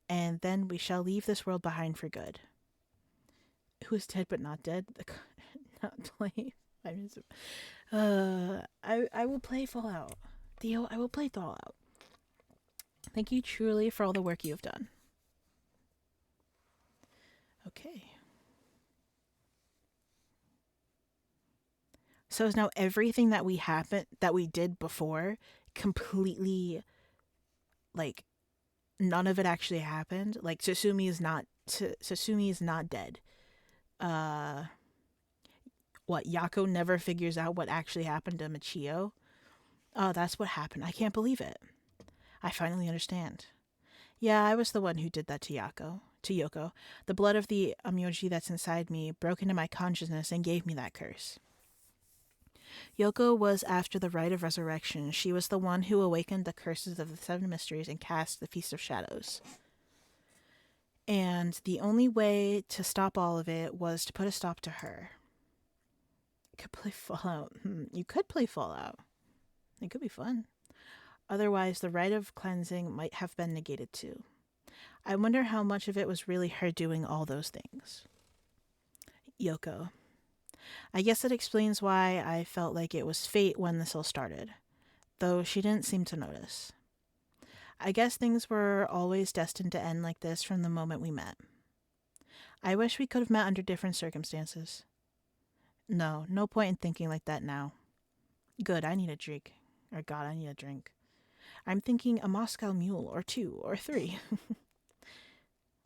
and then we shall leave this world behind for good. Who is dead but not dead? Not play. I will play Fallout. Theo, I will play Fallout. Thank you truly for all the work you have done. Okay. So is now everything that we did before completely, like, none of it actually happened? Like, Susumi is not dead. What, Yako never figures out what actually happened to Michio? Oh, that's what happened. I can't believe it. I finally understand. Yeah, I was the one who did that to Yoko. The blood of the Amyoji that's inside me broke into my consciousness and gave me that curse. Yoko was after the rite of resurrection. She was the one who awakened the curses of the Seven Mysteries and cast the Feast of Shadows. And the only way to stop all of it was to put a stop to her. You could play Fallout. You could play Fallout. It could be fun. Otherwise, the rite of cleansing might have been negated too. I wonder how much of it was really her doing all those things. Yoko. I guess that explains why I felt like it was fate when this all started, though she didn't seem to notice. I guess things were always destined to end like this from the moment we met. I wish we could have met under different circumstances. No point in thinking like that now. Good, I need a drink. Or God, I need a drink. I'm thinking a Moscow Mule, or 2, or 3.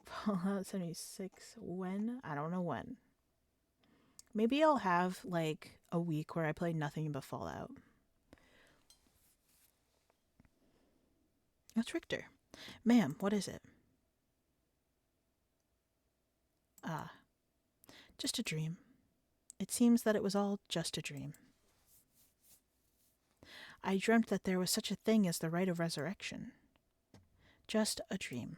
Fallout 76, when? I don't know when. Maybe I'll have, like, a week where I play nothing but Fallout. It's Richter. Ma'am, what is it? Ah, just a dream. It seems that it was all just a dream. I dreamt that there was such a thing as the rite of resurrection. Just a dream.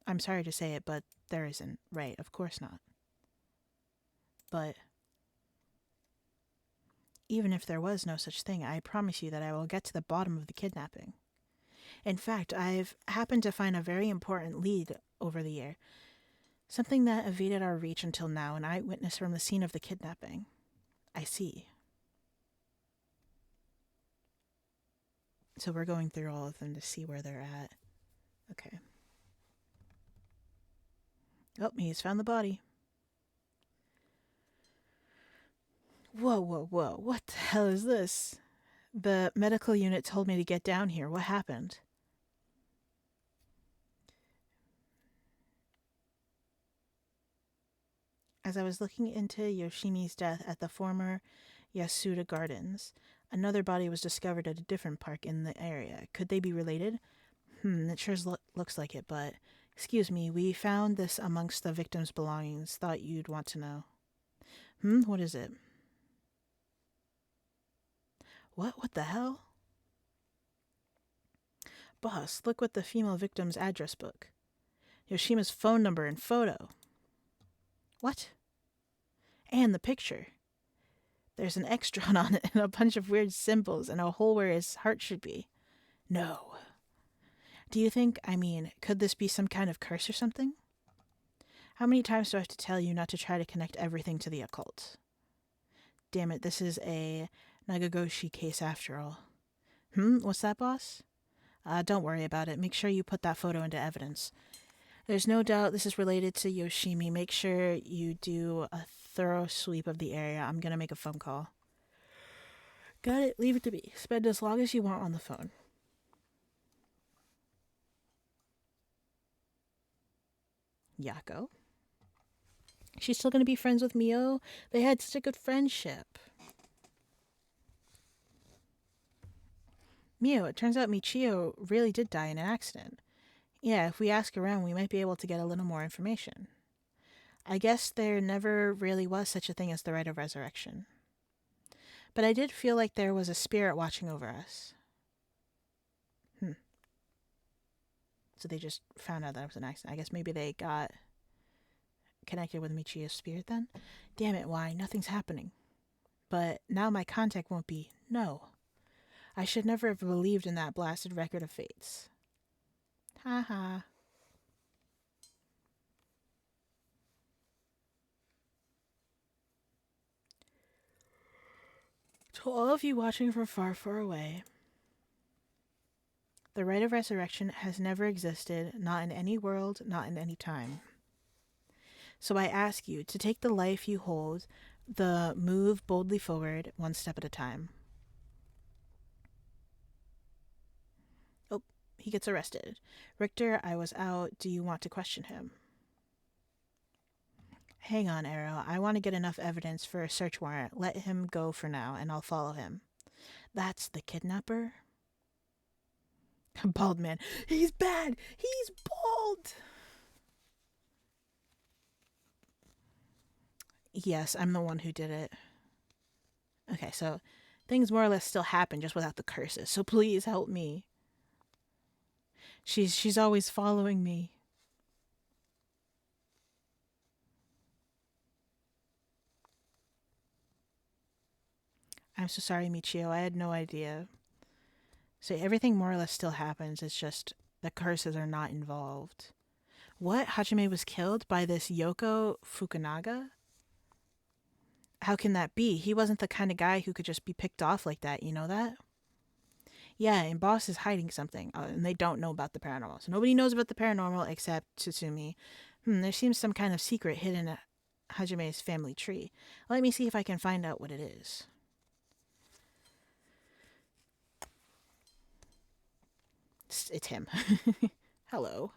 I'm sorry to say it, but there isn't. Right, of course not. But even if there was no such thing, I promise you that I will get to the bottom of the kidnapping. In fact, I've happened to find a very important lead over the year. Something that evaded our reach until now, an eyewitness from the scene of the kidnapping. I see. So we're going through all of them to see where they're at. Okay. Oh, he's found the body. Whoa. What the hell is this? The medical unit told me to get down here. What happened? As I was looking into Yoshimi's death at the former Yasuda Gardens, another body was discovered at a different park in the area. Could they be related? It sure looks like it, but... Excuse me, we found this amongst the victim's belongings. Thought you'd want to know. What is it? What the hell? Boss, look what the female victim's address book. Yoshima's phone number and photo. What? And the picture. There's an X drawn on it and a bunch of weird symbols and a hole where his heart should be. No. Do you think, could this be some kind of curse or something? How many times do I have to tell you not to try to connect everything to the occult? Damn it, this is a Nagagoshi case after all. What's that, boss? Don't worry about it. Make sure you put that photo into evidence. There's no doubt this is related to Yoshimi. Make sure you do a thorough sweep of the area. I'm gonna make a phone call. Got it. Leave it to me. Spend as long as you want on the phone. Yako. She's still going to be friends with Mio. They had such a good friendship. Mio, it turns out Michio really did die in an accident. Yeah, if we ask around, we might be able to get a little more information. I guess there never really was such a thing as the rite of resurrection. But I did feel like there was a spirit watching over us. So they just found out that it was an accident. I guess maybe they got connected with Michio's spirit then? Damn it, why? Nothing's happening. But now my contact won't be no. I should never have believed in that blasted record of fates. Ha ha. To all of you watching from far, far away, the rite of resurrection has never existed, not in any world, not in any time. So I ask you to take the life you hold, the move boldly forward, one step at a time. Oh, he gets arrested. Richter, I was out. Do you want to question him? Hang on, Arrow. I want to get enough evidence for a search warrant. Let him go for now, and I'll follow him. That's the kidnapper? Bald man. He's bad! He's bald! Yes, I'm the one who did it. Okay, so things more or less still happen just without the curses, so please help me. She's always following me. I'm so sorry, Michio. I had no idea. So everything more or less still happens. It's just the curses are not involved. What? Hajime was killed by this Yoko Fukunaga? How can that be? He wasn't the kind of guy who could just be picked off like that. You know that? Yeah, and Boss is hiding something, and they don't know about the paranormal. So nobody knows about the paranormal except Tsutsumi. There seems some kind of secret hidden at Hajime's family tree. Let me see if I can find out what it is. It's him. Hello.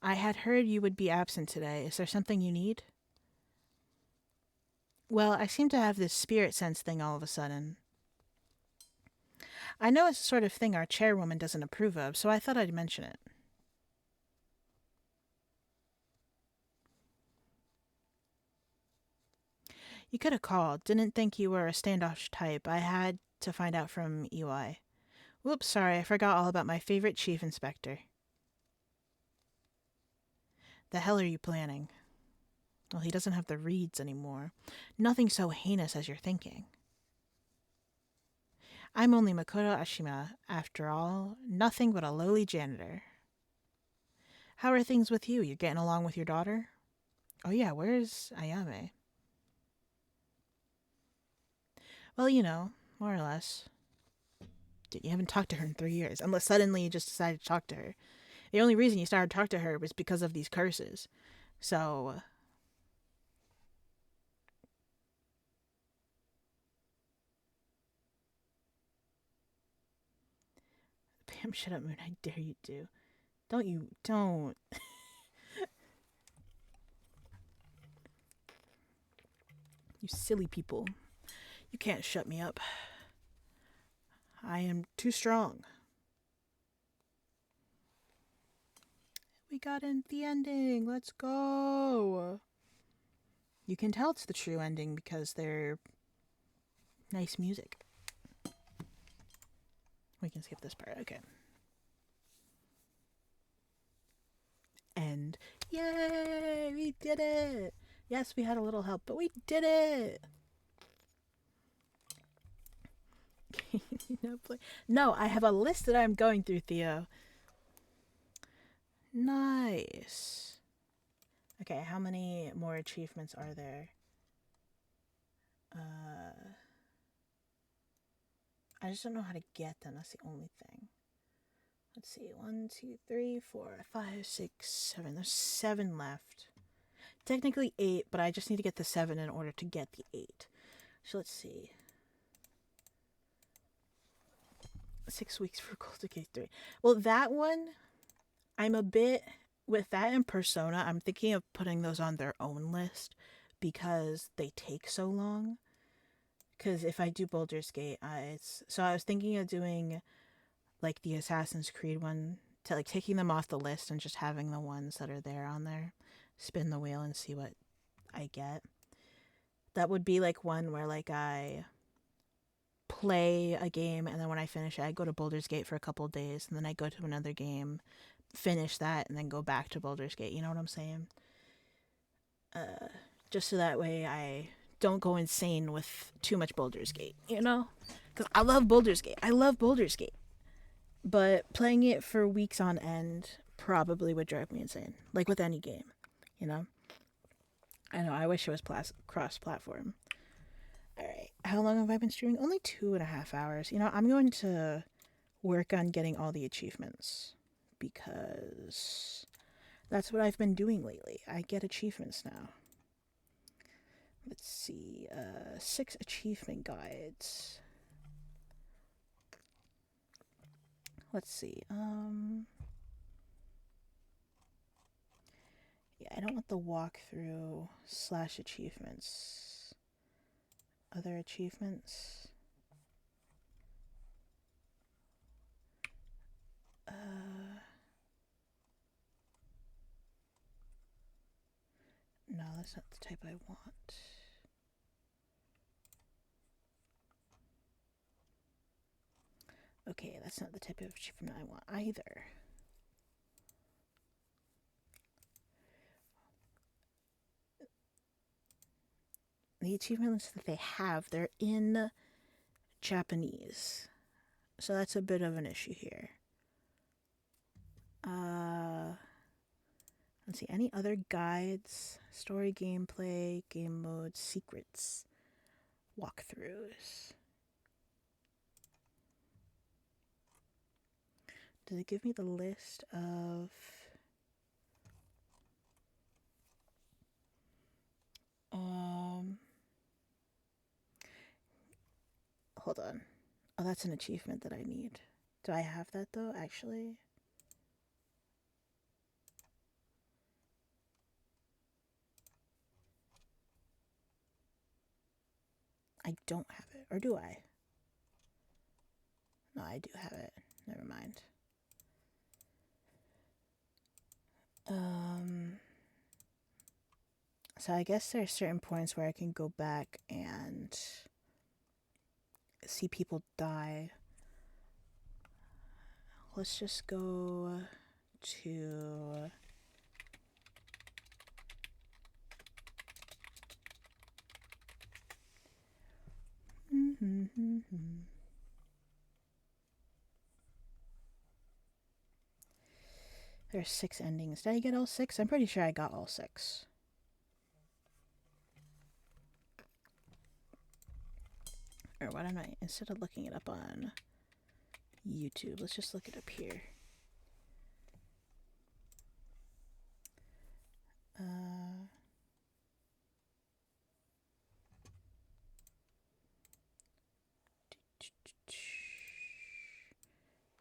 I had heard you would be absent today. Is there something you need? Well, I seem to have this spirit sense thing all of a sudden. I know it's the sort of thing our chairwoman doesn't approve of, so I thought I'd mention it. You could have called. Didn't think you were a standoffish type. I had to find out from EY. Whoops, sorry, I forgot all about my favorite chief inspector. The hell are you planning? Well, he doesn't have the reeds anymore. Nothing so heinous as you're thinking. I'm only Makoto Ashima, after all. Nothing but a lowly janitor. How are things with you? You getting along with your daughter? Oh yeah, where's Ayame? Well, you know, more or less. You haven't talked to her in 3 years, unless suddenly you just decided to talk to her. The only reason you started to talk to her was because of these curses. So... Bam, shut up, Moon. I dare you to. Don't. You silly people. You can't shut me up. I am too strong. We got in the ending. Let's go. You can tell it's the true ending because they're nice music. We can skip this part. Okay. End. Yay! We did it! Yes, we had a little help, but we did it! No, I have a list that I'm going through, Theo. Nice. Okay, how many more achievements are there? I just don't know how to get them. That's the only thing. Let's see. 1, 2, 3, 4, 5, 6, 7. There's 7 left. Technically 8, but I just need to get the 7 in order to get the 8. So let's see. 6 weeks for Gold Case 3. Well, that one, I'm a bit with that and Persona, I'm thinking of putting those on their own list because they take so long. Because if I do Baldur's Gate, I was thinking of doing like the Assassin's Creed one, to like taking them off the list and just having the ones that are there on there. Spin the wheel and see what I get. That would be like one where like I play a game and then when I finish it, I go to Baldur's Gate for a couple of days and then I go to another game, finish that, and then go back to Baldur's Gate. You know what I'm saying? Uh, just so that way I don't go insane with too much Baldur's Gate, you know? Because I love Baldur's Gate. I love Baldur's Gate. But playing it for weeks on end probably would drive me insane. Like with any game, you know? I know, I wish it was cross platform. Alright, how long have I been streaming? Only 2.5 hours. You know, I'm going to work on getting all the achievements because that's what I've been doing lately. I get achievements now. Let's see, 6 achievement guides. Let's see, yeah, I don't want the walkthrough / achievements. Other achievements? No, that's not the type I want. Okay, that's not the type of achievement I want either. The achievements that they have, they're in Japanese. So that's a bit of an issue here. Let's see, any other guides? Story, gameplay, game modes, secrets, walkthroughs. Does it give me the list of... Hold on. Oh, that's an achievement that I need. Do I have that though, actually? I don't have it. Or do I? No, I do have it. Never mind. So I guess there are certain points where I can go back and see people die. Let's just go to... There's 6 endings. Did I get all 6? I'm pretty sure I got all 6. Or why don't I, instead of looking it up on YouTube, let's just look it up here.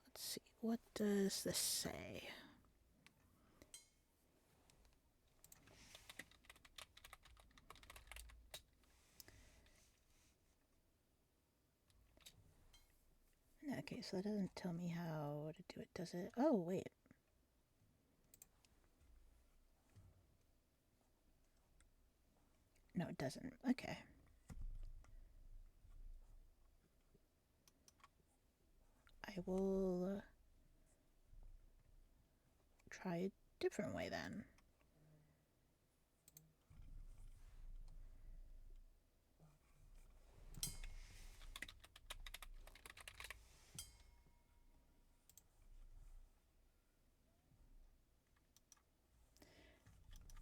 Let's see, what does this say? Okay, so that doesn't tell me how to do it, does it? Oh, wait. No, it doesn't. Okay. I will try a different way then.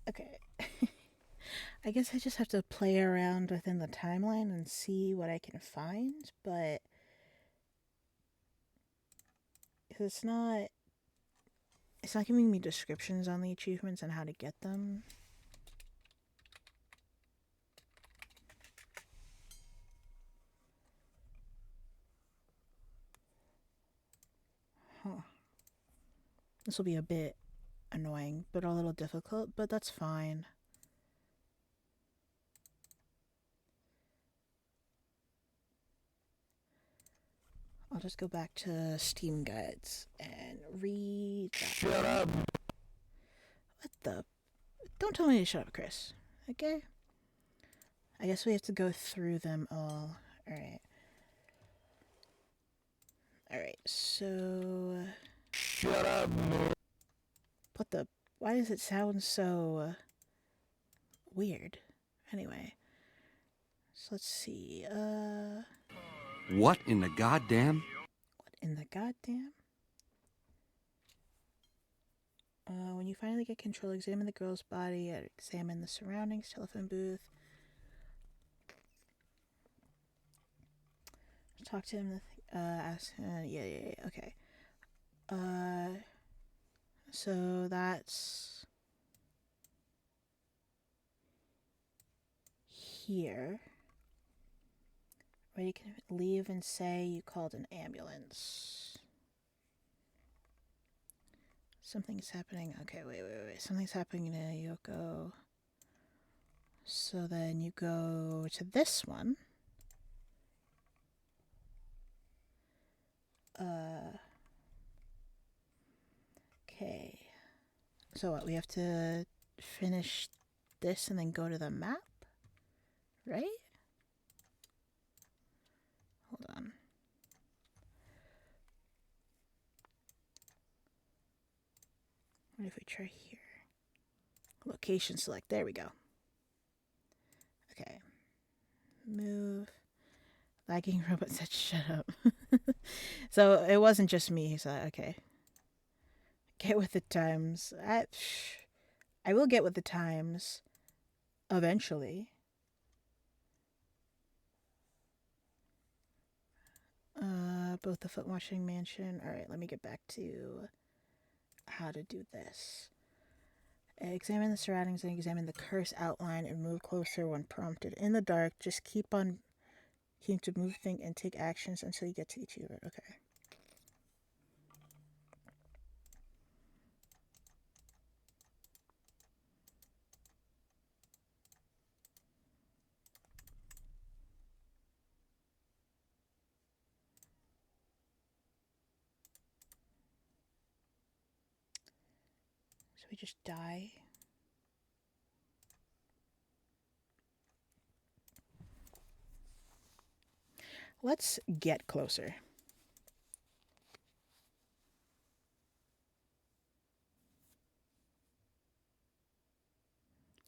Okay. I guess I just have to play around within the timeline and see what I can find, but it's not giving me descriptions on the achievements and how to get them. Huh. This will be a bit annoying, but a little difficult, but that's fine. I'll just go back to Steam Guides and read that. Shut up. What the? Don't tell me to shut up, Chris. Okay? I guess we have to go through them all. Alright. Alright, so... Shut up, moon. What the? Why does it sound so... weird? Anyway. So let's see. What in the goddamn? What in the goddamn? When you finally get control, examine the girl's body, examine the surroundings, telephone booth. Talk to him, ask him, yeah, okay. So that's here. Where you can leave and say you called an ambulance. Something's happening. Okay, wait. Something's happening to Yoko. So then you go to this one. Okay. So what, we have to finish this and then go to the map? Right? Hold on. What if we try here? Location select. There we go. Okay. Move. Lagging robot said shut up. So it wasn't just me who said, okay. Get with the times. I will get with the times. Eventually. Both the foot washing mansion. Alright, let me get back to how to do this. Examine the surroundings and examine the curse outline and move closer when prompted. In the dark, just keep to move things and take actions until you get to each unit. Okay. So we just die. Let's get closer.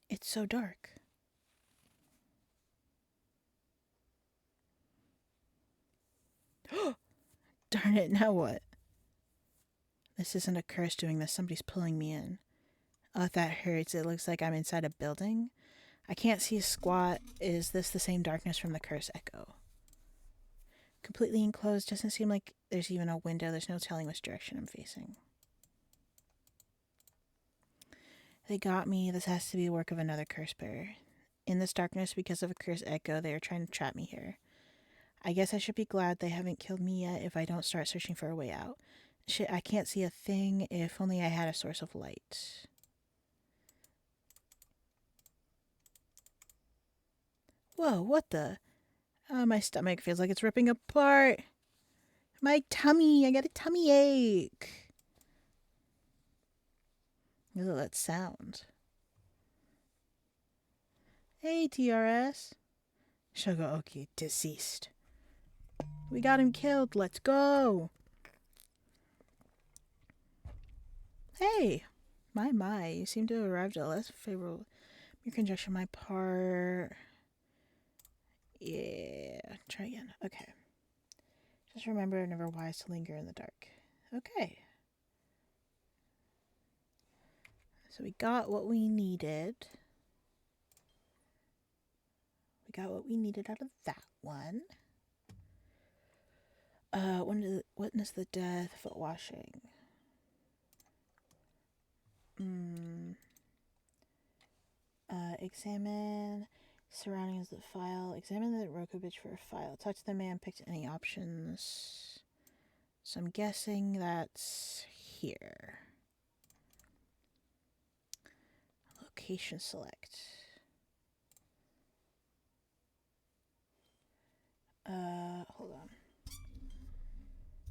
It's so dark. Darn it, now what? This isn't a curse doing this. Somebody's pulling me in. Oh, that hurts. It looks like I'm inside a building. I can't see a squat. Is this the same darkness from the curse echo? Completely enclosed. Doesn't seem like there's even a window. There's no telling which direction I'm facing. They got me. This has to be the work of another curse bearer. In this darkness, because of a curse echo, they are trying to trap me here. I guess I should be glad they haven't killed me yet if I don't start searching for a way out. Shit, I can't see a thing. If only I had a source of light. Whoa, what the? Oh, my stomach feels like it's ripping apart. My tummy, I got a tummy ache. Look at that sound. Hey, TRS. Shogo deceased. We got him killed. Let's go. Hey. My. You seem to have arrived at a less favorable... Mere conjecture on my part. Yeah. Try again. Okay. Just remember, never wise to linger in the dark. Okay. So we got what we needed. We got what we needed out of that one. Witness the death, foot washing. Examine surroundings of the file. Examine the Rokubich for a file. Talk to the man, picked any options. So I'm guessing that's here. location select. Hold on.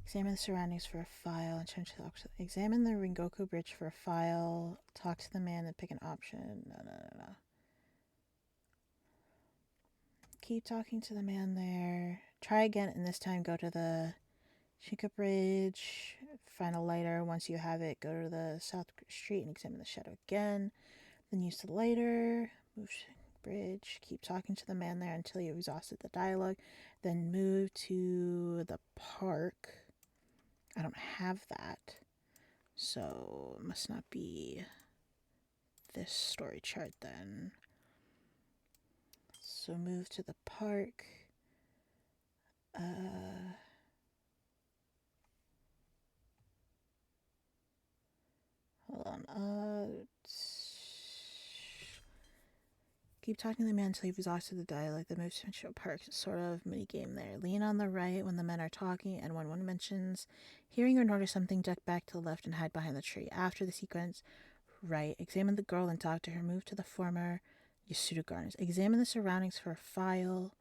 Examine the surroundings for a file and turn to the option. Examine the Rengoku Bridge for a file. Talk to the man and pick an option. No. Keep talking to the man there. Try again, and this time go to the Shinka Bridge. Find a lighter. Once you have it, go to the South Street and examine the shadow again. Then use the lighter. Move Shinka Bridge. Keep talking to the man there until you've exhausted the dialogue. Then move to the park. I don't have that, so it must not be this story chart then. So move to the park. Hold on. Keep talking to the man until you've exhausted the dialogue. The move to Central Park is sort of mini game there. Lean on the right when the men are talking, and when one mentions hearing or notice something, duck back to the left and hide behind the tree. After the sequence, right. Examine the girl and talk to her. Move to the former Yasuda Gardens. Examine the surroundings for a file.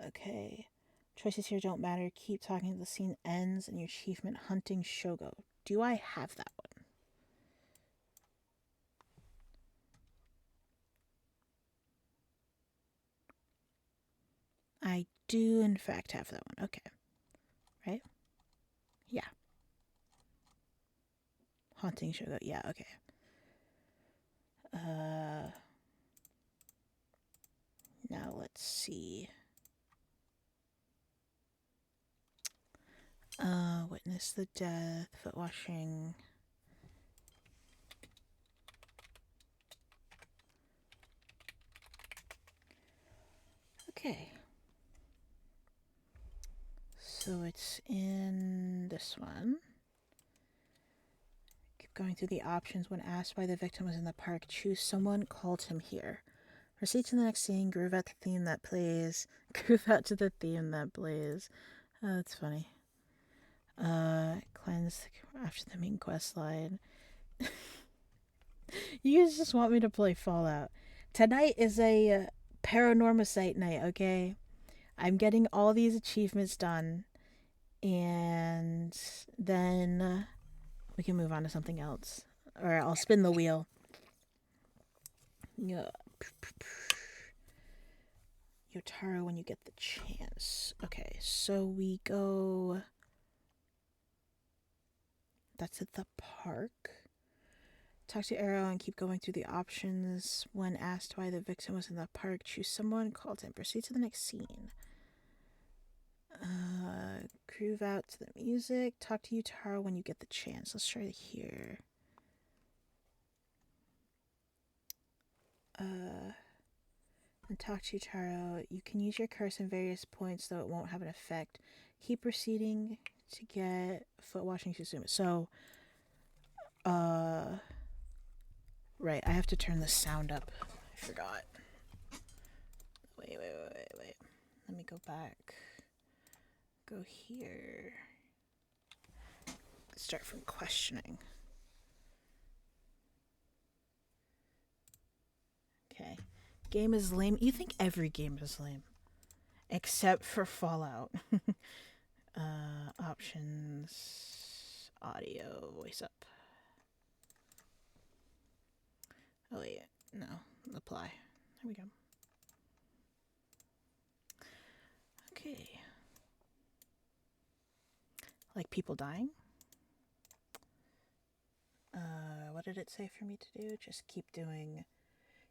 Okay. Choices here don't matter. Keep talking till the scene ends and your achievement hunting Shogo. Do I have that one? I do, in fact, have that one. Okay. Right? Yeah. Haunting Shogo. Yeah, okay. Now let's see. Witness the death, foot washing. Okay. So it's in this one. Keep going through the options. When asked why the victim was in the park, choose someone called him here. Proceed to the next scene. Groove out the theme that plays. Groove out to the theme that plays. Oh, that's funny. Cleanse after the main quest line. You guys just want me to play Fallout. Tonight is a Paranormosite night, okay? I'm getting all these achievements done, and then we can move on to something else. Or I'll spin the wheel. Yeah. Yotaro when you get the chance. Okay, so we go... That's at the park. Talk to Arrow and keep going through the options. When asked why the victim was in the park, choose someone called him. Proceed to the next scene. Groove out to the music. Talk to Yotaro when you get the chance. Let's try it here. And talk to Yotaro. You can use your curse in various points, though it won't have an effect. Keep proceeding to get foot washing Suzume. So, right, I have to turn the sound up. I forgot. Wait. Let me go back. Go here. Start from questioning. Okay. Game is lame. You think every game is lame. Except for Fallout. Options. Audio. Voice up. Oh, wait. No. Apply. There we go. Okay. Like people dying? What did it say for me to do? Just keep doing.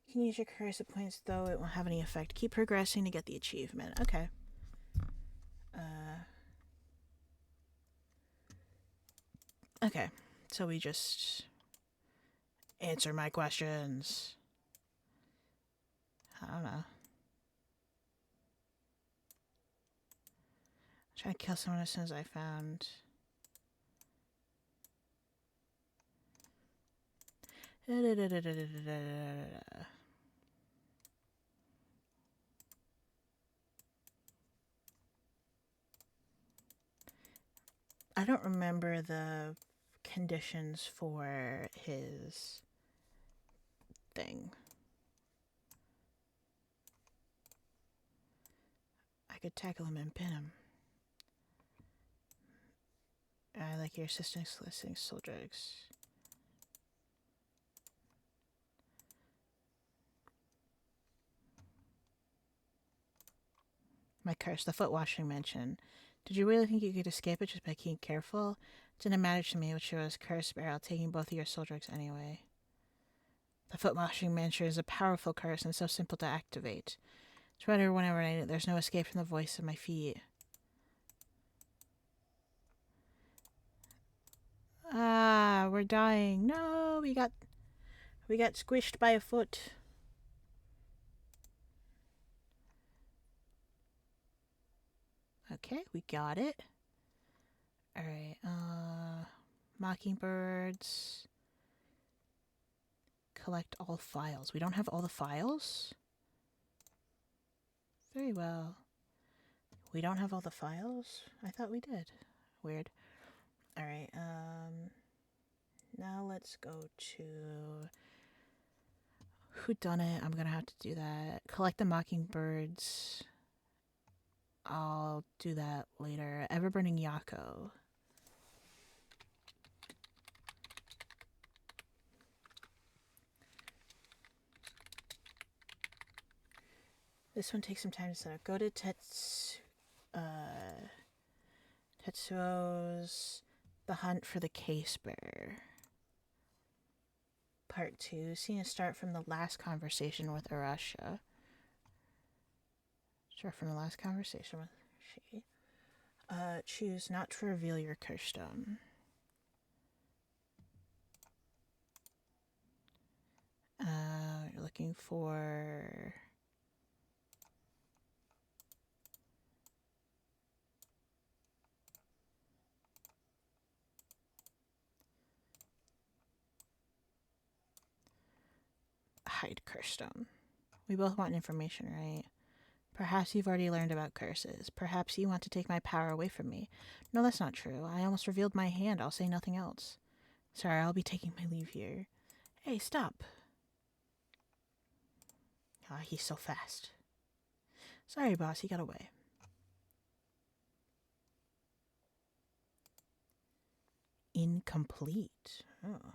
You can use your curse at points, though it won't have any effect. Keep progressing to get the achievement. Okay. Okay. So we just answer my questions. I don't know. Try to kill someone as soon as I found. I don't remember the conditions for his thing. I could tackle him and pin him. I like your assistance listening soul drugs. My curse, the foot washing mention. Did you really think you could escape it just by being careful? It didn't matter to me which was curse barrel, taking both of your soul drugs anyway. The foot washing mention is a powerful curse and so simple to activate. It's better whenever I need it. There's no escape from the voice of my feet. Ah, we're dying. No, we got squished by a foot. Okay, we got it. Alright, mockingbirds. Collect all files. We don't have all the files? Very well. We don't have all the files? I thought we did. Weird. Alright, now let's go to Whodunit. I'm gonna have to do that. Collect the mockingbirds. I'll do that later. Everburning Yako. This one takes some time to set up. Go to Tetsuo's The Hunt for the Case Bearer. Part 2. Seeing a start from the last conversation with Arasha. Start from the last conversation with she. Choose not to reveal your curse stone. You're looking for... hide curse stone. We both want information, right? Perhaps you've already learned about curses. Perhaps you want to take my power away from me. No, that's not true. I almost revealed my hand. I'll say nothing else. Sorry, I'll be taking my leave here. Hey, stop. Ah, he's so fast. Sorry, boss, he got away. Incomplete. Oh.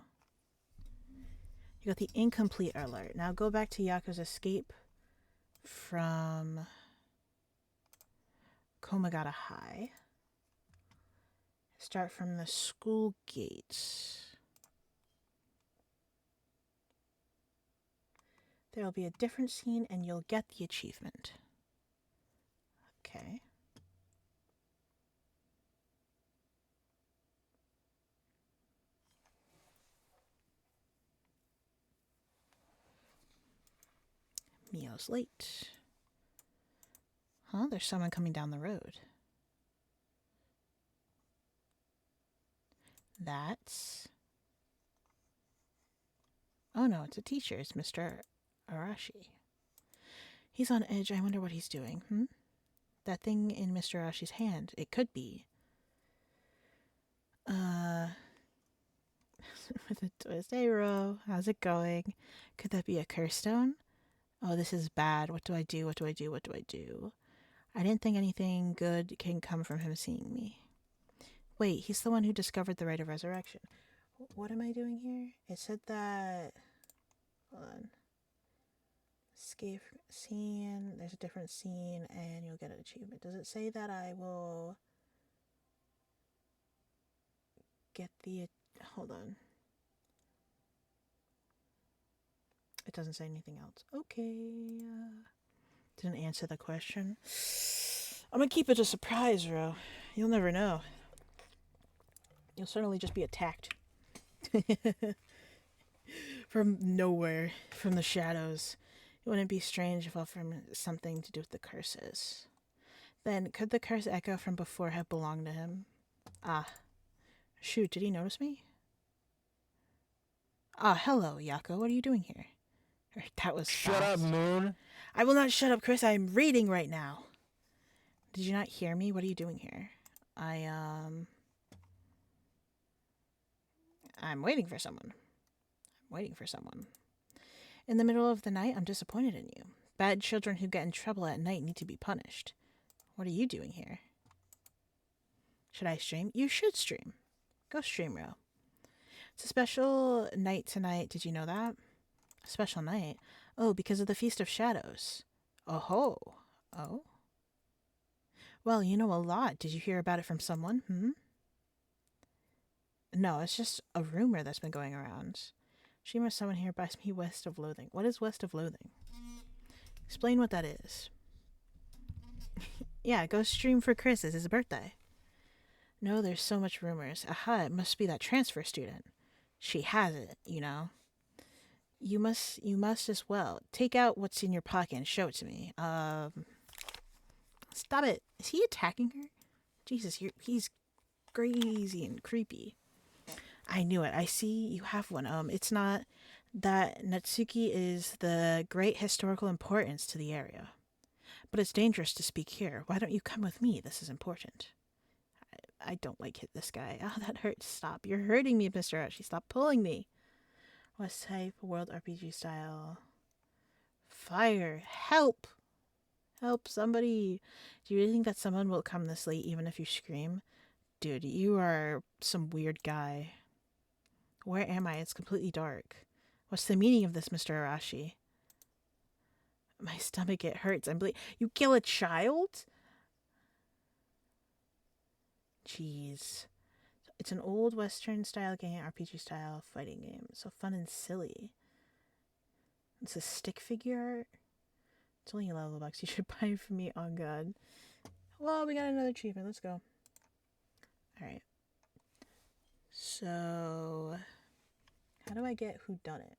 You got the incomplete alert. Now go back to Yako's escape from Komagata High. Start from the school gates. There will be a different scene and you'll get the achievement. Okay. Mio's late. Huh? There's someone coming down the road. That's... oh no, it's a teacher. It's Mr. Arashi. He's on edge. I wonder what he's doing. That thing in Mr. Arashi's hand. It could be. With a twist. Hey, Ro. How's it going? Could that be a curse stone? Oh, this is bad. What do I do? What do I do? What do I do? I didn't think anything good can come from him seeing me. Wait, he's the one who discovered the rite of resurrection. What am I doing here? It said that... hold on. Escape scene. There's a different scene and you'll get an achievement. Does it say that I will get the... hold on. It doesn't say anything else. Okay. Didn't answer the question. I'm gonna keep it a surprise, Ro. You'll never know. You'll certainly just be attacked. From nowhere. From the shadows. It wouldn't be strange if all from something to do with the curses. Then, could the curse echo from before have belonged to him? Ah. Shoot, did he notice me? Ah, hello, Yako. What are you doing here? That was Shut fast. up, Moon. I will not shut up, Chris. I'm reading right now. Did you not hear me? What are you doing here? I'm waiting for someone. In the middle of the night, I'm disappointed in you. Bad children who get in trouble at night need to be punished. What are you doing here? Should I stream? You should stream. Go stream, Ro. It's a special night tonight. Did you know that? A special night? Oh, because of the Feast of Shadows. Oh-ho. Oh? Well, you know a lot. Did you hear about it from someone? No, it's just a rumor that's been going around. Stream or someone here buys me West of Loathing. What is West of Loathing? Explain what that is. Yeah, go stream for Chris. It's his birthday. No, there's so much rumors. Aha, it must be that transfer student. She has it, you know. You must as well. Take out what's in your pocket and show it to me. Stop it. Is he attacking her? Jesus, he's crazy and creepy. I knew it. I see you have one. It's not that Natsuki is the great historical importance to the area. But it's dangerous to speak here. Why don't you come with me? This is important. I don't like this guy. Oh, that hurts. Stop. You're hurting me, Mr. Archie. Stop pulling me. West type, world RPG style. Fire. Help. Help somebody. Do you really think that someone will come this late even if you scream? Dude, you are some weird guy. Where am I? It's completely dark. What's the meaning of this, Mr. Arashi? My stomach, it hurts. I'm bleeding. You kill a child? Jeez. It's an old Western style game, RPG style fighting game. So fun and silly. It's a stick figure art. It's only $11. You should buy it for me. Oh, God. Well, we got another achievement. Let's go. Alright. So, how do I get whodunit?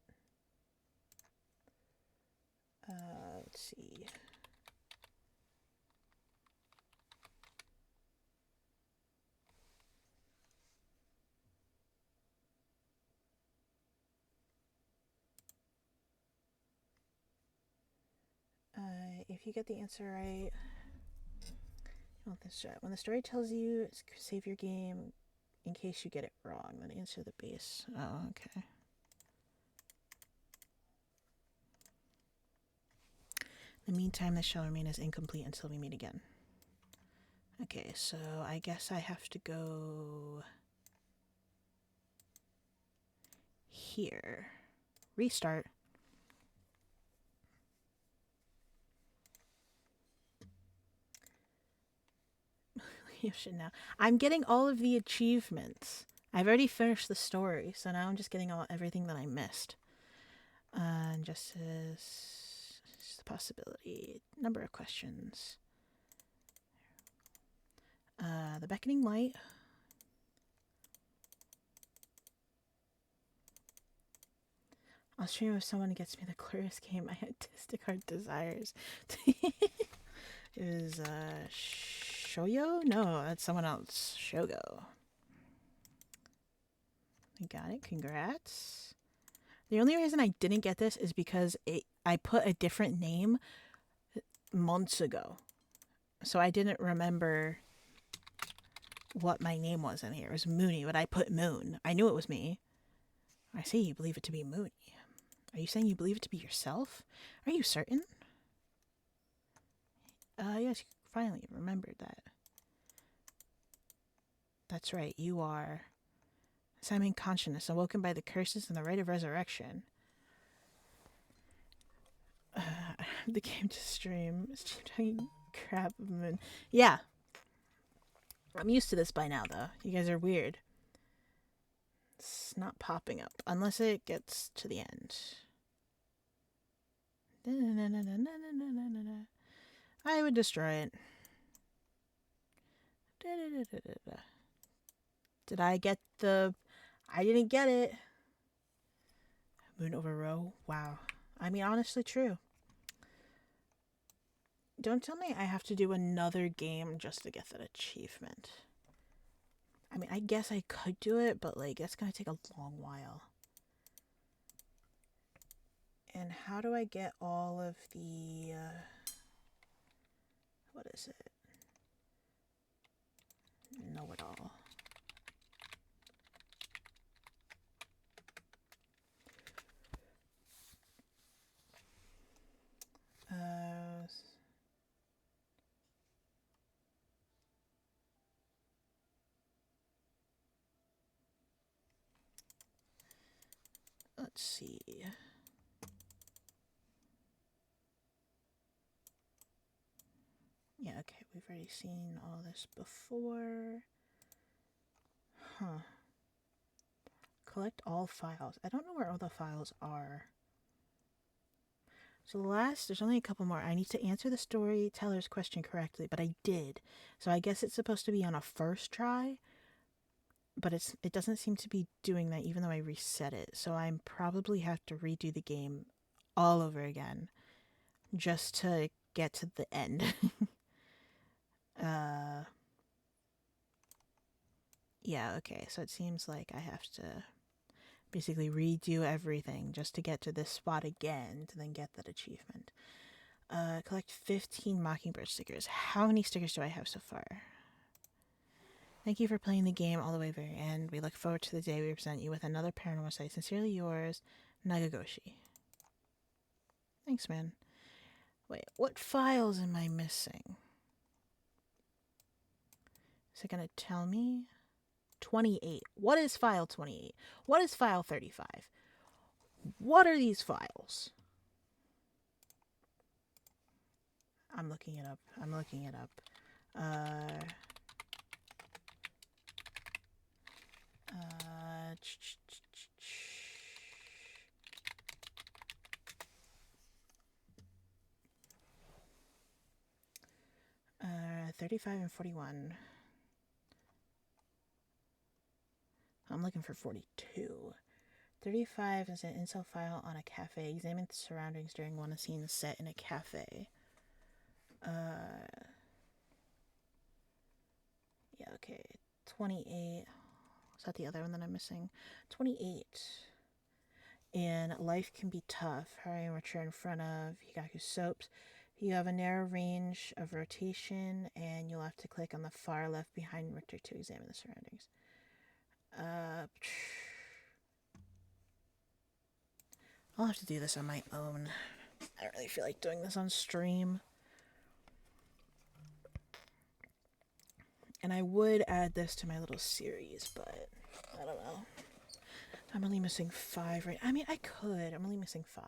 Let's see. If you get the answer right, you want this shot. When the story tells you, save your game in case you get it wrong. Then answer the base. Oh, okay. In the meantime, this shall remain as incomplete until we meet again. Okay, so I guess I have to go here. Restart. You should know. I'm getting all of the achievements. I've already finished the story, so now I'm just getting everything that I missed. Injustice, the possibility, number of questions. The beckoning light. I'll stream if someone gets me the clearest game. My artistic heart desires. It was Shoyo? No, that's someone else. Shogo. I got it. Congrats. The only reason I didn't get this is because I put a different name months ago. So I didn't remember what my name was in here. It was Mooney, but I put Moon. I knew it was me. I say you believe it to be Mooney. Are you saying you believe it to be yourself? Are you certain? Yes, you finally remembered that. That's right, you are. Simon Consciousness, awoken by the curses and the rite of resurrection. The game to stream. Talking crap. Yeah. I'm used to this by now, though. You guys are weird. It's not popping up unless it gets to the end. I would destroy it. Did I get the... I didn't get it. Moon over row. Wow. I mean, honestly, true. Don't tell me I have to do another game just to get that achievement. I mean, I guess I could do it, but, like, it's gonna take a long while. And how do I get all of the... what is it? Know-it-all. Let's see. Yeah, okay, we've already seen all this before. Huh. Collect all files. I don't know where all the files are. So there's only a couple more. I need to answer the storyteller's question correctly, but I did. So I guess it's supposed to be on a first try, but it doesn't seem to be doing that even though I reset it. So I probably have to redo the game all over again just to get to the end. Yeah, okay. So it seems like I have to basically redo everything just to get to this spot again to then get that achievement. Collect 15 Mockingbird stickers. How many stickers do I have so far? Thank you for playing the game all the way to the very end. We look forward to the day we present you with another paranormal site. Sincerely yours, Nagagoshi. Thanks, man. Wait, what files am I missing? Is it going to tell me? 28. What is file 28? What is file 35? What are these files? I'm looking it up. Uh, 35 and 41. I'm looking for 42. 35 is an incel file on a cafe. Examine the surroundings during one scene set in a cafe. Yeah, okay. 28. Is that the other one that I'm missing? 28. And life can be tough. Hurry and mature in front of Higaku Soaps. You have a narrow range of rotation, and you'll have to click on the far left behind Richter to examine the surroundings. I'll have to do this on my own. I don't really feel like doing this on stream. And I would add this to my little series, but I don't know. I'm only missing 5 right. I mean, I could. I'm only missing 5.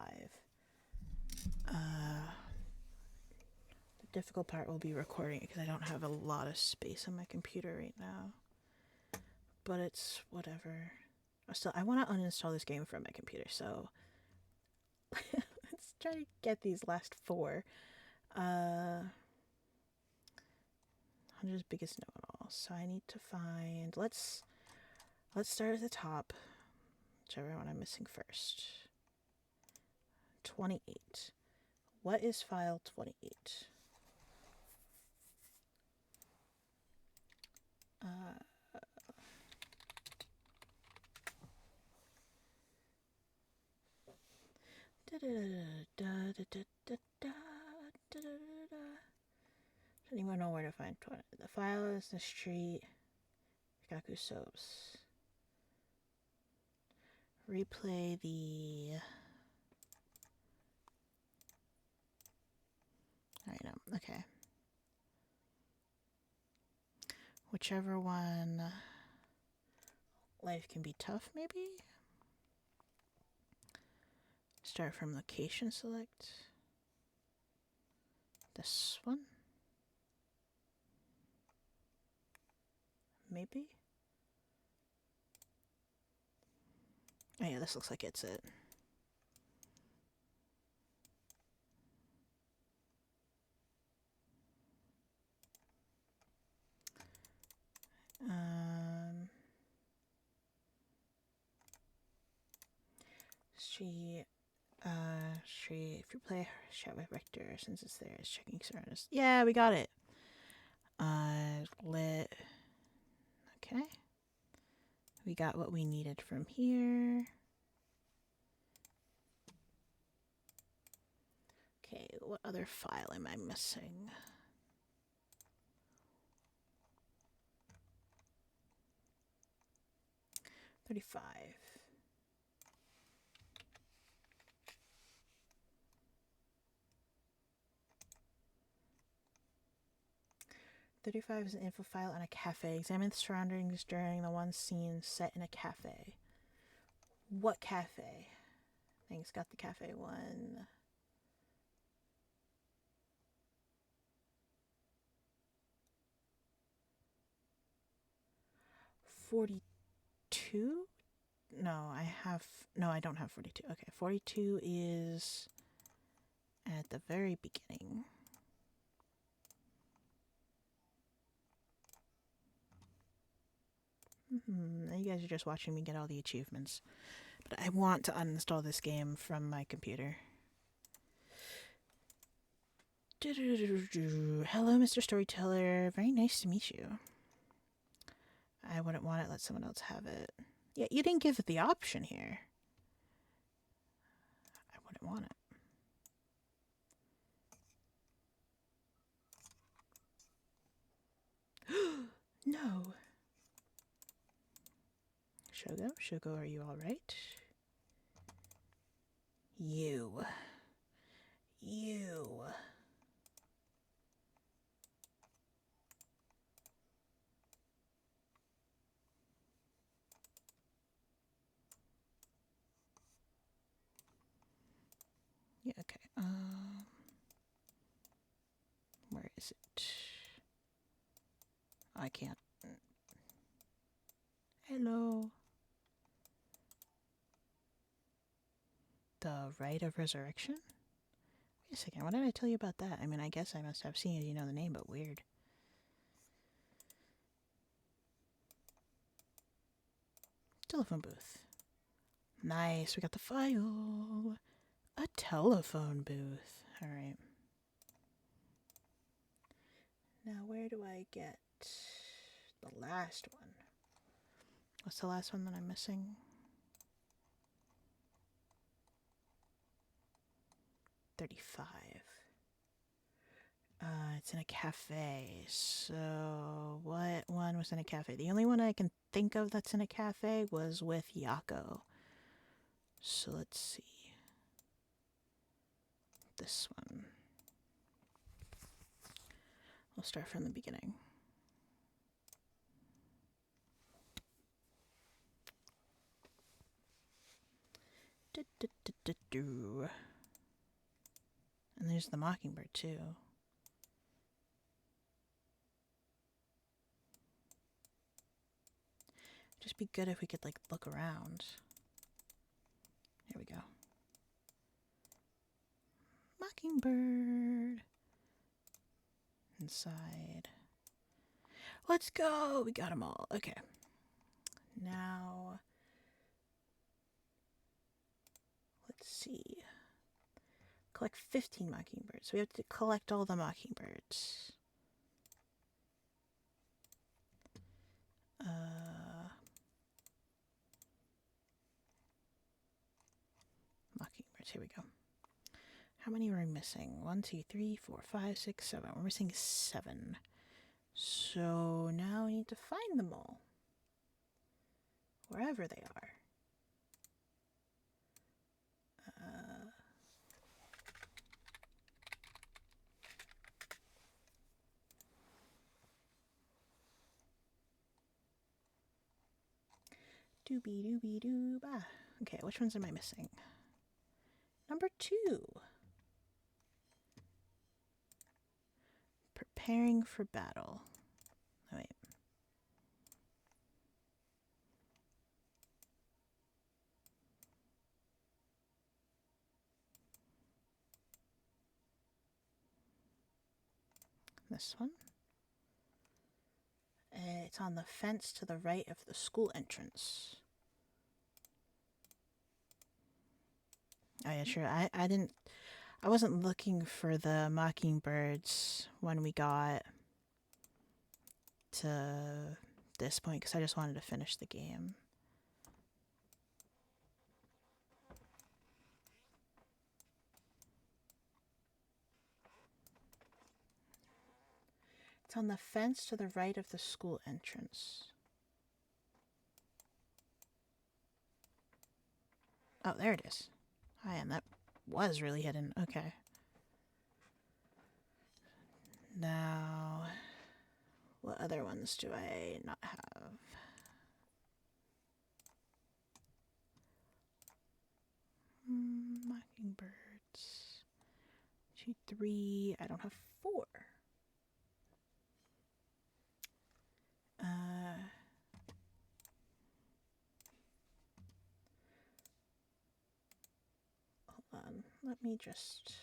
The difficult part will be recording it because I don't have a lot of space on my computer right now. But it's whatever. Still, I want to uninstall this game from my computer, so let's try to get these last 4. 100's biggest know-it-all. So I need to find. Let's start at the top. Whichever one I'm missing first. 28. What is file 28? Does anyone know where to find 20? The file is the street. Kaku Soaps. Replay the. Alright, okay. Whichever one. Life can be tough, maybe? Start from location select. This one? Maybe? Oh yeah, this looks like it's it. Street, if you play Shot with Richter, since it's there, it's checking surroundings. Yeah, we got it. Lit. Okay. We got what we needed from here. Okay, what other file am I missing? $35. 35 is an info file on a cafe. Examine the surroundings during the one scene set in a cafe. What cafe? Thanks, got the cafe one. $42? No, I don't have 42. Okay, 42 is at the very beginning. You guys are just watching me get all the achievements. But I want to uninstall this game from my computer. Hello, Mr. Storyteller. Very nice to meet you. I wouldn't want it. Let someone else have it. Yeah, you didn't give it the option here. I wouldn't want it. No. Shogo, are you all right? You. Yeah, okay. Where is it? I can't. Hello. The Rite of Resurrection? Wait a second, what did I tell you about that? I mean, I guess I must have seen it, you know the name, but weird. Telephone booth. Nice, we got the file. A telephone booth. Alright. Now, where do I get the last one? What's the last one that I'm missing? 35. It's in a cafe. So, what one was in a cafe? The only one I can think of that's in a cafe was with Yako. So, let's see. This one. We'll start from the beginning. And there's the mockingbird too. Just be good if we could like look around. Here we go. Mockingbird. Inside. Let's go! We got them all. Okay. Now, let's see. Collect 15 mockingbirds. We have to collect all the mockingbirds. Mockingbirds, here we go. How many are we missing? 1, 2, 3, 4, 5, 6, 7. We're missing 7. So now we need to find them all. Wherever they are. Doobie doobie doob. Ah. Okay, which ones am I missing? Number 2. Preparing for battle. Oh, wait. This one. It's on the fence to the right of the school entrance. Oh yeah, sure. I wasn't looking for the mockingbirds when we got to this point because I just wanted to finish the game. It's on the fence to the right of the school entrance. Oh, there it is. I am. That was really hidden. Okay. Now, what other ones do I not have? 2, 3. I don't have 4. Hold on. Let me just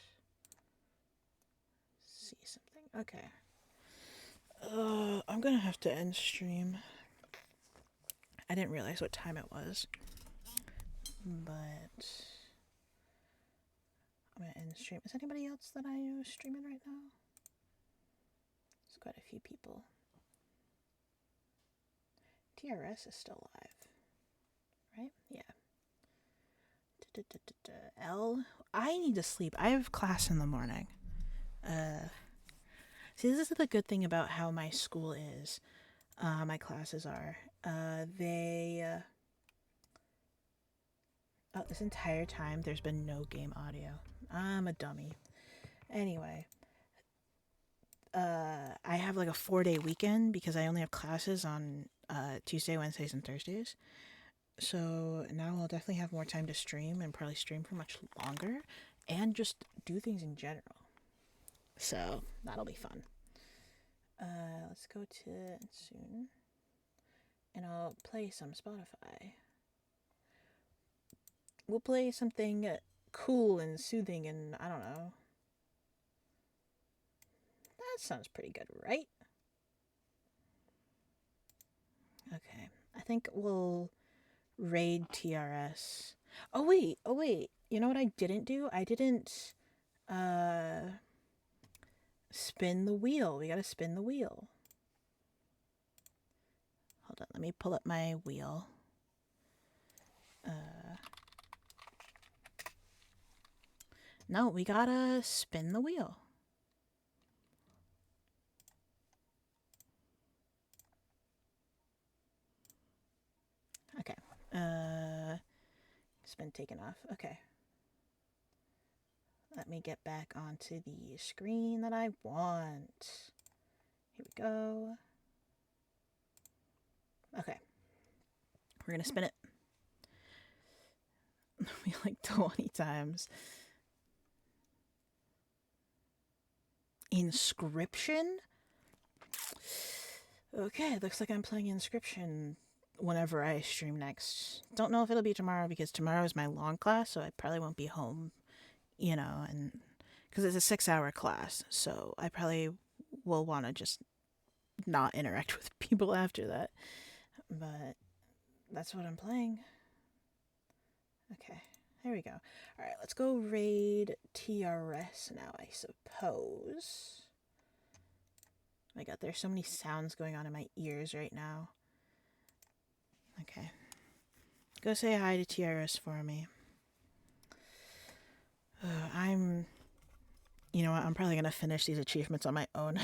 see something. Okay. I'm gonna have to end stream. I didn't realize what time it was, but I'm gonna end stream. Is anybody else that I know streaming right now? There's quite a few people. TRS is still live, right? Yeah. L. I need to sleep. I have class in the morning. See, this is the good thing about how my school is. My classes are. This entire time there's been no game audio. I'm a dummy. Anyway, I have like a 4-day weekend because I only have classes on Tuesday, Wednesdays, and Thursdays. So now I'll definitely have more time to stream and probably stream for much longer and just do things in general. So that'll be fun. Let's go to soon. And I'll play some Spotify. We'll play something cool and soothing and I don't know. That sounds pretty good, right? Okay. I think we'll raid TRS. Oh wait. You know what I didn't do? I didn't spin the wheel. We gotta spin the wheel. Hold on, let me pull up my wheel. No, we gotta spin the wheel. Okay. It's been taken off. Okay. Let me get back onto the screen that I want. Here we go. Okay. We're gonna spin it. We like 20 times. Inscription? Okay, looks like I'm playing Inscription whenever I stream next. Don't know if it'll be tomorrow because tomorrow is my long class, so I probably won't be home, and because it's a 6-hour class, so I probably will want to just not interact with people after that. But that's what I'm playing. Okay, there we go. Alright, let's go raid TRS now, I suppose. Oh my god, there's so many sounds going on in my ears right now. Okay. Go say hi to TRS for me. I'm probably going to finish these achievements on my own.